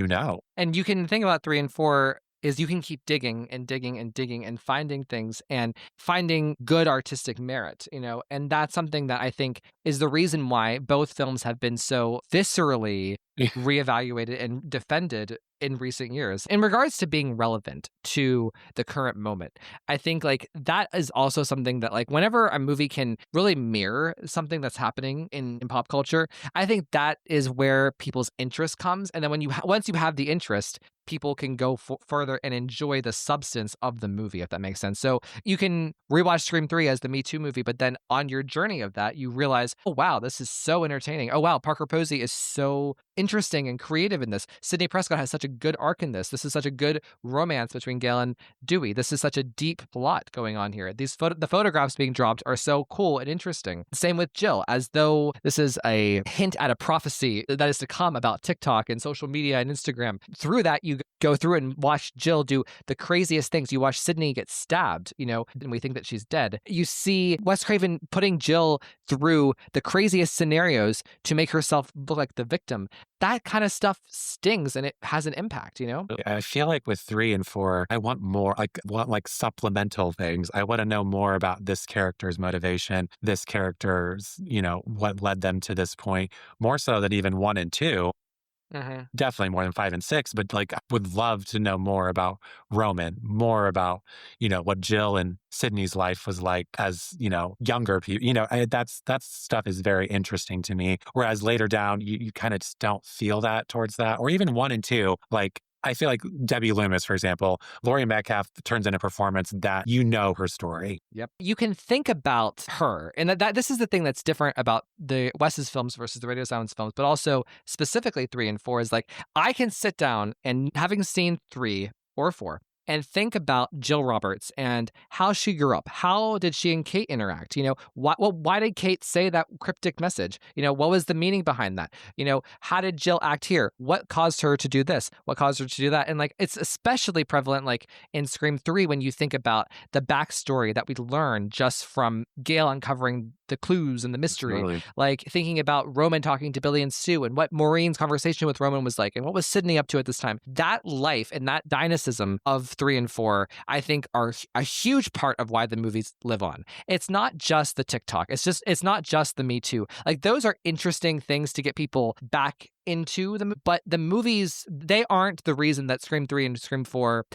And you can think about 3 and 4 is you can keep digging and digging and digging and finding things and finding good artistic merit, and that's something that I think is the reason why both films have been so viscerally reevaluated and defended in recent years. In regards to being relevant to the current moment, I think like that is also something that like whenever a movie can really mirror something that's happening in pop culture, I think that is where people's interest comes. And then once you have the interest, people can go further and enjoy the substance of the movie, if that makes sense. So you can rewatch Scream 3 as the Me Too movie, but then on your journey of that, you realize, oh, wow, this is so entertaining. Oh, wow, Parker Posey is so interesting and creative in this. Sidney Prescott has such a good arc in this. This is such a good romance between Gale and Dewey. This is such a deep plot going on here. The photographs being dropped are so cool and interesting. Same with Jill, as though this is a hint at a prophecy that is to come about TikTok and social media and Instagram. Through that, you go through and watch Jill do the craziest things. You watch Sidney get stabbed, and we think that she's dead. You see Wes Craven putting Jill through the craziest scenarios to make herself look like the victim. That kind of stuff stings and it has an impact, I feel like with 3 and 4, I want more, like supplemental things. I want to know more about this character's motivation, this character's, what led them to this point, more so than even 1 and 2. Definitely more than 5 and 6, but like I would love to know more about Roman, more about, what Jill and Sydney's life was like as, younger people. That stuff is very interesting to me. Whereas later down, you kind of just don't feel that towards that. Or even 1 and 2, like I feel like Debbie Loomis, for example, Laurie Metcalf turns in a performance that her story. Yep. You can think about her, and that this is the thing that's different about the Wes's films versus the Radio Silence films, but also specifically 3 and 4 is like I can sit down and having seen 3 or 4 and think about Jill Roberts and how she grew up. How did she and Kate interact? Why did Kate say that cryptic message? What was the meaning behind that? How did Jill act here? What caused her to do this? What caused her to do that? And like, it's especially prevalent like in Scream 3 when you think about the backstory that we learn just from Gale uncovering the clues and the mystery. Absolutely. Like thinking about Roman talking to Billy and Sue and what Maureen's conversation with Roman was like and what was Sydney up to at this time. That life and that dynamism of 3 and 4, I think, are a huge part of why the movies live on. It's not just the TikTok. It's not just the Me Too. Like those are interesting things to get people back into them, but the movies, they aren't the reason that Scream 3 and Scream 4,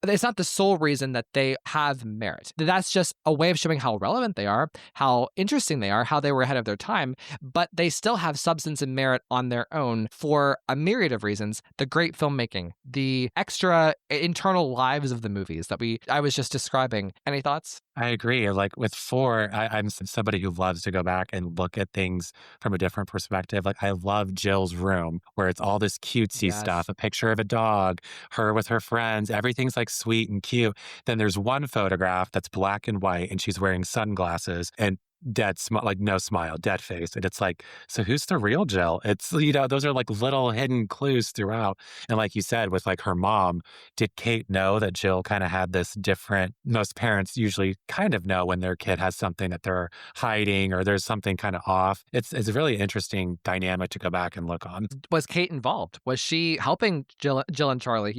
it's not the sole reason that they have merit. That's just a way of showing how relevant they are, how interesting they are, how they were ahead of their time, but they still have substance and merit on their own for a myriad of reasons. The great filmmaking, the extra internal lives of the movies that I was just describing. Any thoughts? I agree. Like with 4, I'm somebody who loves to go back and look at things from a different perspective. Like I love Jill's room where it's all this cutesy Yes. stuff, a picture of a dog, her with her friends, everything's like sweet and cute. Then there's one photograph that's black and white and she's wearing sunglasses and dead smile, like no smile, dead face. And it's like, so who's the real Jill? It's, those are like little hidden clues throughout. And like you said, with like her mom, did Kate know that Jill kind of had this different, most parents usually kind of know when their kid has something that they're hiding or there's something kind of off. It's a really interesting dynamic to go back and look on. Was Kate involved? Was she helping Jill and Charlie?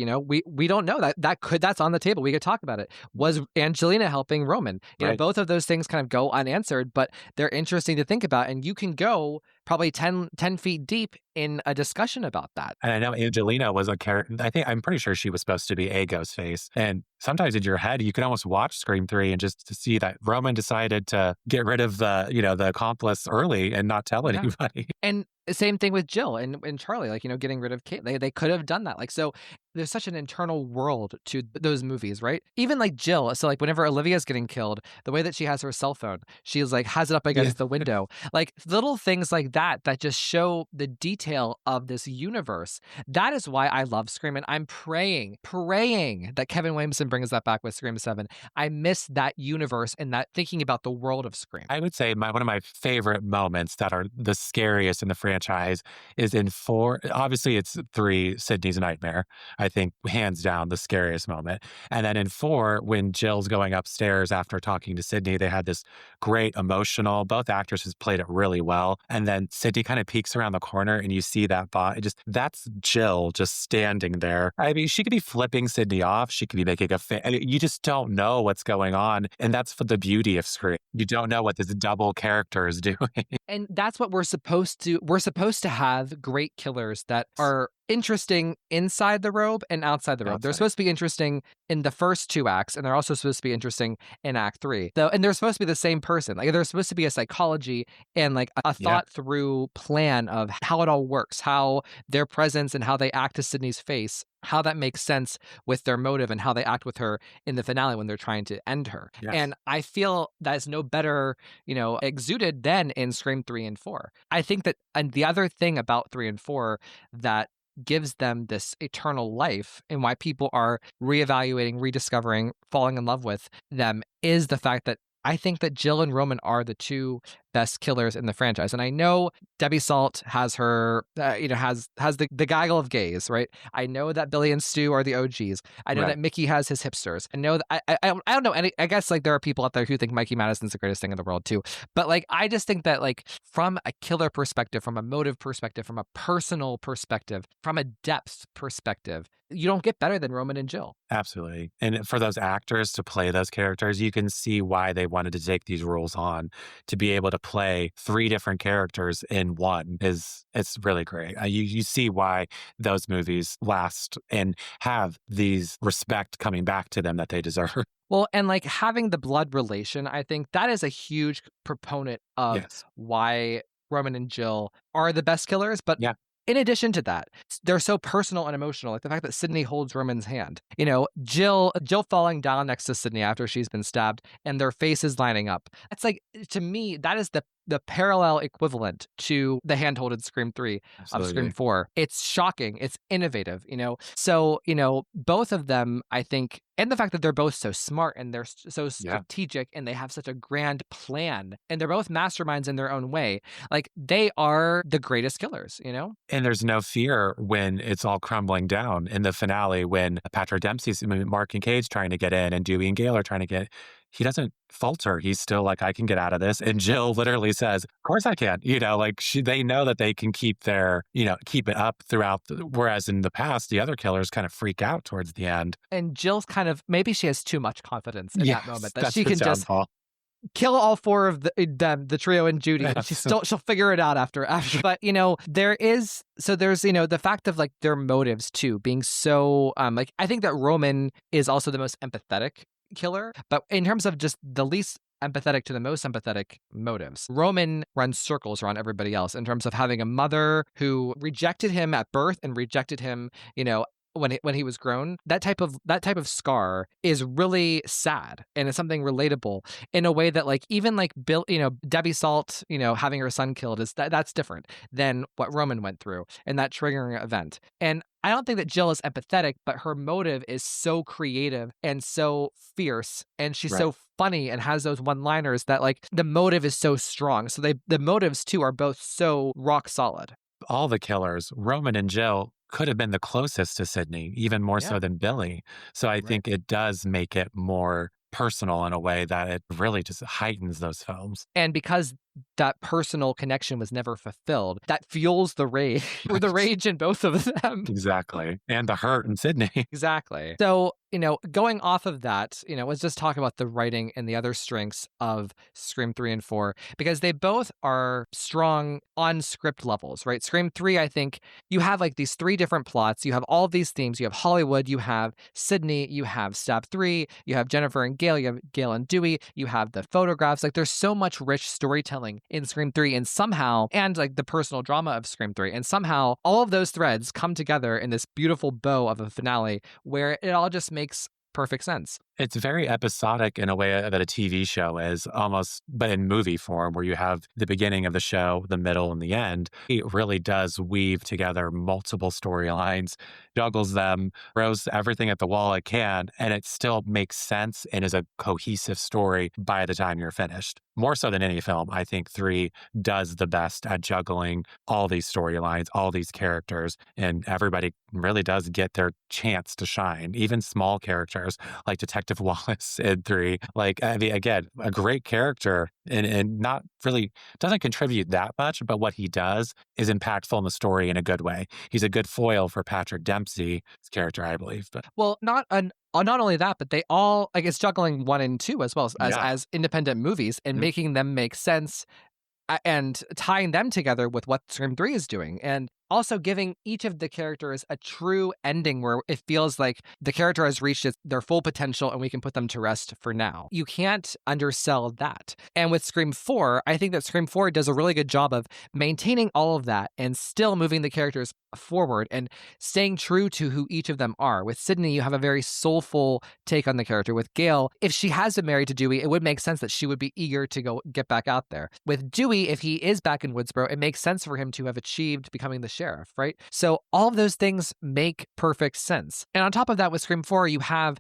We don't know that's on the table. We could talk about it. Was Angelina helping Roman? Right. Both of those things kind of go unanswered, but they're interesting to think about. And you can go probably 10 feet deep in a discussion about that. And I know Angelina was a character. I'm pretty sure she was supposed to be a Ghostface. And sometimes in your head, you can almost watch Scream 3 and just to see that Roman decided to get rid of the accomplice early and not tell anybody. And same thing with Jill and Charlie, like, getting rid of Kate. They could have done that. Like, so there's such an internal world to those movies, right? Even like Jill. So like whenever Olivia's getting killed, the way that she has her cell phone, she's like has it up against the window. Like little things like that just show the detail of this universe. That is why I love Scream. And I'm praying that Kevin Williamson brings that back with Scream 7. I miss that universe and that thinking about the world of Scream. I would say one of my favorite moments that are the scariest in the franchise is in 4. Obviously, it's 3, Sydney's nightmare. I think hands down the scariest moment. And then in 4, when Jill's going upstairs after talking to Sydney, they had this great emotional, both actresses played it really well. And then Sydney kind of peeks around the corner and you see that body. That's Jill just standing there. I mean, she could be flipping Sydney off. She could be making you just don't know what's going on. And that's for the beauty of Scream. You don't know what this double character is doing. And that's what we're supposed to have great killers that are interesting inside the robe and outside the robe. They're supposed to be interesting in the first 2 acts, and they're also supposed to be interesting in Act 3. And they're supposed to be the same person. Like there's supposed to be a psychology and like a thought through plan of how it all works, how their presence and how they act to Sydney's face, how that makes sense with their motive and how they act with her in the finale when they're trying to end her. Yes. And I feel that's no better, exuded than in Scream 3 and 4. I think that, and the other thing about 3 and 4 that gives them this eternal life and why people are reevaluating, rediscovering, falling in love with them is the fact that I think that Jill and Roman are the 2 best killers in the franchise. And I know Debbie Salt has her, has the gaggle of gays, right? I know that Billy and Stu are the OGs. I know that Mickey has his hipsters. I know that I don't know. I guess like there are people out there who think Mikey Madison's the greatest thing in the world too. But like, I just think that like from a killer perspective, from a motive perspective, from a personal perspective, from a depth perspective, you don't get better than Roman and Jill. Absolutely. And for those actors to play those characters, you can see why they wanted to take these roles on, to be able to play 3 different characters in one it's really great. You see why those movies last and have these respect coming back to them that they deserve. Well, and like having the blood relation, I think that is a huge proponent of why Roman and Jill are the best killers. But in addition to that, they're so personal and emotional. Like the fact that Sydney holds Roman's hand. Jill falling down next to Sydney after she's been stabbed and their faces lining up. It's like, to me, that is the parallel equivalent to the hand-holded Scream 3 of Scream 4. It's shocking. It's innovative, So, both of them, I think, and the fact that they're both so smart and they're so strategic and they have such a grand plan and they're both masterminds in their own way. Like they are the greatest killers, And there's no fear when it's all crumbling down in the finale when Patrick Dempsey's, Mark and Cage trying to get in and Dewey and Gale are trying to get he doesn't falter. He's still like, I can get out of this. And Jill literally says, of course I can. Like they know that they can keep keep it up throughout. Whereas in the past, the other killers kind of freak out towards the end. And Jill's kind of, maybe she has too much confidence in that moment that that's she the can just downfall. kill all four of the trio and Judy. And she'll figure it out after. But there's the fact of like their motives too being so like, I think that Roman is also the most empathetic killer, but in terms of just the least empathetic to the most empathetic motives, Roman runs circles around everybody else in terms of having a mother who rejected him at birth and rejected him, when he was grown. That type of scar is really sad, and it's something relatable in a way that like even like Bill, Debbie Salt, having her son killed that's different than what Roman went through and that triggering event. And I don't think that Jill is empathetic, but her motive is so creative and so fierce, and she's so funny and has those one-liners that like the motive is so strong. So the motives too are both so rock solid. All the killers, Roman and Jill, could have been the closest to Sydney, even more so than Billy. So I think it does make it more personal in a way that it really just heightens those films. And because that personal connection was never fulfilled, that fuels the rage, or the rage in both of them. Exactly. And the hurt in Sydney. Exactly. So, going off of that, let's just talk about the writing and the other strengths of Scream 3 and 4, because they both are strong on script levels, right? Scream 3, I think you have like these three different plots. You have all of these themes. You have Hollywood, you have Sydney, you have Stab 3, you have Jennifer and Gail, you have Gail and Dewey, you have the photographs. Like there's so much rich storytelling in Scream 3, and like the personal drama of Scream 3, and somehow all of those threads come together in this beautiful bow of a finale where it all just makes perfect sense. It's very episodic in a way that a TV show is almost, but in movie form, where you have the beginning of the show, the middle, and the end. It really does weave together multiple storylines, juggles them, throws everything at the wall it can, and it still makes sense and is a cohesive story by the time you're finished. More so than any film, I think 3 does the best at juggling all these storylines, all these characters, and everybody really does get their chance to shine. Even small characters like Detective Wallace in 3. Like, I mean, again, a great character and not really doesn't contribute that much, but what he does is impactful in the story in a good way. He's a good foil for Patrick Dempsey's character, I believe. But well, not only that, but they all, like, it's juggling 1 and 2 as well as independent movies and making them make sense and tying them together with what Scream 3 is doing. And also giving each of the characters a true ending where it feels like the character has reached their full potential and we can put them to rest for now. You can't undersell that. And with Scream 4, I think that Scream 4 does a really good job of maintaining all of that and still moving the characters forward and staying true to who each of them are. With Sydney, you have a very soulful take on the character. With Gail, if she has been married to Dewey, it would make sense that she would be eager to get back out there. With Dewey, if he is back in Woodsboro, it makes sense for him to have achieved becoming the sheriff, right? So all of those things make perfect sense. And on top of that, with Scream 4, you have,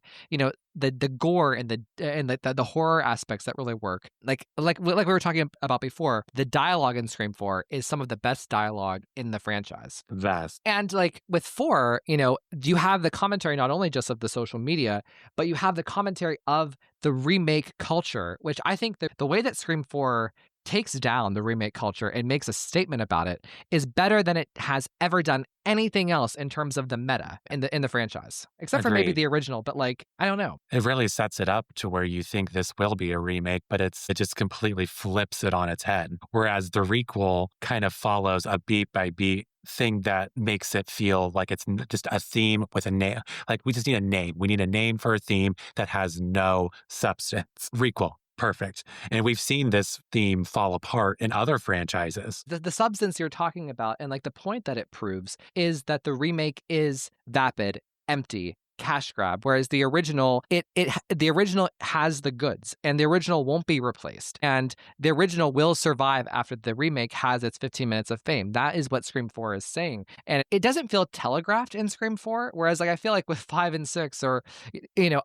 the gore and the horror aspects that really work. Like we were talking about before, the dialogue in Scream 4 is some of the best dialogue in the franchise. Vast. And like with 4, you have the commentary not only just of the social media, but you have the commentary of the remake culture, which I think that the way that Scream 4 takes down the remake culture and makes a statement about it is better than it has ever done anything else in terms of the meta in the franchise, except for maybe the original. But like, I don't know. It really sets it up to where you think this will be a remake, but it just completely flips it on its head. Whereas the requel kind of follows a beat by beat thing that makes it feel like it's just a theme with a name. Like, we just need a name. We need a name for a theme that has no substance. Requel. Perfect. And we've seen this theme fall apart in other franchises. The substance you're talking about and like the point that it proves is that the remake is vapid, empty, cash grab, whereas the original the original has the goods and the original won't be replaced, and the original will survive after the remake has its 15 minutes of fame. That is what Scream 4 is saying, and it doesn't feel telegraphed in Scream 4, whereas like I feel like with 5 and 6 or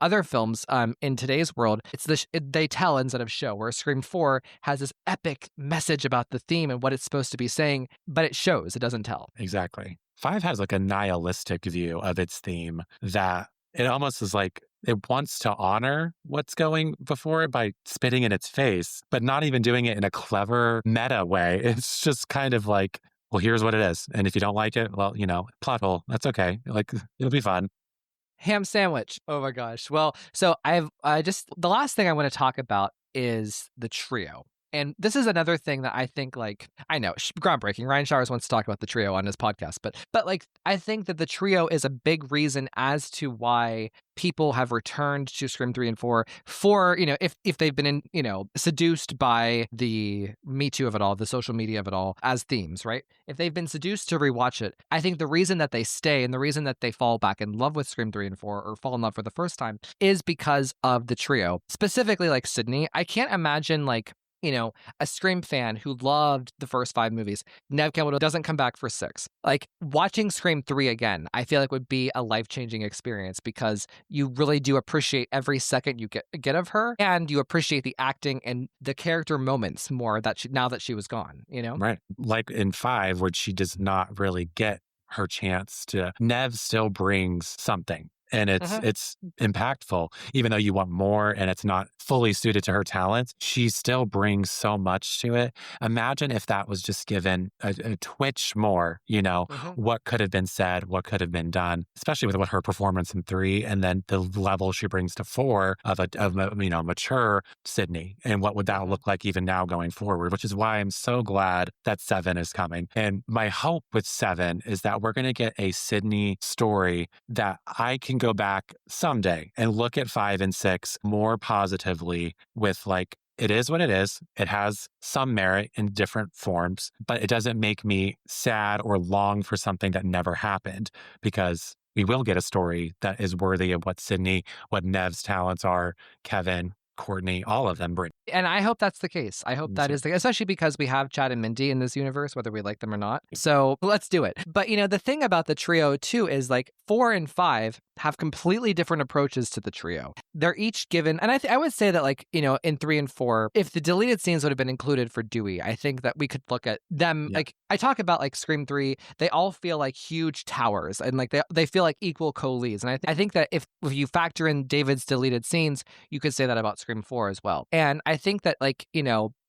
other films in today's world, it's they tell instead of show, where Scream 4 has this epic message about the theme and what it's supposed to be saying, but it shows, it doesn't tell. Exactly. 5 has like a nihilistic view of its theme that it almost is like it wants to honor what's going before it by spitting in its face, but not even doing it in a clever meta way. It's just kind of like, well, here's what it is. And if you don't like it, well, plot hole. That's okay. Like, it'll be fun. Ham sandwich. Oh my gosh. Well, so the last thing I want to talk about is the trio. And this is another thing that I think, like, I know, groundbreaking. Ryan Showers wants to talk about the trio on his podcast, but like, I think that the trio is a big reason as to why people have returned to Scream 3 and 4 for, if they've been seduced by the Me Too of it all, the social media of it all as themes, right? If they've been seduced to rewatch it, I think the reason that they stay and the reason that they fall back in love with Scream 3 and 4 or fall in love for the first time is because of the trio. Specifically, like Sydney, I can't imagine, like, a Scream fan who loved the first 5 movies, Neve Campbell doesn't come back for 6. Like, watching Scream 3 again, I feel like would be a life-changing experience because you really do appreciate every second you get of her, and you appreciate the acting and the character moments more now that she was gone, Right. Like in 5, where she does not really get her chance to, Neve still brings something. And it's impactful, even though you want more and it's not fully suited to her talents. She still brings so much to it. Imagine if that was just given a twitch more, what could have been said, what could have been done, especially with what her performance in 3 and then the level she brings to 4 of mature Sydney. And what would that look like even now going forward, which is why I'm so glad that 7 is coming. And my hope with 7 is that we're going to get a Sydney story that I can go back someday and look at 5 and 6 more positively with, like, it is what it is. It has some merit in different forms, but it doesn't make me sad or long for something that never happened, because we will get a story that is worthy of what Sydney, what Neve's talents are, Kevin, Courtney, all of them bring. And I hope that's the case. I hope that is the case, especially because we have Chad and Mindy in this universe, whether we like them or not. So let's do it. But, the thing about the trio, too, is like 4 and 5 have completely different approaches to the trio. They're each given, and I would say that, like, in 3 and 4, if the deleted scenes would have been included for Dewey, I think that we could look at them, like, I talk about, like, Scream 3, they all feel like huge towers, and, like, they feel like equal co-leads. And I think that if you factor in David's deleted scenes, you could say that about Scream 4 as well. And I think that, like,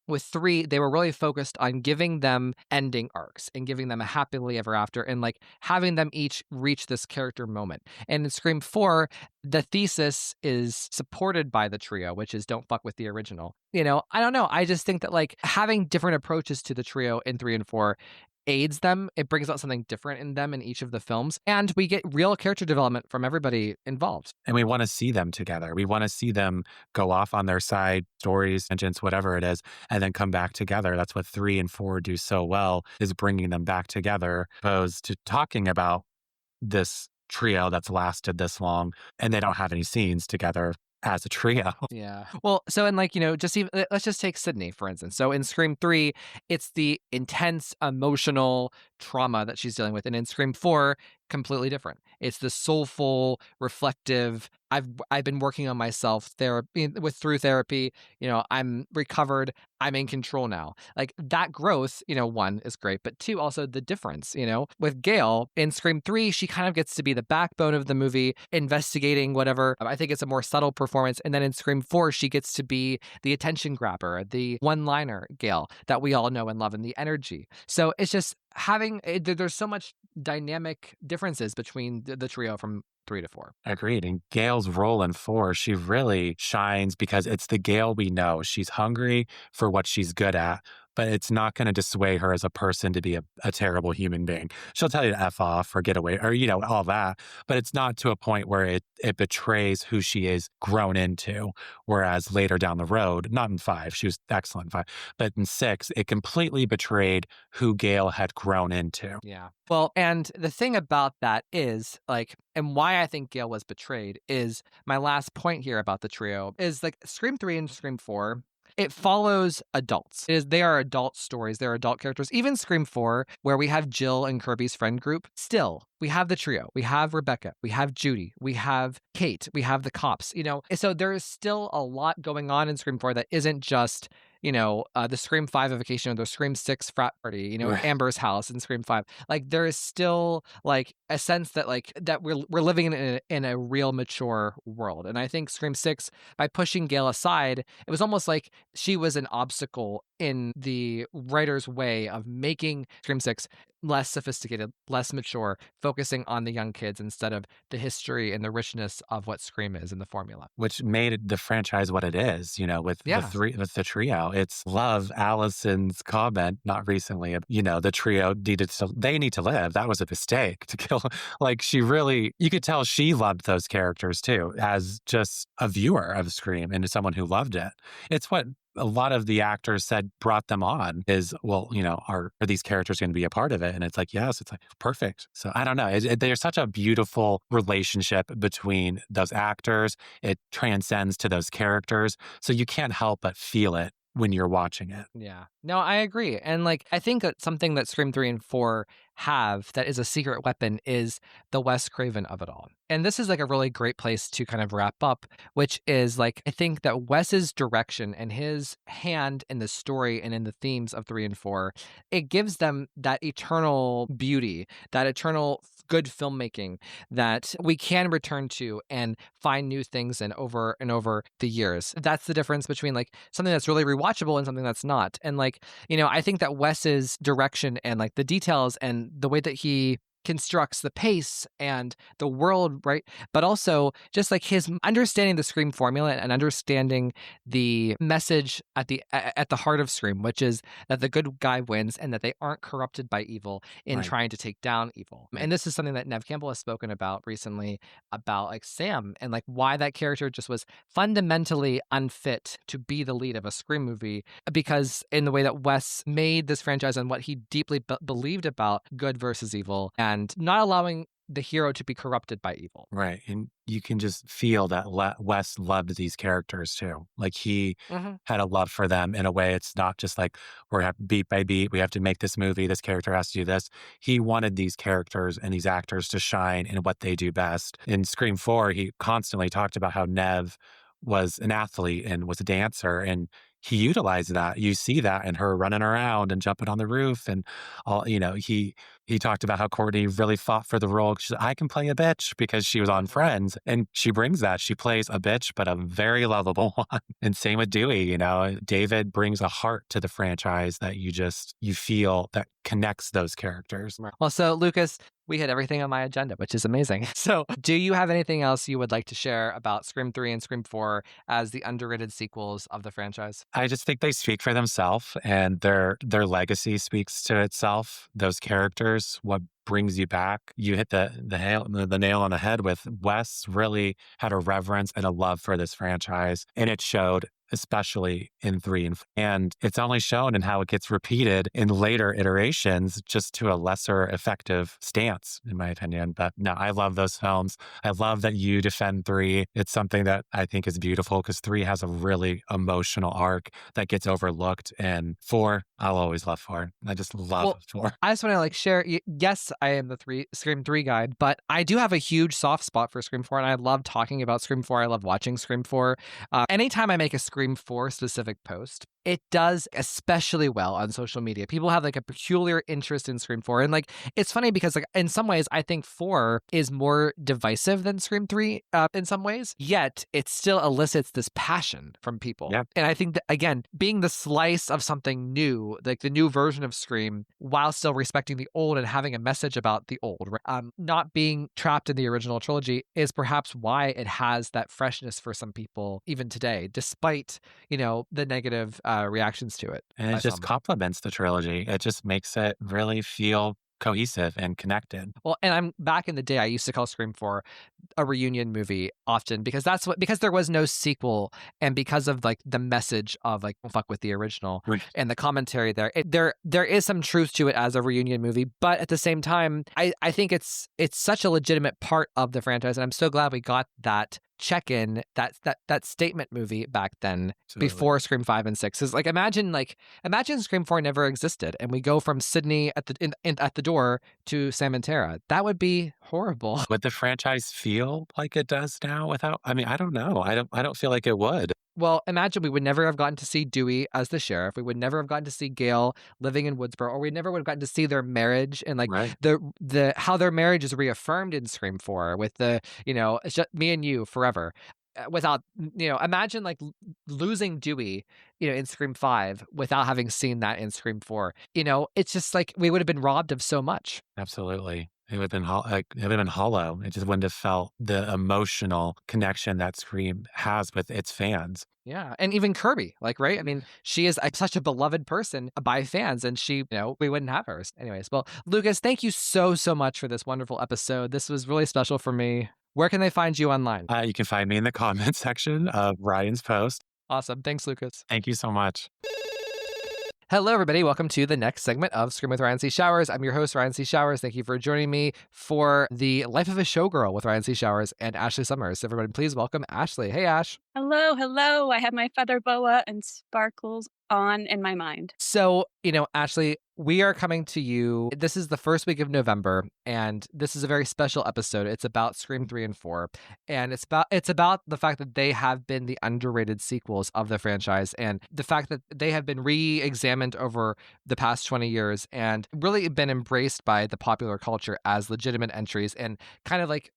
with 3, they were really focused on giving them ending arcs and giving them a happily ever after and, like, having them each reach this character moment. And in Scream 4, the thesis is supported by the trio, which is don't fuck with the original. I don't know. I just think that, like, having different approaches to the trio in 3 and 4 aids them. It brings out something different in them in each of the films. And we get real character development from everybody involved. And we want to see them together. We want to see them go off on their side stories, tangents, whatever it is, and then come back together. That's what 3 and 4 do so well, is bringing them back together, opposed to talking about this trio that's lasted this long and they don't have any scenes together as a trio. Yeah. Well, so in, like, let's just take Sydney, for instance. So in Scream 3, it's the intense emotional trauma that she's dealing with. And in Scream 4, completely different. It's the soulful, reflective, I've been working on myself through therapy, I'm recovered, I'm in control now. Like, that growth, 1 is great, but 2, also the difference, with Gale in Scream 3, she kind of gets to be the backbone of the movie, investigating whatever. I think it's a more subtle performance. And then in Scream 4, she gets to be the attention grabber, the one-liner Gale that we all know and love, and the energy. So it's just there's so much dynamic differences between the trio from 3 to 4. Agreed. And Gale's role in 4, she really shines because it's the Gale we know. She's hungry for what she's good at, but it's not going to dissuade her as a person to be a terrible human being. She'll tell you to F off or get away or, all that, but it's not to a point where it betrays who she is grown into. Whereas later down the road, not in 5, she was excellent in 5, but in 6, it completely betrayed who Gale had grown into. Yeah. Well, and the thing about that is, like, and why I think Gale was betrayed is my last point here about the trio is, like, Scream 3 and Scream 4, it follows adults. They are adult stories. They're adult characters. Even Scream 4, where we have Jill and Kirby's friend group, still, we have the trio. We have Rebecca. We have Judy. We have Kate. We have the cops, So there is still a lot going on in Scream 4 that isn't just the Scream 5 evocation or the Scream 6 frat party, Right. Amber's house in Scream 5. Like there is still like a sense that we're living in a real mature world. And I think Scream 6, by pushing Gail aside, it was almost like she was an obstacle in the writer's way of making Scream 6 less sophisticated, less mature, focusing on the young kids instead of the history and the richness of what Scream is in the formula. Which made the franchise what it is, with Yeah. with the trio. It's love Allison's comment, not recently, the trio they need to live. That was a mistake to kill. Like you could tell she loved those characters too, as just a viewer of Scream and as someone who loved it. It's what a lot of the actors said brought them on is, well, are these characters going to be a part of it? And it's like, yes, it's like perfect. So I don't know. There's such a beautiful relationship between those actors. It transcends to those characters. So you can't help but feel it when you're watching it. Yeah. No, I agree. And I think that something that Scream 3 and 4 have that is a secret weapon is the Wes Craven of it all. And this is a really great place to kind of wrap up, which is I think that Wes's direction and his hand in the story and in the themes of 3 and 4, it gives them that eternal beauty, that eternal good filmmaking that we can return to and find new things in over and over the years. That's the difference between something that's really rewatchable and something that's not. And I think that Wes's direction and the details and the way that he constructs the pace and the world, right? But also just his understanding the Scream formula and understanding the message at the heart of Scream, which is that the good guy wins and that they aren't corrupted by evil in Right. trying to take down evil. And this is something that Nev Campbell has spoken about recently about Sam and why that character just was fundamentally unfit to be the lead of a Scream movie, because in the way that Wes made this franchise and what he deeply believed about good versus evil and not allowing the hero to be corrupted by evil. Right. And you can just feel that Wes loved these characters too. He had a love for them in a way. It's not just we're beat by beat. We have to make this movie. This character has to do this. He wanted these characters and these actors to shine in what they do best. In Scream 4, he constantly talked about how Nev was an athlete and was a dancer, and he utilized that. You see that in her running around and jumping on the roof and all, he talked about how Courtney really fought for the role. She said, I can play a bitch, because she was on Friends, and she brings that. She plays a bitch, but a very lovable one. And same with Dewey, David brings a heart to the franchise that you feel that connects those characters. Well, so Lucas, we hit everything on my agenda, which is amazing. So do you have anything else you would like to share about Scream 3 and Scream 4 as the underrated sequels of the franchise? I just think they speak for themselves, and their legacy speaks to itself. Those characters, what brings you back. You hit the nail on the head with Wes really had a reverence and a love for this franchise, and it showed, especially in 3 and it's only shown in how it gets repeated in later iterations, just to a lesser effective stance, in my opinion. But no, I love those films. I love that you defend 3. It's something that I think is beautiful, because 3 has a really emotional arc that gets overlooked, and 4, I'll always love 4. I just love 4. I just want to share, yes, I am the Scream 3 guy, but I do have a huge soft spot for Scream 4, and I love talking about Scream 4. I love watching Scream 4. Anytime I make a Scream 4 specific post, it does especially well on social media. People have a peculiar interest in Scream 4. And it's funny because in some ways, I think 4 is more divisive than Scream 3 in some ways, yet it still elicits this passion from people. Yeah. And I think that, again, being the slice of something new, the new version of Scream, while still respecting the old and having a message about the old, not being trapped in the original trilogy, is perhaps why it has that freshness for some people even today, despite, the negative reactions to it. And it just complements the trilogy. It just makes it really feel cohesive and connected. Well, and I'm back in the day, I used to call Scream 4 a reunion movie often, because because there was no sequel, and because of the message of don't fuck with the original and the commentary there is some truth to it as a reunion movie. But at the same time, I think it's such a legitimate part of the franchise, and I'm so glad we got that check-in, that statement movie back then. Absolutely. Before Scream 5 and 6 is imagine Scream 4 never existed and we go from Sydney at the door to Sam and Tara. That would be horrible. Would the franchise feel like it does now without? I mean, I don't know. I don't feel like it would. Well, imagine we would never have gotten to see Dewey as the sheriff. We would never have gotten to see Gail living in Woodsboro, or we never would have gotten to see their marriage and like Right. the how their marriage is reaffirmed in Scream 4 with the, it's just me and you forever. Without, imagine like losing Dewey, in Scream 5 without having seen that in Scream 4. It's just like we would have been robbed of so much. Absolutely. It would have been it would have been hollow. It just wouldn't have felt the emotional connection that Scream has with its fans. Yeah. And even Kirby, like, right? I mean, she is such a beloved person by fans, and she, we wouldn't have her. Anyways, well, Lucas, thank you so, so much for this wonderful episode. This was really special for me. Where can they find you online? You can find me in the comment section of Ryan's post. Awesome. Thanks, Lucas. Thank you so much. Hello, everybody. Welcome to the next segment of Scream with Ryan C. Showers. I'm your host, Ryan C. Showers. Thank you for joining me for the Life of a Showgirl with Ryan C. Showers and Ashley Summers. Everybody, please welcome Ashley. Hey, Ash. Hello, hello. I have my feather boa and sparkles on in my mind. So, Ashley, we are coming to you. This is the first week of November, and this is a very special episode. It's about Scream 3 and 4, and it's about the fact that they have been the underrated sequels of the franchise, and the fact that they have been re-examined over the past 20 years and really been embraced by the popular culture as legitimate entries. And kind of like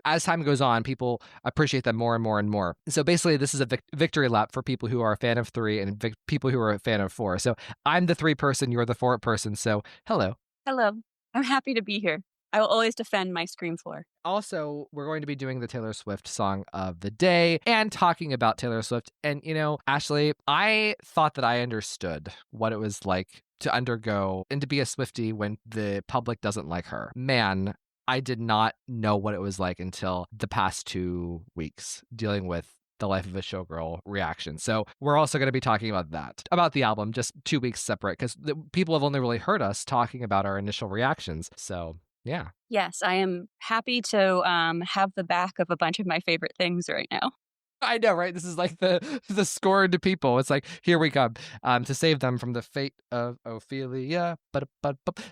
as time goes on, people appreciate them more and more and more. So basically, this is a victory lap for people who are a fan of 3 and people who are a fan of 4. So I'm the 3 person, you're the 4 person. So hello. Hello. I'm happy to be here. I will always defend my Scream 4. Also, we're going to be doing the Taylor Swift song of the day and talking about Taylor Swift. And, Ashley, I thought that I understood what it was like to undergo and to be a Swiftie when the public doesn't like her. Man, I did not know what it was like until the past 2 weeks dealing with the Life of a Showgirl reaction. So we're also going to be talking about that, about the album, just 2 weeks separate, because people have only really heard us talking about our initial reactions. So yeah. Yes, I am happy to have the back of a bunch of my favorite things right now. I know, right? This is like the scorned people. It's like, here we come to save them from the fate of Ophelia.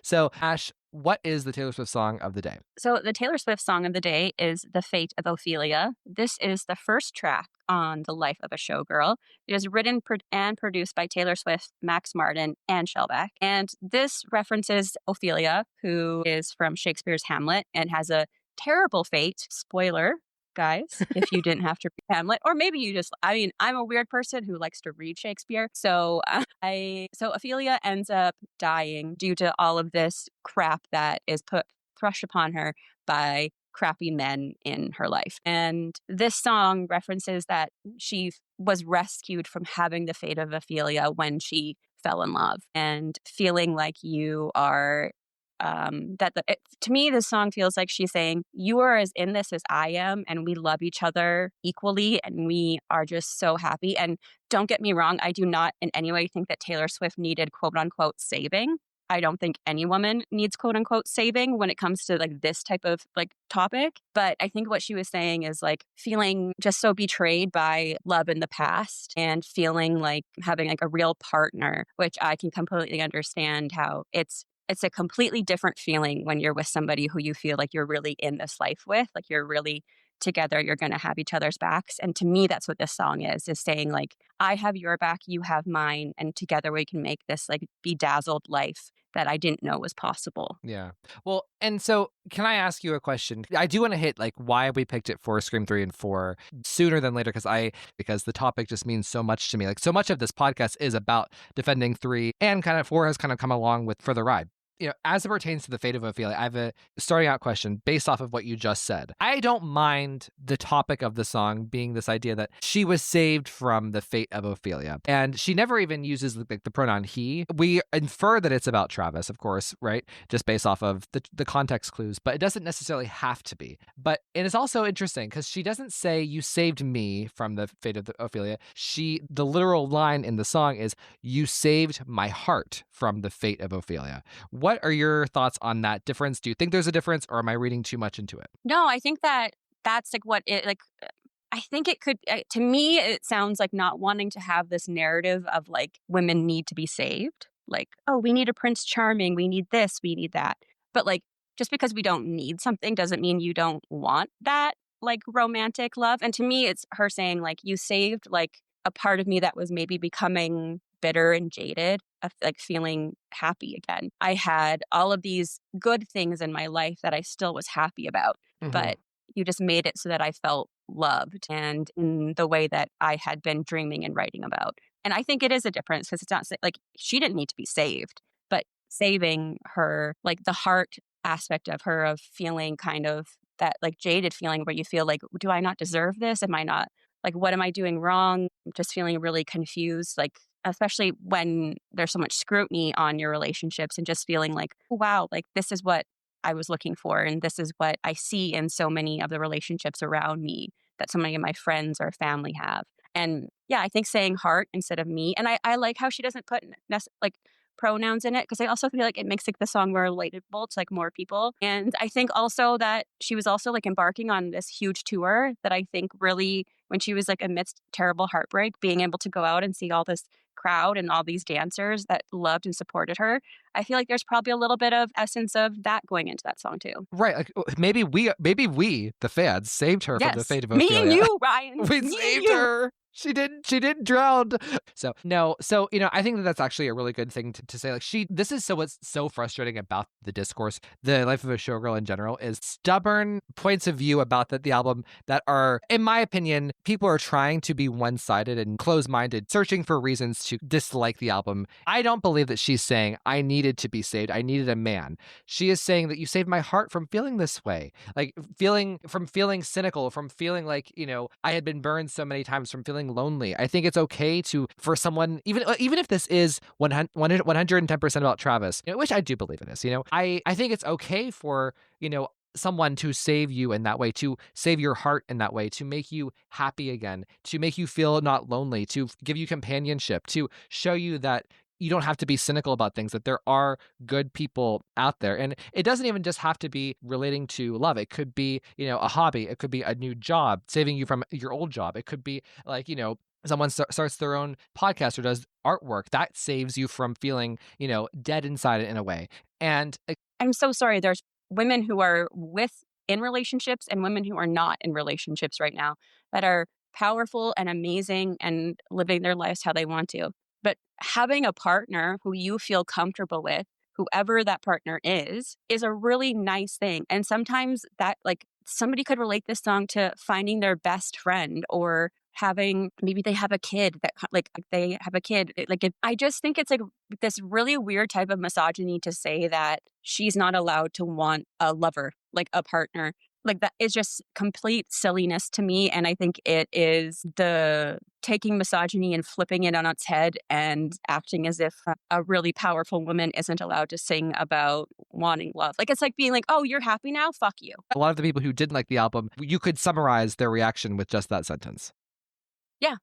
So, Ash, what is the Taylor Swift song of the day? So the Taylor Swift song of the day is The Fate of Ophelia. This is the first track on The Life of a Showgirl. It is written and produced by Taylor Swift, Max Martin, and Shellback. And this references Ophelia, who is from Shakespeare's Hamlet and has a terrible fate. Spoiler, guys, if you didn't have to read Hamlet, or maybe you just, I'm a weird person who likes to read Shakespeare. So Ophelia ends up dying due to all of this crap that is thrust upon her by crappy men in her life. And this song references that she was rescued from having the fate of Ophelia when she fell in love, and feeling like you are to me, this song feels like she's saying, you are as in this as I am, and we love each other equally, and we are just so happy. And don't get me wrong, I do not in any way think that Taylor Swift needed quote unquote saving. I don't think any woman needs quote unquote saving when it comes to like this type of like topic. But I think what she was saying is like feeling just so betrayed by love in the past, and feeling like having like a real partner, which I can completely understand how it's a completely different feeling when you're with somebody who you feel like you're really in this life with, like you're really together, you're going to have each other's backs. And to me, that's what this song is saying like, I have your back, you have mine, and together we can make this like bedazzled life that I didn't know was possible. Yeah. Well, and so can I ask you a question? I do want to hit like why we picked it for Scream 3 and 4 sooner than later, because the topic just means so much to me. Like so much of this podcast is about defending 3, and kind of 4 has kind of come along with for the ride. As it pertains to the fate of Ophelia, I have a starting out question based off of what you just said. I don't mind the topic of the song being this idea that she was saved from the fate of Ophelia. And she never even uses the pronoun he. We infer that it's about Travis, of course, right? Just based off of the context clues, but it doesn't necessarily have to be. But it is also interesting because she doesn't say, you saved me from the fate of Ophelia. The literal line in the song is, you saved my heart from the fate of Ophelia. What are your thoughts on that difference? Do you think there's a difference, or am I reading too much into it? No, I think that's like what it like. I think it could, to me, it sounds like not wanting to have this narrative of like women need to be saved. Like, oh, we need a Prince Charming. We need this. We need that. But like, just because we don't need something doesn't mean you don't want that like romantic love. And to me, it's her saying like, you saved like a part of me that was maybe becoming bitter and jaded of like feeling happy again. I had all of these good things in my life that I still was happy about, Mhm. but you just made it so that I felt loved and in the way that I had been dreaming and writing about. And I think it is a difference because it's not like she didn't need to be saved, but saving her, like the heart aspect of her of feeling kind of that like jaded feeling where you feel like, do I not deserve this? Am I not like, what am I doing wrong? Just feeling really confused, like, especially when there's so much scrutiny on your relationships and just feeling like, "Oh, wow, like this is what I was looking for. And this is what I see in so many of the relationships around me that so many of my friends or family have." And yeah, I think saying heart instead of me. And I like how she doesn't put like pronouns in it because I also feel like it makes like the song more relatable to like more people. And I think also that she was also like embarking on this huge tour that I think really when she was like amidst terrible heartbreak, being able to go out and see all this crowd and all these dancers that loved and supported her, I feel like there's probably a little bit of essence of that going into that song too. Right. Like maybe we, the fans, saved her from the Yes, fate of me and Ophelia. you, Ryan. We Me and saved you. her. She didn't drown. So no, so I think that that's actually a really good thing to say. Like this is what's so frustrating about the discourse, the life of a showgirl in general, is stubborn points of view about the album that are, in my opinion, people are trying to be one-sided and close-minded, searching for reasons to dislike the album. I don't believe that she's saying I needed to be saved. I needed a man. She is saying that you saved my heart from feeling this way, like feeling cynical, from feeling like I had been burned so many times, from feeling lonely. I think it's okay for someone, even if this is 110% about Travis, which I do believe it is. I think it's okay for someone to save you in that way, to save your heart in that way, to make you happy again, to make you feel not lonely, to give you companionship, to show you that you don't have to be cynical about things, that there are good people out there. And it doesn't even just have to be relating to love. It could be, a hobby. It could be a new job, saving you from your old job. It could be like, someone starts their own podcast or does artwork that saves you from feeling, dead inside it in a way. And I'm so sorry. There's women who are in relationships and women who are not in relationships right now that are powerful and amazing and living their lives how they want to. But having a partner who you feel comfortable with, whoever that partner is a really nice thing. And sometimes that, like, somebody could relate this song to finding their best friend or maybe they have a kid I just think it's like this really weird type of misogyny to say that she's not allowed to want a lover, like a partner. Like that is just complete silliness to me. And I think it is the taking misogyny and flipping it on its head and acting as if a really powerful woman isn't allowed to sing about wanting love. Like it's like being like, oh, you're happy now? Fuck you. A lot of the people who didn't like the album, you could summarize their reaction with just that sentence. Yeah.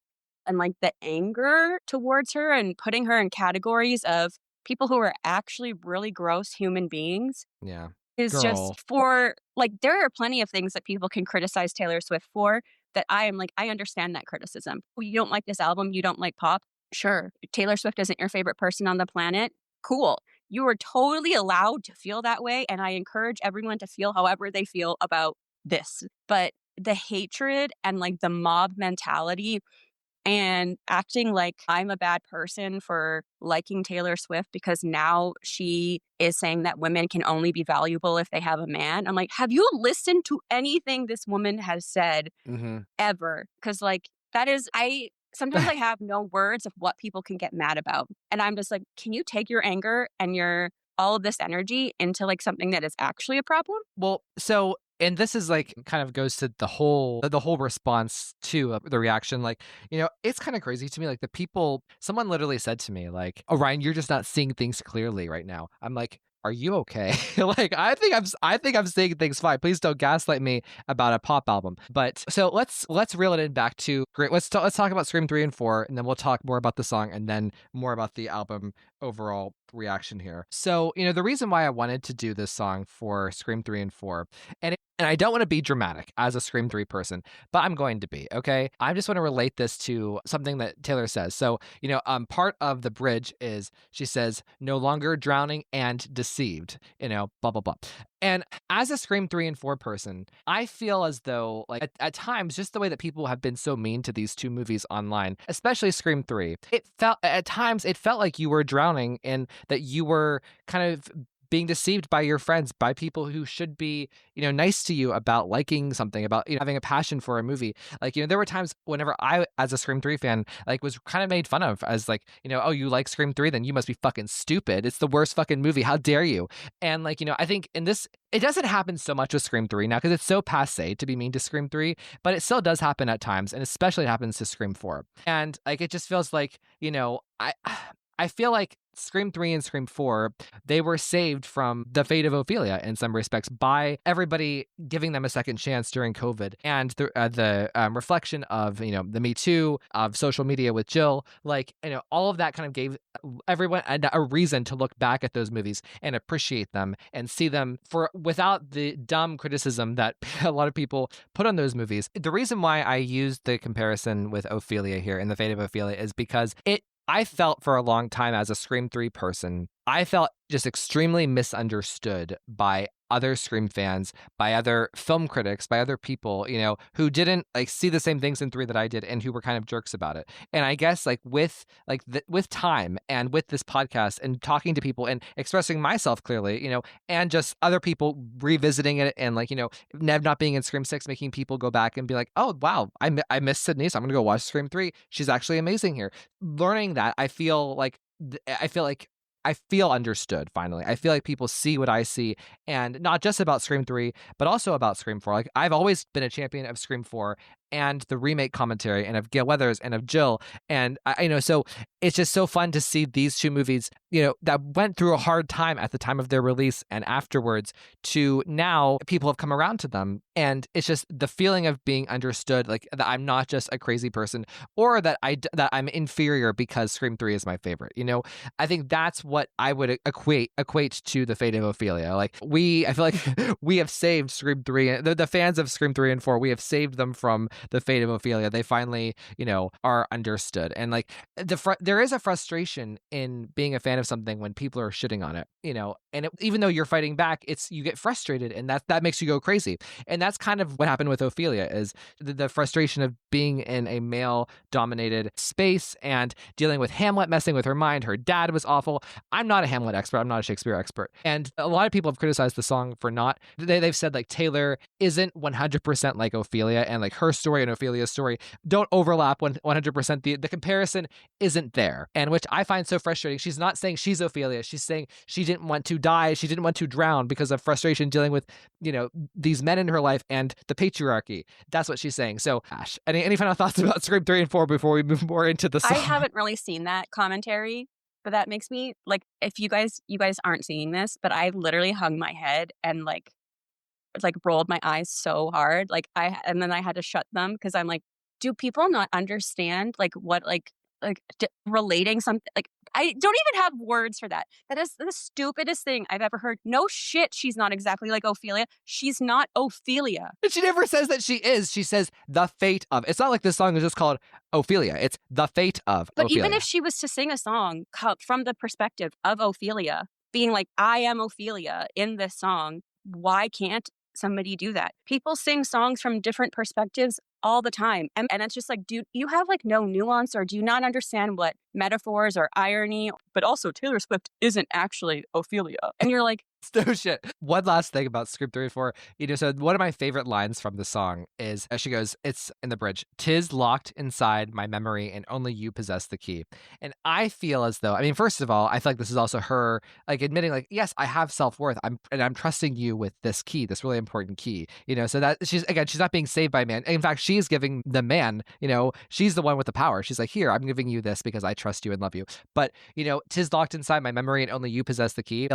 And like the anger towards her and putting her in categories of people who are actually really gross human beings. Yeah. Is just for like, there are plenty of things that people can criticize Taylor Swift for that I am like, I understand that criticism. You don't like this album, you don't like pop. Sure. Taylor Swift isn't your favorite person on the planet. Cool. You are totally allowed to feel that way. And I encourage everyone to feel however they feel about this. But the hatred and like the mob mentality and acting like I'm a bad person for liking Taylor Swift because now she is saying that women can only be valuable if they have a man. I'm like, have you listened to anything this woman has said ever? Because like that is, sometimes I have no words of what people can get mad about. And I'm just like, can you take your anger and all of this energy into like something that is actually a problem? Well, so and this is like kind of goes to the whole response to the reaction. Like, it's kind of crazy to me. Like someone literally said to me like, "Oh, Ryan, you're just not seeing things clearly right now." I'm like, are you okay? Like, I think I'm seeing things fine. Please don't gaslight me about a pop album. But so let's reel it in back to great. Let's talk about Scream 3 and 4, and then we'll talk more about the song and then more about the album overall reaction here. So, the reason why I wanted to do this song for Scream 3 and 4, and I don't want to be dramatic as a Scream 3 person, but I'm going to be, okay? I just want to relate this to something that Taylor says. So, part of the bridge is she says, no longer drowning and deceived, blah, blah, blah. And as a Scream 3 and 4 person, I feel as though, like, at times, just the way that people have been so mean to these two movies online, especially Scream 3, at times, it felt like you were drowning and that you were kind of being deceived by your friends, by people who should be, nice to you about liking something, about, having a passion for a movie. Like, there were times whenever I, as a Scream 3 fan, like, was kind of made fun of as like, oh, you like Scream 3, then you must be fucking stupid. It's the worst fucking movie. How dare you? And like, I think in this, it doesn't happen so much with Scream 3 now because it's so passé to be mean to Scream 3, but it still does happen at times, and especially it happens to Scream 4. And like, it just feels like, I feel like Scream 3 and Scream 4, they were saved from the fate of Ophelia in some respects by everybody giving them a second chance during COVID. And the reflection of, the Me Too, of social media with Jill, like, all of that kind of gave everyone a reason to look back at those movies and appreciate them and see them without the dumb criticism that a lot of people put on those movies. The reason why I used the comparison with Ophelia here in the fate of Ophelia is because I felt for a long time as a Scream 3 person, I felt just extremely misunderstood by other Scream fans, by other film critics, by other people, who didn't like see the same things in 3 that I did and who were kind of jerks about it. And I guess like with time and with this podcast and talking to people and expressing myself clearly, and just other people revisiting it and like, Nev not being in Scream 6, making people go back and be like, oh, wow, I miss Sydney, so I'm going to go watch Scream 3. She's actually amazing here. Learning that, I feel understood finally. I feel like people see what I see, and not just about Scream 3, but also about Scream 4. Like, I've always been a champion of Scream 4 and the remake commentary and of Gail Weathers and of Jill. And so it's just so fun to see these two movies, that went through a hard time at the time of their release and afterwards, to now people have come around to them. And it's just the feeling of being understood, like that I'm not just a crazy person, or that I'm inferior because Scream 3 is my favorite. I think that's what I would equate to the fate of Ophelia. Like, I feel like we have saved Scream 3, the fans of Scream 3 and 4, we have saved them from the fate of Ophelia. They finally, are understood. And like, there is a frustration in being a fan of something when people are shitting on it, and even though you're fighting back, you get frustrated, and that makes you go crazy. And that's kind of what happened with Ophelia, is the frustration of being in a male-dominated space and dealing with Hamlet messing with her mind. Her dad was awful. I'm not a Hamlet expert. I'm not a Shakespeare expert. And a lot of people have criticized the song for not. They've said like Taylor isn't 100% like Ophelia, and like her story and Ophelia's story don't overlap 100%. The comparison isn't there, and which I find so frustrating. She's not saying she's Ophelia. She's saying she didn't want to die. She didn't want to drown because of frustration dealing with, these men in her life and the patriarchy. That's what she's saying. So, Ash, any final thoughts about Scream 3 and 4 before we move more into the song? I haven't really seen that commentary, but that makes me like, if you guys aren't seeing this, but I literally hung my head and like rolled my eyes so hard, and then I had to shut them because I'm like, do people not understand like what relating something? Like, I don't even have words for that. That is the stupidest thing I've ever heard. No shit, she's not exactly like Ophelia. She's not Ophelia. And she never says that she is. She says the fate of. It's not like this song is just called Ophelia. It's the fate of But Ophelia. Even if she was to sing a song from the perspective of Ophelia, being like, I am Ophelia in this song, why can't somebody do that? People sing songs from different perspectives all the time. And it's just like, do you have like no nuance, or do you not understand what metaphors or irony? But also Taylor Swift isn't actually Ophelia. And you're like, no shit. One last thing about Scream 3 and 4. So one of my favorite lines from the song is, as she goes, it's in the bridge, "'Tis locked inside my memory and only you possess the key." And I feel as though, first of all, I feel like this is also her like admitting like, yes, I have self-worth. I'm trusting you with this key, this really important key. So that she's not being saved by man. In fact, she's giving the man, she's the one with the power. She's like, here, I'm giving you this because I trust you and love you. But, "'Tis locked inside my memory and only you possess the key."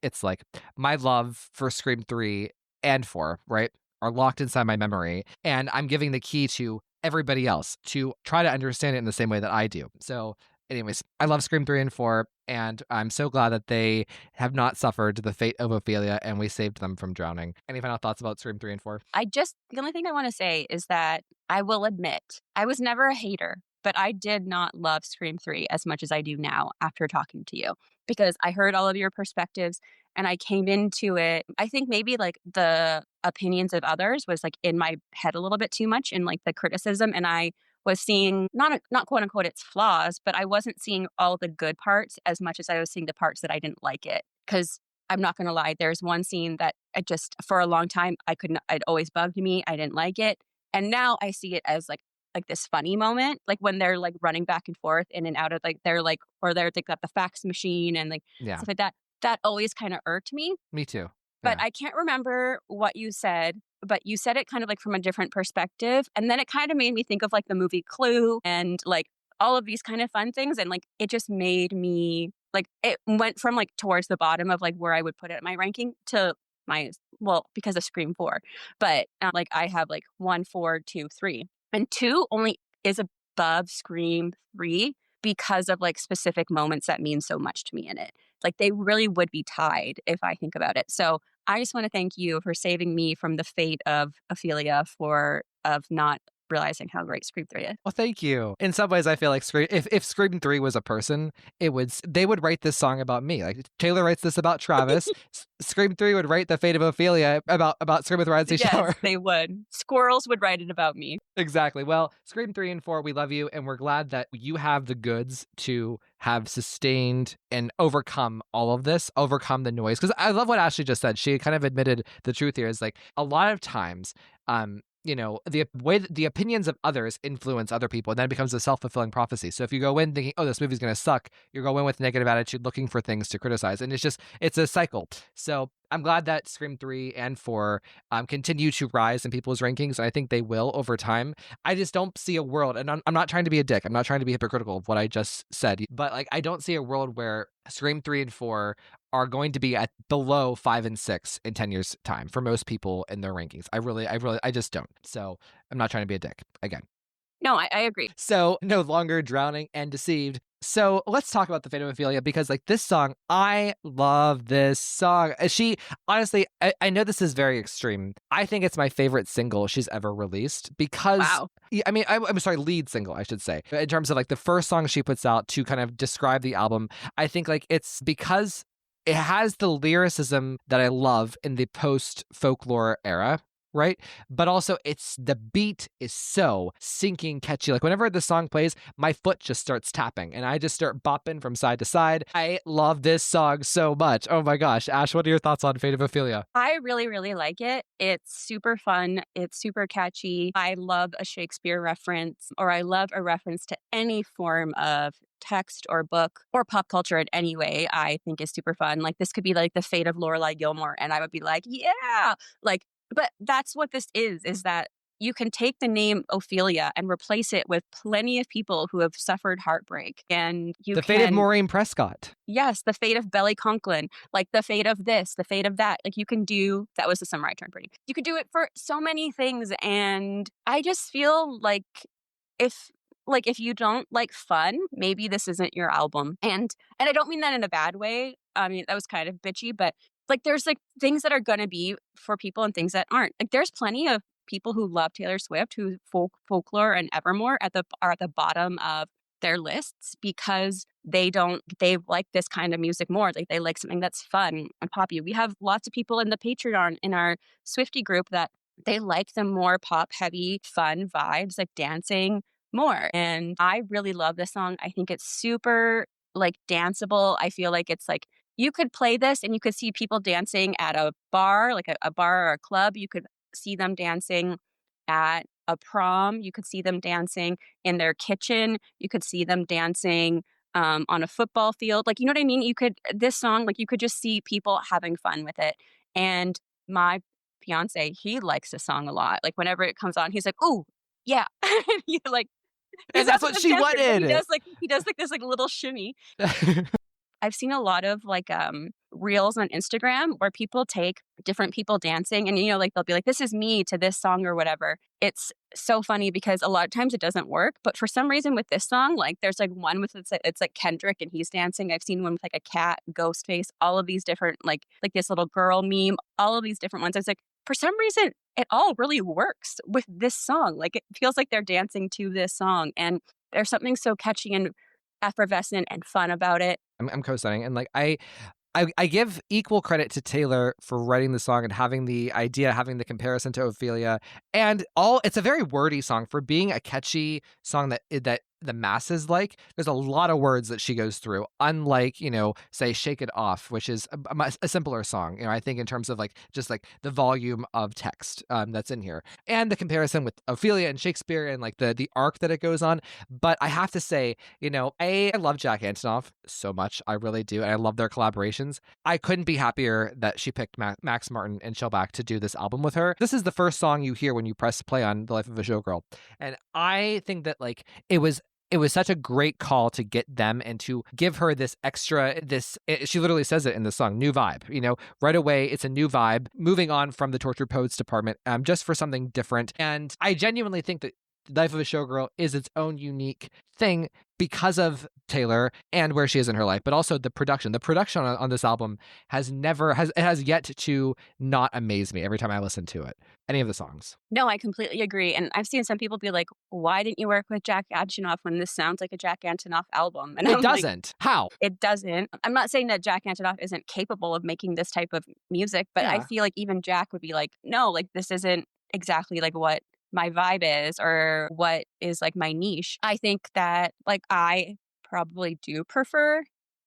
It's like, my love for Scream 3 and 4, right, are locked inside my memory, and I'm giving the key to everybody else to try to understand it in the same way that I do. So anyways, I love Scream 3 and 4, and I'm so glad that they have not suffered the fate of Ophelia and we saved them from drowning. Any final thoughts about Scream 3 and 4? the only thing I want to say is that I will admit, I was never a hater but I did not love Scream 3 as much as I do now after talking to you, because I heard all of your perspectives and I came into it. I think maybe like the opinions of others was like in my head a little bit too much, and like the criticism, and I was seeing not quote unquote its flaws, but I wasn't seeing all the good parts as much as I was seeing the parts that I didn't like it. Because I'm not going to lie, there's one scene that I just, for a long time, it always bugged me. I didn't like it. And now I see it as like this funny moment, like when they're like running back and forth in and out of like, they're like, or they're like got the fax machine and like stuff like that. That always kind of irked me. Me too. But I can't remember what you said, but you said it kind of like from a different perspective. And then it kind of made me think of like the movie Clue and like all of these kind of fun things. And like, it just made me like, it went from like towards the bottom of like where I would put it in my ranking to because of Scream 4. But like I have like 1, 4, 2, 3. And 2 only is above Scream 3 because of like specific moments that mean so much to me in it. Like they really would be tied if I think about it. So I just want to thank you for saving me from the fate of Ophelia of not realizing how great Scream 3 is. Well, thank you. In some ways, I feel like if Scream 3 was a person, they would write this song about me. Like Taylor writes this about Travis. Scream 3 would write The Fate of Ophelia about Scream with Ryan C. Shower. Yes, they would. Squirrels would write it about me. Exactly. Well, Scream 3 and 4, we love you, and we're glad that you have the goods to have sustained and overcome all of this, overcome the noise. Because I love what Ashley just said. She kind of admitted the truth here is like a lot of times, the way that the opinions of others influence other people, and then it becomes a self-fulfilling prophecy. So if you go in thinking, oh, this movie's going to suck, you're going in with negative attitude, looking for things to criticize. And it's a cycle. So I'm glad that Scream 3 and 4 continue to rise in people's rankings, and I think they will over time. I just don't see a world, and I'm not trying to be a dick. I'm not trying to be hypocritical of what I just said, but like I don't see a world where Scream 3 and 4 are going to be at below 5 and 6 in 10 years' time for most people in their rankings. I just don't. So I'm not trying to be a dick again. No, I agree. So no longer drowning and deceived. So let's talk about The Fate of Ophelia, because like this song, I love this song. She honestly, I know this is very extreme. I think it's my favorite single she's ever released because, I mean, I'm sorry, lead single, I should say, in terms of like the first song she puts out to kind of describe the album. I think like it's because it has the lyricism that I love in the post-folklore era, right? But also the beat is so sinking catchy. Like whenever the song plays, my foot just starts tapping and I just start bopping from side to side. I love this song so much. Oh my gosh. Ash, what are your thoughts on Fate of Ophelia? I really, really like it. It's super fun. It's super catchy. I love a Shakespeare reference, or I love a reference to any form of text or book or pop culture in any way. I think is super fun. Like this could be like the fate of Lorelai Gilmore, and I would be like, yeah, like, but that's what this is that you can take the name Ophelia and replace it with plenty of people who have suffered heartbreak. And the fate of Maureen Prescott. Yes, the fate of Belly Conklin, like the fate of this, the fate of that. Like you can do, that was the summer I turned pretty. You could do it for so many things. And I just feel like if you don't like fun, maybe this isn't your album. And I don't mean that in a bad way. I mean, that was kind of bitchy, but like there's like things that are going to be for people and things that aren't. Like there's plenty of people who love Taylor Swift, who Folklore and Evermore are at the bottom of their lists because they like this kind of music more. Like they like something that's fun and poppy. We have lots of people in the Patreon in our Swiftie group that they like the more pop heavy, fun vibes, like dancing more. And I really love this song. I think it's super like danceable. I feel like it's like you could play this and you could see people dancing at a bar, like a bar or a club. You could see them dancing at a prom. You could see them dancing in their kitchen. You could see them dancing on a football field. Like, you know what I mean? This song, like you could just see people having fun with it. And my fiance, he likes this song a lot. Like whenever it comes on, he's like, "Ooh, yeah." He like, and that's what she wanted. He does this like little shimmy. I've seen a lot of like reels on Instagram where people take different people dancing and, you know, like they'll be like, this is me to this song or whatever. It's so funny because a lot of times it doesn't work. But for some reason with this song, like there's like one with it's like Kendrick and he's dancing. I've seen one with like a cat, Ghostface, all of these different like this little girl meme, all of these different ones. I was like, for some reason, it all really works with this song. Like it feels like they're dancing to this song. And There's something so catchy and effervescent and fun about it. I'm co-signing, and like I give equal credit to Taylor for writing the song and having the idea, having the comparison to Ophelia, and it's a very wordy song for being a catchy song that the masses like. There's a lot of words that she goes through, unlike, say Shake It Off, which is a simpler song, I think, in terms of like just like the volume of text that's in here, and the comparison with Ophelia and Shakespeare and like the arc that it goes on. But I have to say, I love Jack Antonoff so much. I really do. And I love their collaborations. I couldn't be happier that she picked Max Martin and Shellback to do this album with her. This is the first song you hear when you press play on The Life of a Showgirl. And I think that like it was such a great call to get them and to give her this extra, she literally says it in the song, new vibe, right away. It's a new vibe, moving on from the Tortured Poets department, just for something different. And I genuinely think that Life of a Showgirl is its own unique thing because of Taylor and where she is in her life, but also the production. The production on this album has yet to not amaze me every time I listen to it, any of the songs. No, I completely agree. And I've seen some people be like, why didn't you work with Jack Antonoff when this sounds like a Jack Antonoff album? And it doesn't. Like, how? It doesn't. I'm not saying that Jack Antonoff isn't capable of making this type of music, but I feel like even Jack would be like, no, like this isn't exactly like what my vibe is or what is like my niche. I think that like I probably do prefer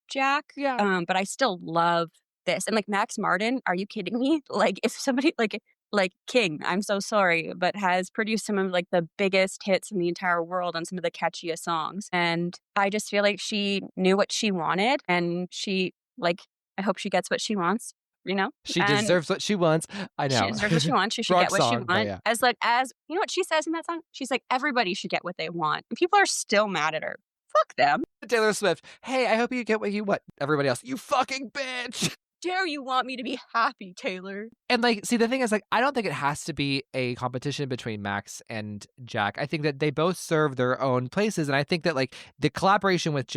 Jack, but I still love this. And like Max Martin, are you kidding me? Like if somebody like King, I'm so sorry, but has produced some of like the biggest hits in the entire world on some of the catchiest songs. And I just feel like she knew what she wanted, and she like, I hope she gets what she wants. She deserves what she wants. I know. She deserves what she wants. She should get what she wants. Yeah. As you know what she says in that song? She's like, everybody should get what they want. And people are still mad at her. Fuck them. Taylor Swift. Hey, I hope you get what you want. Everybody else, you fucking bitch. Dare you want me to be happy, Taylor? And like, see, the thing is, like, I don't think it has to be a competition between Max and Jack. I think that they both serve their own places, and I think that like the collaboration with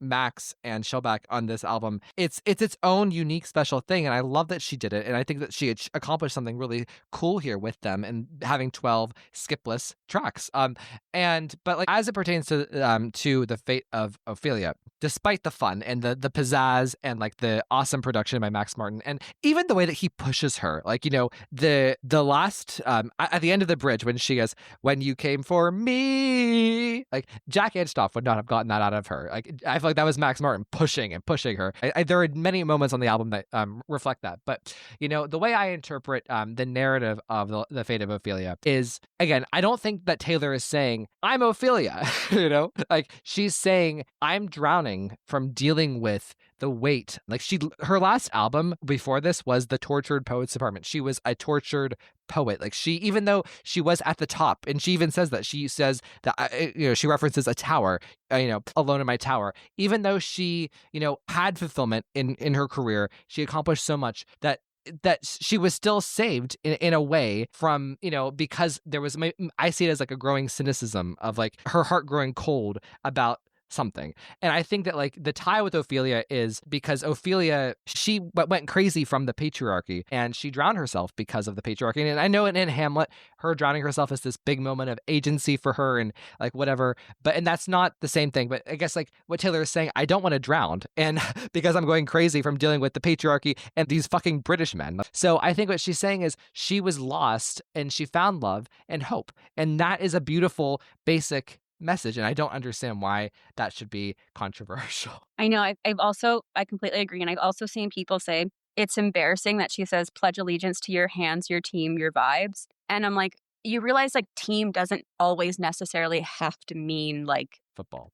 Max and Shellback on this album, it's its own unique special thing, and I love that she did it, and I think that she accomplished something really cool here with them and having 12 skipless tracks. But like as it pertains to the fate of Ophelia, despite the fun and the pizzazz and like the awesome production by Max Martin, and even the way that he pushes her, like, the last at the end of the bridge when she goes, "When you came for me," like Jack Antonoff would not have gotten that out of her. Like I feel like that was Max Martin pushing her. There are many moments on the album that reflect that, but the way I interpret the narrative of the fate of Ophelia is, again, I don't think that Taylor is saying I'm Ophelia, like she's saying I'm drowning from dealing with the weight. Like her last album before this was the Tortured Poets Department. She was a tortured poet. Like even though she was at the top, and she even says that, she says that, she references a tower, alone in my tower. Even though she, had fulfillment in her career, she accomplished so much that she was still saved in a way from, because there was, I see it as like a growing cynicism of like her heart growing cold about something. And I think that like the tie with Ophelia is because Ophelia, she went crazy from the patriarchy, and she drowned herself because of the patriarchy. And I know in Hamlet, her drowning herself is this big moment of agency for her and like whatever, and that's not the same thing. But I guess like what Taylor is saying, I don't want to drown, and because I'm going crazy from dealing with the patriarchy and these fucking British men. So I think what she's saying is she was lost and she found love and hope. And that is a beautiful, basic message, and I don't understand why that should be controversial. I know. I completely agree, and I've also seen people say it's embarrassing that she says pledge allegiance to your hands, your team, your vibes, and I'm like, you realize like team doesn't always necessarily have to mean like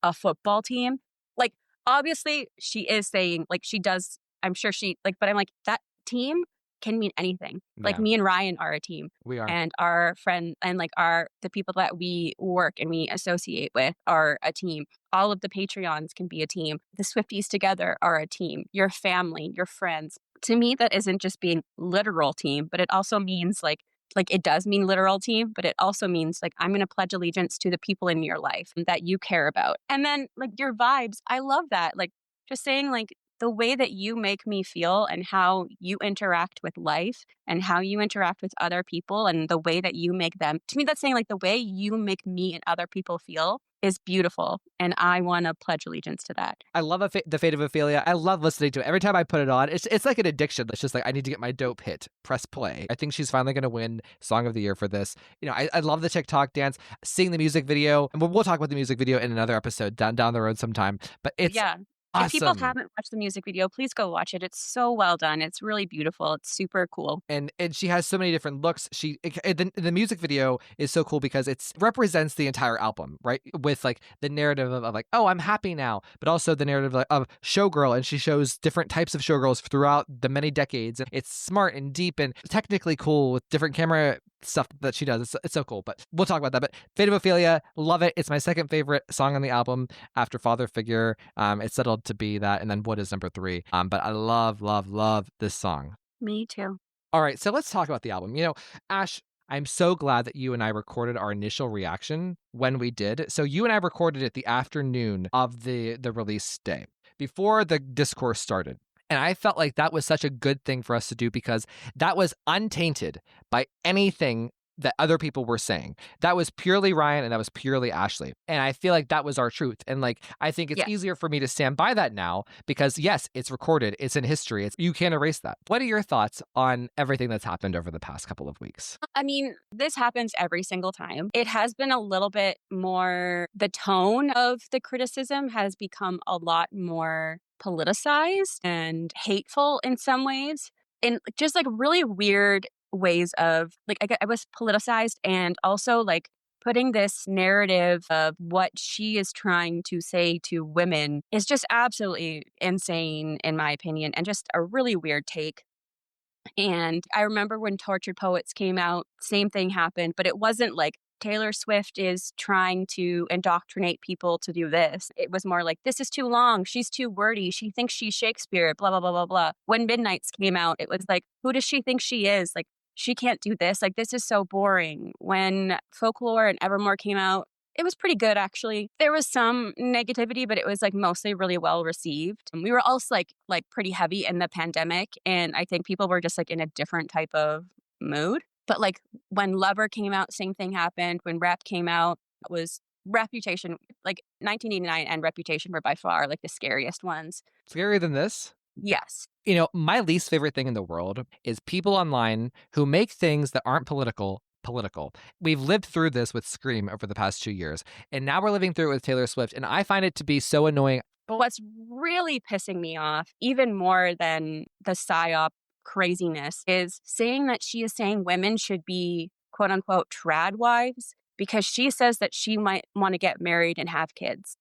a football team. Like obviously she is saying like she does. I'm sure she like, but I'm like that team can mean anything. Yeah. Like me and Ryan are a team. We are. And our friend and like the people that we work and we associate with are a team. All of the Patreons can be a team. The Swifties together are a team. Your family, your friends. To me, that isn't just being literal team, but it also means like it does mean literal team, but it also means like I'm going to pledge allegiance to the people in your life that you care about. And then like your vibes, I love that. Like just saying like the way that you make me feel and how you interact with life and how you interact with other people and the way that you make them, to me, that's saying like the way you make me and other people feel is beautiful. And I want to pledge allegiance to that. I love The Fate of Ophelia. I love listening to it. Every time I put it on, it's like an addiction. It's just like, I need to get my dope hit. Press play. I think she's finally going to win Song of the Year for this. You know, I love the TikTok dance, seeing the music video. And we'll talk about the music video in another episode down the road sometime. But it's awesome. If people haven't watched the music video, please go watch it. It's so well done. It's really beautiful. It's super cool. And she has so many different looks. The music video is so cool because it represents the entire album, right? With like the narrative of like, oh, I'm happy now, but also the narrative of showgirl. And she shows different types of showgirls throughout the many decades. And it's smart and deep and technically cool with different camera stuff that she does. It's so cool, but we'll talk about that. But Fate of Ophelia, love it. It's my second favorite song on the album after Father Figure. It's settled to be that, and then Wood is number 3. But I love this song. Me too. All right, so let's talk about the album. You know, Ash, I'm so glad that you and I recorded our initial reaction when we did. So you and I recorded it the afternoon of the release day, before the discourse started. And I felt like that was such a good thing for us to do because that was untainted by anything that other people were saying. That was purely Ryan and that was purely Ashley. And I feel like that was our truth. And like, I think it's easier for me to stand by that now because yes, it's recorded, it's in history, you can't erase that. What are your thoughts on everything that's happened over the past couple of weeks? I mean, this happens every single time. It has been a little bit more, the tone of the criticism has become a lot more politicized and hateful in some ways, in just like really weird ways of like, I was politicized and also like putting this narrative of what she is trying to say to women is just absolutely insane in my opinion and just a really weird take. And I remember when Tortured Poets came out, same thing happened, but it wasn't like Taylor Swift is trying to indoctrinate people to do this. It was more like, this is too long. She's too wordy. She thinks she's Shakespeare, blah, blah, blah, blah, blah. When Midnights came out, it was like, who does she think she is? Like, she can't do this. Like, this is so boring. When Folklore and Evermore came out, it was pretty good, actually. There was some negativity, but it was like mostly really well received. And we were also like pretty heavy in the pandemic. And I think people were just like in a different type of mood. But like when Lover came out, same thing happened. When Rep came out, it was Reputation, like 1989 and Reputation were by far like the scariest ones. Scarier than this? Yes. You know, my least favorite thing in the world is people online who make things that aren't political. We've lived through this with Scream over the past 2 years, and now we're living through it with Taylor Swift, and I find it to be so annoying. But what's really pissing me off, even more than the PSYOP craziness, is saying that she is saying women should be quote unquote trad wives because she says that she might want to get married and have kids.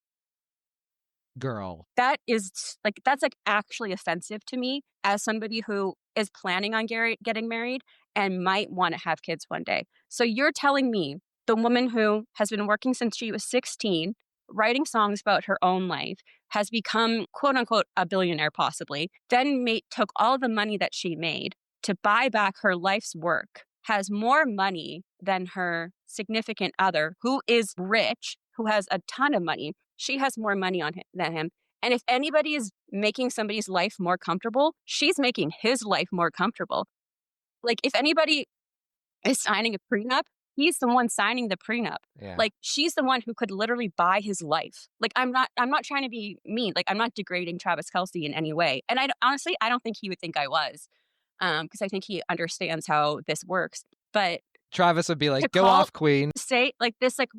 Girl. That is like, that's like actually offensive to me as somebody who is planning on getting married and might want to have kids one day. So you're telling me the woman who has been working since she was 16, writing songs about her own life, has become quote unquote a billionaire possibly, then took all the money that she made to buy back her life's work, has more money than her significant other who is rich, who has a ton of money. She has more money than him. And if anybody is making somebody's life more comfortable, she's making his life more comfortable. Like if anybody is signing a prenup, he's the one signing the prenup. Yeah. Like she's the one who could literally buy his life. Like I'm not trying to be mean. Like I'm not degrading Travis Kelce in any way. And honestly, I don't think he would think I was, because I think he understands how this works. But Travis would be like, "Go off, queen." Say like this, like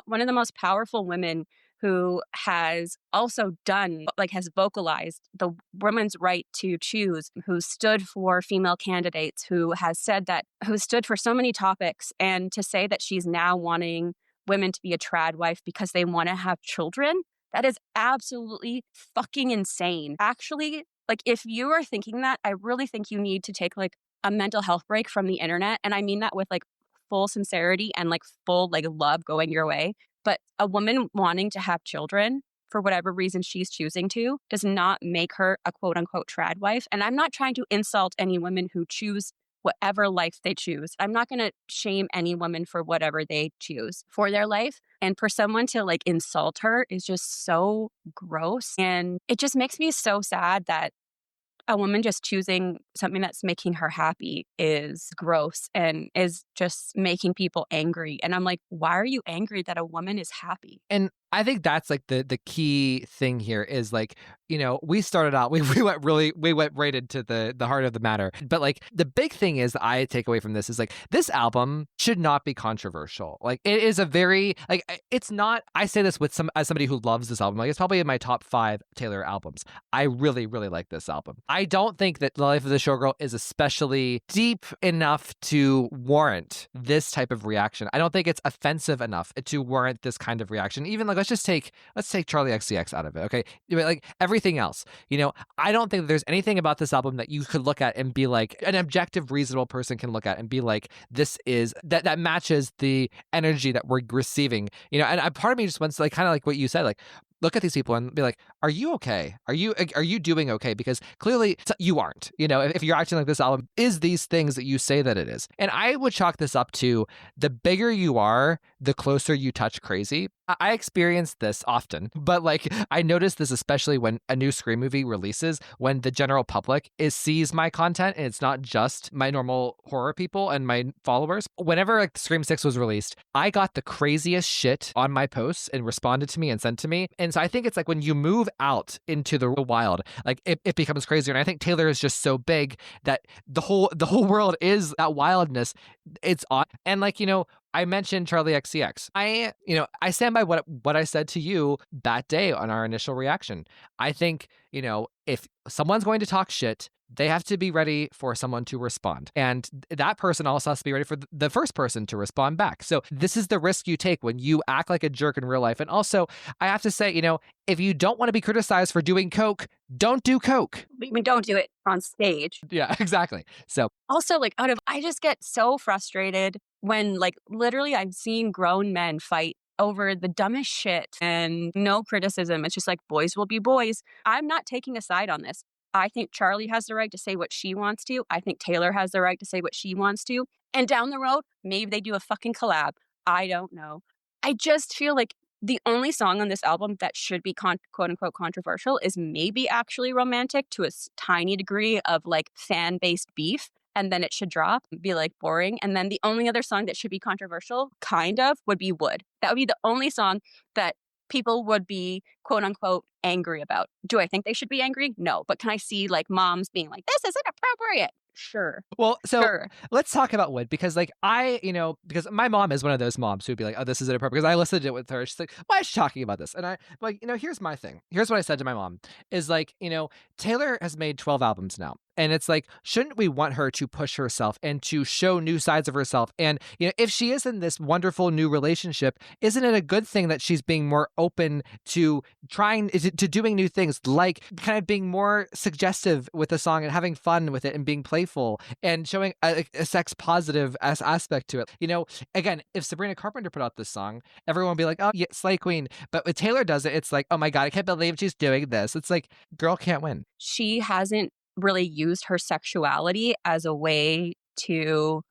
one of the most powerful women who has also done, like has vocalized the women's right to choose, who stood for female candidates, who stood for so many topics, and to say that she's now wanting women to be a trad wife because they want to have children, that is absolutely fucking insane. Actually, like if you are thinking that, I really think you need to take like a mental health break from the internet. And I mean that with like full sincerity and like full like love going your way. But a woman wanting to have children for whatever reason she's choosing to does not make her a quote unquote trad wife. And I'm not trying to insult any women who choose whatever life they choose. I'm not going to shame any woman for whatever they choose for their life. And for someone to like insult her is just so gross. And it just makes me so sad that a woman just choosing something that's making her happy is gross and is just making people angry. And I'm like, why are you angry that a woman is happy? And I think that's like the key thing here is like, you know, we started out, we went right into the heart of the matter. But like the big thing is that I take away from this is like, this album should not be controversial. Like it is a very, like, it's not, I say this as somebody who loves this album. Like it's probably in my top 5 Taylor albums. I really, really like this album. I don't think that The Life of the Showgirl is especially deep enough to warrant this type of reaction. I don't think it's offensive enough to warrant this kind of reaction. Even like, let's take Charli XCX out of it, okay? Like everything else, you know, I don't think that there's anything about this album that you could look at and be like, an objective, reasonable person can look at and be like, this is that matches the energy that we're receiving, you know. And part of me just wants to like kind of like what you said, like look at these people and be like, are you okay? Are you doing okay? Because clearly you aren't, you know, if you're acting like this album is these things that you say that it is. And I would chalk this up to the bigger you are, the closer you touch crazy. I experience this often, but like I notice this especially when a new Scream movie releases, when the general public sees my content and it's not just my normal horror people and my followers. Whenever like Scream 6 was released, I got the craziest shit on my posts and responded to me and sent to me. And so I think it's like when you move out into the wild, like it becomes crazier. And I think Taylor is just so big that the whole world is that wildness. It's odd. And like, you know, I mentioned Charli XCX. I stand by what I said to you that day on our initial reaction. I think, you know, if someone's going to talk shit, they have to be ready for someone to respond. And that person also has to be ready for the first person to respond back. So this is the risk you take when you act like a jerk in real life. And also, I have to say, you know, if you don't want to be criticized for doing coke, don't do coke. I mean, don't do it on stage. Yeah, exactly. So also, like, I just get so frustrated when, like, literally I've seen grown men fight over the dumbest shit and no criticism. It's just like, boys will be boys. I'm not taking a side on this. I think Charli has the right to say what she wants to. I think Taylor has the right to say what she wants to. And down the road, maybe they do a fucking collab. I don't know. I just feel like the only song on this album that should be quote unquote controversial is maybe actually romantic to a tiny degree of like fan-based beef. And then it should drop, be like boring. And then the only other song that should be controversial, kind of, would be Would. That would be the only song that people would be quote unquote angry about. Do I think they should be angry? No. But can I see like moms being like, this is inappropriate? Sure. Well, so let's talk about Would, because like because my mom is one of those moms who'd be like, oh, this is inappropriate. Because I listened to it with her. She's like, why is she talking about this? And I like, you know, here's my thing. Here's what I said to my mom is like, you know, Taylor has made 12 albums now. And it's like, shouldn't we want her to push herself and to show new sides of herself? And, you know, if she is in this wonderful new relationship, isn't it a good thing that she's being more open to trying to doing new things, like kind of being more suggestive with the song and having fun with it and being playful and showing a sex positive aspect to it? You know, again, if Sabrina Carpenter put out this song, everyone would be like, oh, yeah, Slay Queen. But when Taylor does it, it's like, oh my God, I can't believe she's doing this. It's like, girl can't win. She hasn't really used her sexuality as a way to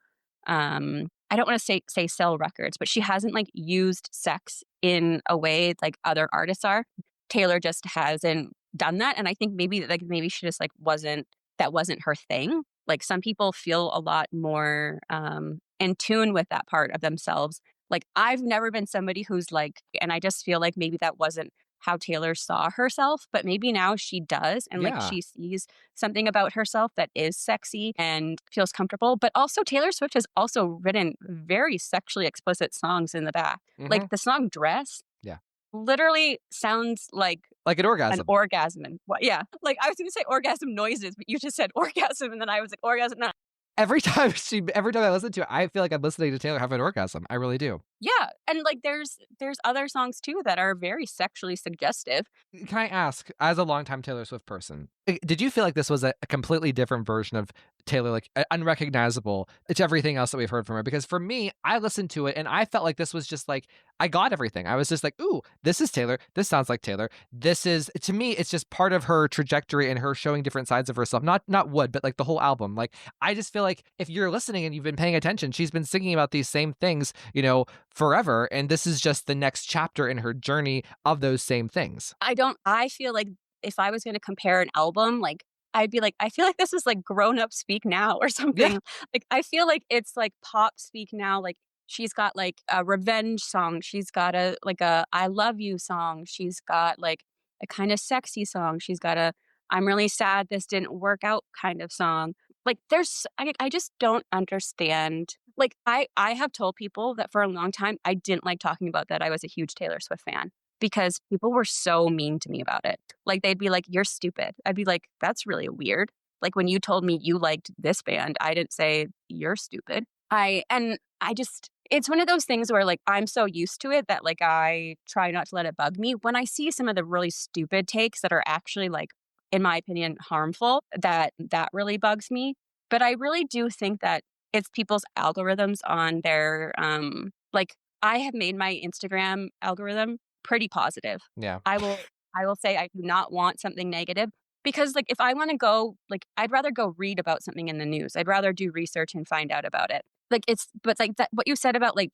I don't want to say sell records, but she hasn't like used sex in a way like other artists are. Taylor just hasn't done that. And I think maybe she just like wasn't her thing. Like some people feel a lot more in tune with that part of themselves. Like I've never been somebody who's like, and I just feel like maybe that wasn't how Taylor saw herself, but maybe now she does. And like she sees something about herself that is sexy and feels comfortable. But also Taylor Swift has also written very sexually explicit songs in the back. Mm-hmm. Like the song Dress. Yeah. Literally sounds like an orgasm. An orgasm. Yeah. Like I was going to say orgasm noises, but you just said orgasm. And then I was like, orgasm. No. Every time I listen to it, I feel like I'm listening to Taylor have an orgasm. I really do. Yeah. And like there's other songs too that are very sexually suggestive. Can I ask, as a longtime Taylor Swift person, Did you feel like this was a completely different version of Taylor, like unrecognizable to everything else that we've heard from her? Because for me, I listened to it and I felt like this was just like, I got everything. I was just like, ooh, this is Taylor. This sounds like Taylor. This is, to me, it's just part of her trajectory and her showing different sides of herself. Not Wood, but like the whole album. Like, I just feel like if you're listening and you've been paying attention, she's been singing about these same things, forever. And this is just the next chapter in her journey of those same things. I feel like if I was going to compare an album, like I'd be like, I feel like this is like grown up speak now or something. Yeah. Like, I feel like it's like pop speak now. Like she's got like a revenge song. She's got a I love you song. She's got like a kind of sexy song. She's got a I'm really sad this didn't work out kind of song. Like I just don't understand. Like I have told people that for a long time, I didn't like talking about that I was a huge Taylor Swift fan, because people were so mean to me about it. Like, they'd be like, you're stupid. I'd be like, that's really weird. Like, when you told me you liked this band, I didn't say you're stupid. It's one of those things where like, I'm so used to it that like, I try not to let it bug me. When I see some of the really stupid takes that are actually like, in my opinion, harmful, that really bugs me. But I really do think that it's people's algorithms on their, like, I have made my Instagram algorithm pretty positive. Yeah. I will say I do not want something negative, because like if I want to go, like I'd rather go read about something in the news. I'd rather do research and find out about it. But like that, what you said about like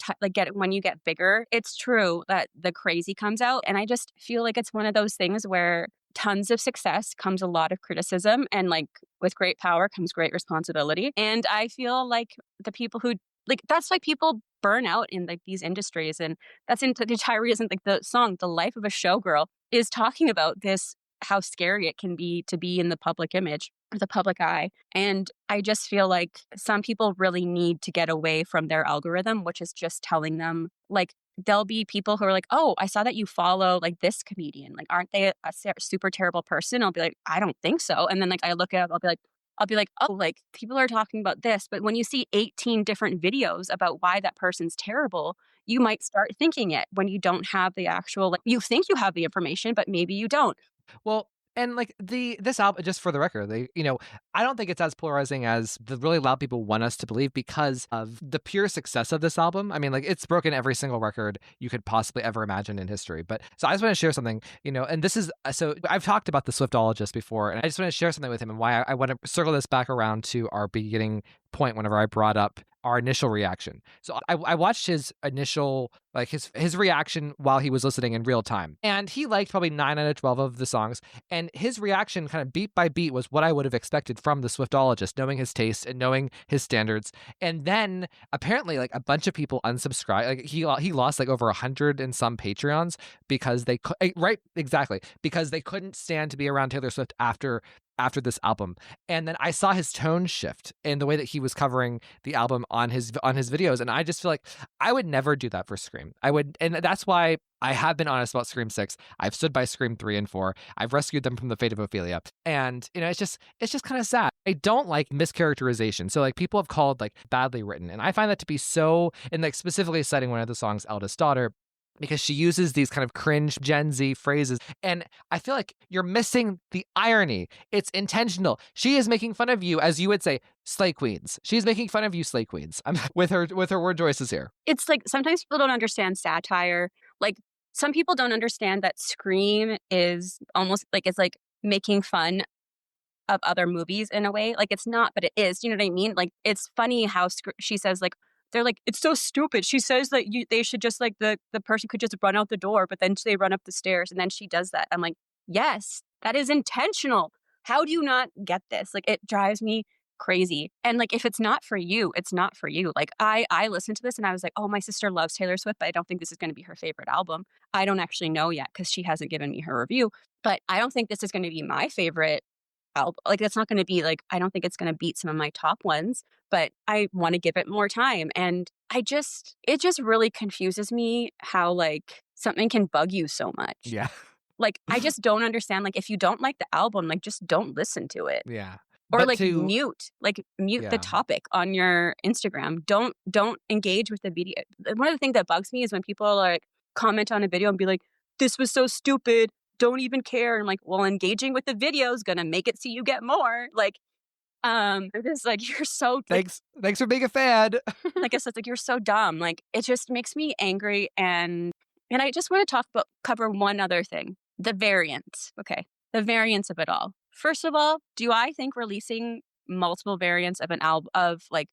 when you get bigger, it's true that the crazy comes out. And I just feel like it's one of those things where tons of success comes a lot of criticism, and like with great power comes great responsibility. And I feel like the people who like, that's why people burn out in like these industries. And that's the entire reason like the song The Life of a Showgirl is talking about this, how scary it can be to be in the public image or the public eye. And I just feel like some people really need to get away from their algorithm, which is just telling them, like, there'll be people who are like, oh, I saw that you follow like this comedian. Like, aren't they a super terrible person? I'll be like, I don't think so. And then like I look it up, I'll be like, oh, like people are talking about this. But when you see 18 different videos about why that person's terrible, you might start thinking it when you don't have the actual, like, you think you have the information, but maybe you don't. Well, and like this album, just for the record, I don't think it's as polarizing as the really loud people want us to believe, because of the pure success of this album. I mean, like, it's broken every single record you could possibly ever imagine in history. But so I just want to share something, and this is, so I've talked about the Swiftologist before, and I just want to share something with him and why I want to circle this back around to our beginning point whenever I brought up our initial reaction. So I watched his initial, like his reaction while he was listening in real time. And he liked probably 9 out of 12 of the songs. And his reaction kind of beat by beat was what I would have expected from the Swiftologist, knowing his taste and knowing his standards. And then apparently like a bunch of people unsubscribed. Like he lost like over 100 and some Patreons because because they couldn't stand to be around Taylor Swift after this album. And then I saw his tone shift in the way that he was covering the album on his videos. And I just feel like I would never do that for Scream. And that's why I have been honest about Scream 6. I've stood by Scream 3 and 4. I've rescued them from the fate of Ophelia. And, it's just kind of sad. I don't like mischaracterization. So like people have called like badly written. And I find that to be so, and like specifically citing one of the songs, Eldest Daughter, because she uses these kind of cringe Gen Z phrases. And I feel like you're missing the irony. It's intentional. She is making fun of you, as you would say, slay queens. She's making fun of you, slay queens. With her word choices here. It's like sometimes people don't understand satire. Like some people don't understand that Scream is almost like, it's like making fun of other movies in a way. Like it's not, but it is. You know what I mean? Like it's funny how she says like, they're like, it's so stupid. She says that they should just like the person could just run out the door, but then they run up the stairs and then she does that. I'm like, yes, that is intentional. How do you not get this? Like it drives me crazy. And like if it's not for you, it's not for you. Like I listened to this and I was like, oh, my sister loves Taylor Swift, but I don't think this is going to be her favorite album. I don't actually know yet because she hasn't given me her review. But I don't think this is going to be my favorite album. Like that's not going to be like, I don't think it's going to beat some of my top ones, but I want to give it more time. And it just really confuses me how like something can bug you so much. Yeah. Like I just don't understand. Like if you don't like the album, like just don't listen to it. Yeah. Or like mute the topic on your Instagram. Don't engage with the video. One of the things that bugs me is when people like comment on a video and be like, this was so stupid. don't even care. And I'm like, well, engaging with the video is going to make it so you get more. Like, it is like, you're so... Thanks for being a fan. Like I said, like, you're so dumb. Like, it just makes me angry. And I just want to cover one other thing. The variants. Okay. The variants of it all. First of all, do I think releasing multiple variants of an album, of like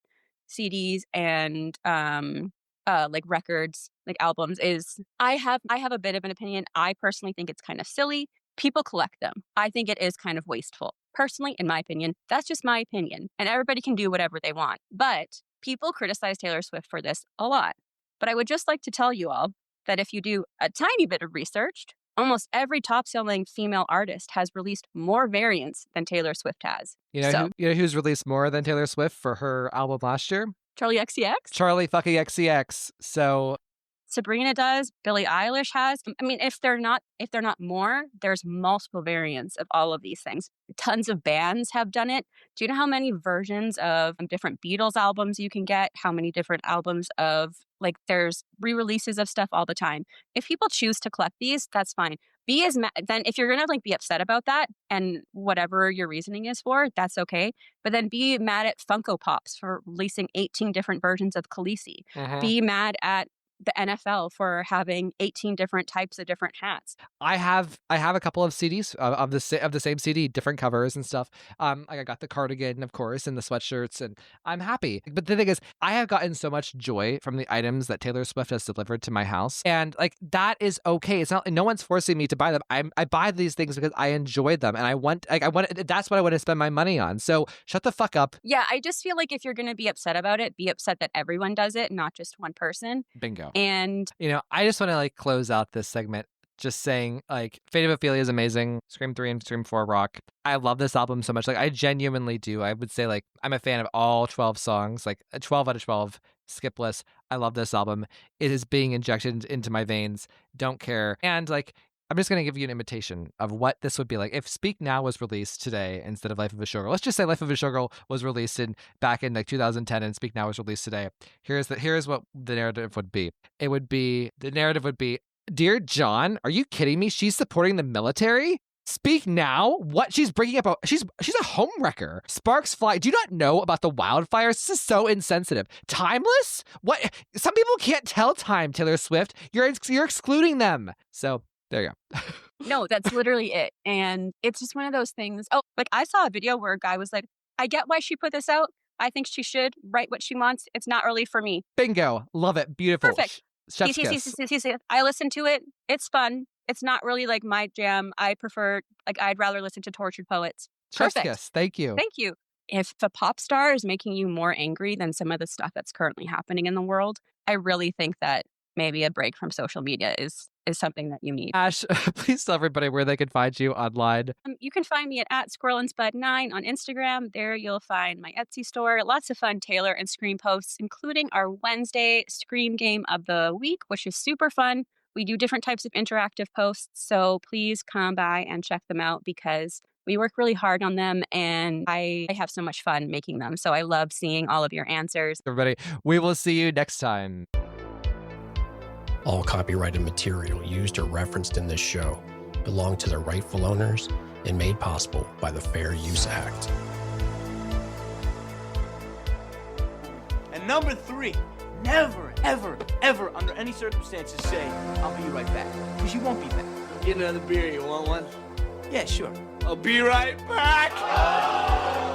CDs and like records, like albums, is... I have a bit of an opinion. I personally think it's kind of silly. People collect them. I think it is kind of wasteful. Personally, in my opinion, that's just my opinion. And everybody can do whatever they want. But people criticize Taylor Swift for this a lot. But I would just like to tell you all that if you do a tiny bit of research, almost every top-selling female artist has released more variants than Taylor Swift has. You know who's released more than Taylor Swift for her album last year? Charli XCX? Charli fucking XCX. So Sabrina does. Billie Eilish has. I mean, if they're not more, there's multiple variants of all of these things. Tons of bands have done it. Do you know how many versions of different Beatles albums you can get? How many different albums of, like, there's re-releases of stuff all the time. If people choose to collect these, that's fine. Be as then if you're gonna like be upset about that, and whatever your reasoning is for, that's okay. But then be mad at Funko Pops for releasing 18 different versions of Khaleesi. Be mad at the NFL for having 18 different types of different hats. I have a couple of CDs of the same CD, different covers and stuff. Like I got the cardigan, of course, and the sweatshirts, and I'm happy. But the thing is, I have gotten so much joy from the items that Taylor Swift has delivered to my house, and like that is okay. It's not, no one's forcing me to buy them. I buy these things because I enjoy them, and I want that's what I want to spend my money on. So shut the fuck up. Yeah, I just feel like if you're going to be upset about it, be upset that everyone does it, not just one person. Bingo. And I just want to like close out this segment just saying, like, Fate of Ophelia is amazing. Scream 3 and Scream 4 rock. I love this album so much. Like, I genuinely do. I would say, like, I'm a fan of all 12 songs, like 12 out of 12, skipless. I love this album. It is being injected into my veins. Don't care. And like, I'm just going to give you an imitation of what this would be like if Speak Now was released today instead of Life of a Showgirl. Let's just say Life of a Showgirl was released back in like 2010 and Speak Now was released today. Here's what the narrative would be. The narrative would be, Dear John, are you kidding me? She's supporting the military? Speak Now? What? She's bringing up she's a homewrecker. Sparks fly. Do you not know about the wildfires? This is so insensitive. Timeless? What? Some people can't tell time, Taylor Swift. You're excluding them. So there you go. No, that's literally it. And it's just one of those things. Oh, like I saw a video where a guy was like, I get why she put this out. I think she should write what she wants. It's not really for me. Bingo. Love it. Beautiful. Perfect. Chef's kiss. I listen to it. It's fun. It's not really like my jam. I'd rather listen to Tortured Poets. Chef's Perfect. kiss. Thank you. Thank you. If a pop star is making you more angry than some of the stuff that's currently happening in the world, I really think that maybe a break from social media is something that you need. Ash, please tell everybody where they can find you online. You can find me at SquirrelandSpud9 on Instagram. There you'll find my Etsy store. Lots of fun Taylor and Scream posts, including our Wednesday Scream game of the week, which is super fun. We do different types of interactive posts, so please come by and check them out because we work really hard on them, and I have so much fun making them. So I love seeing all of your answers. Everybody, we will see you next time. All copyrighted material used or referenced in this show belong to their rightful owners and made possible by the Fair Use Act. And number 3, never, ever, ever, under any circumstances say, I'll be right back. Because you won't be back. Get another beer, you want one? Yeah, sure. I'll be right back!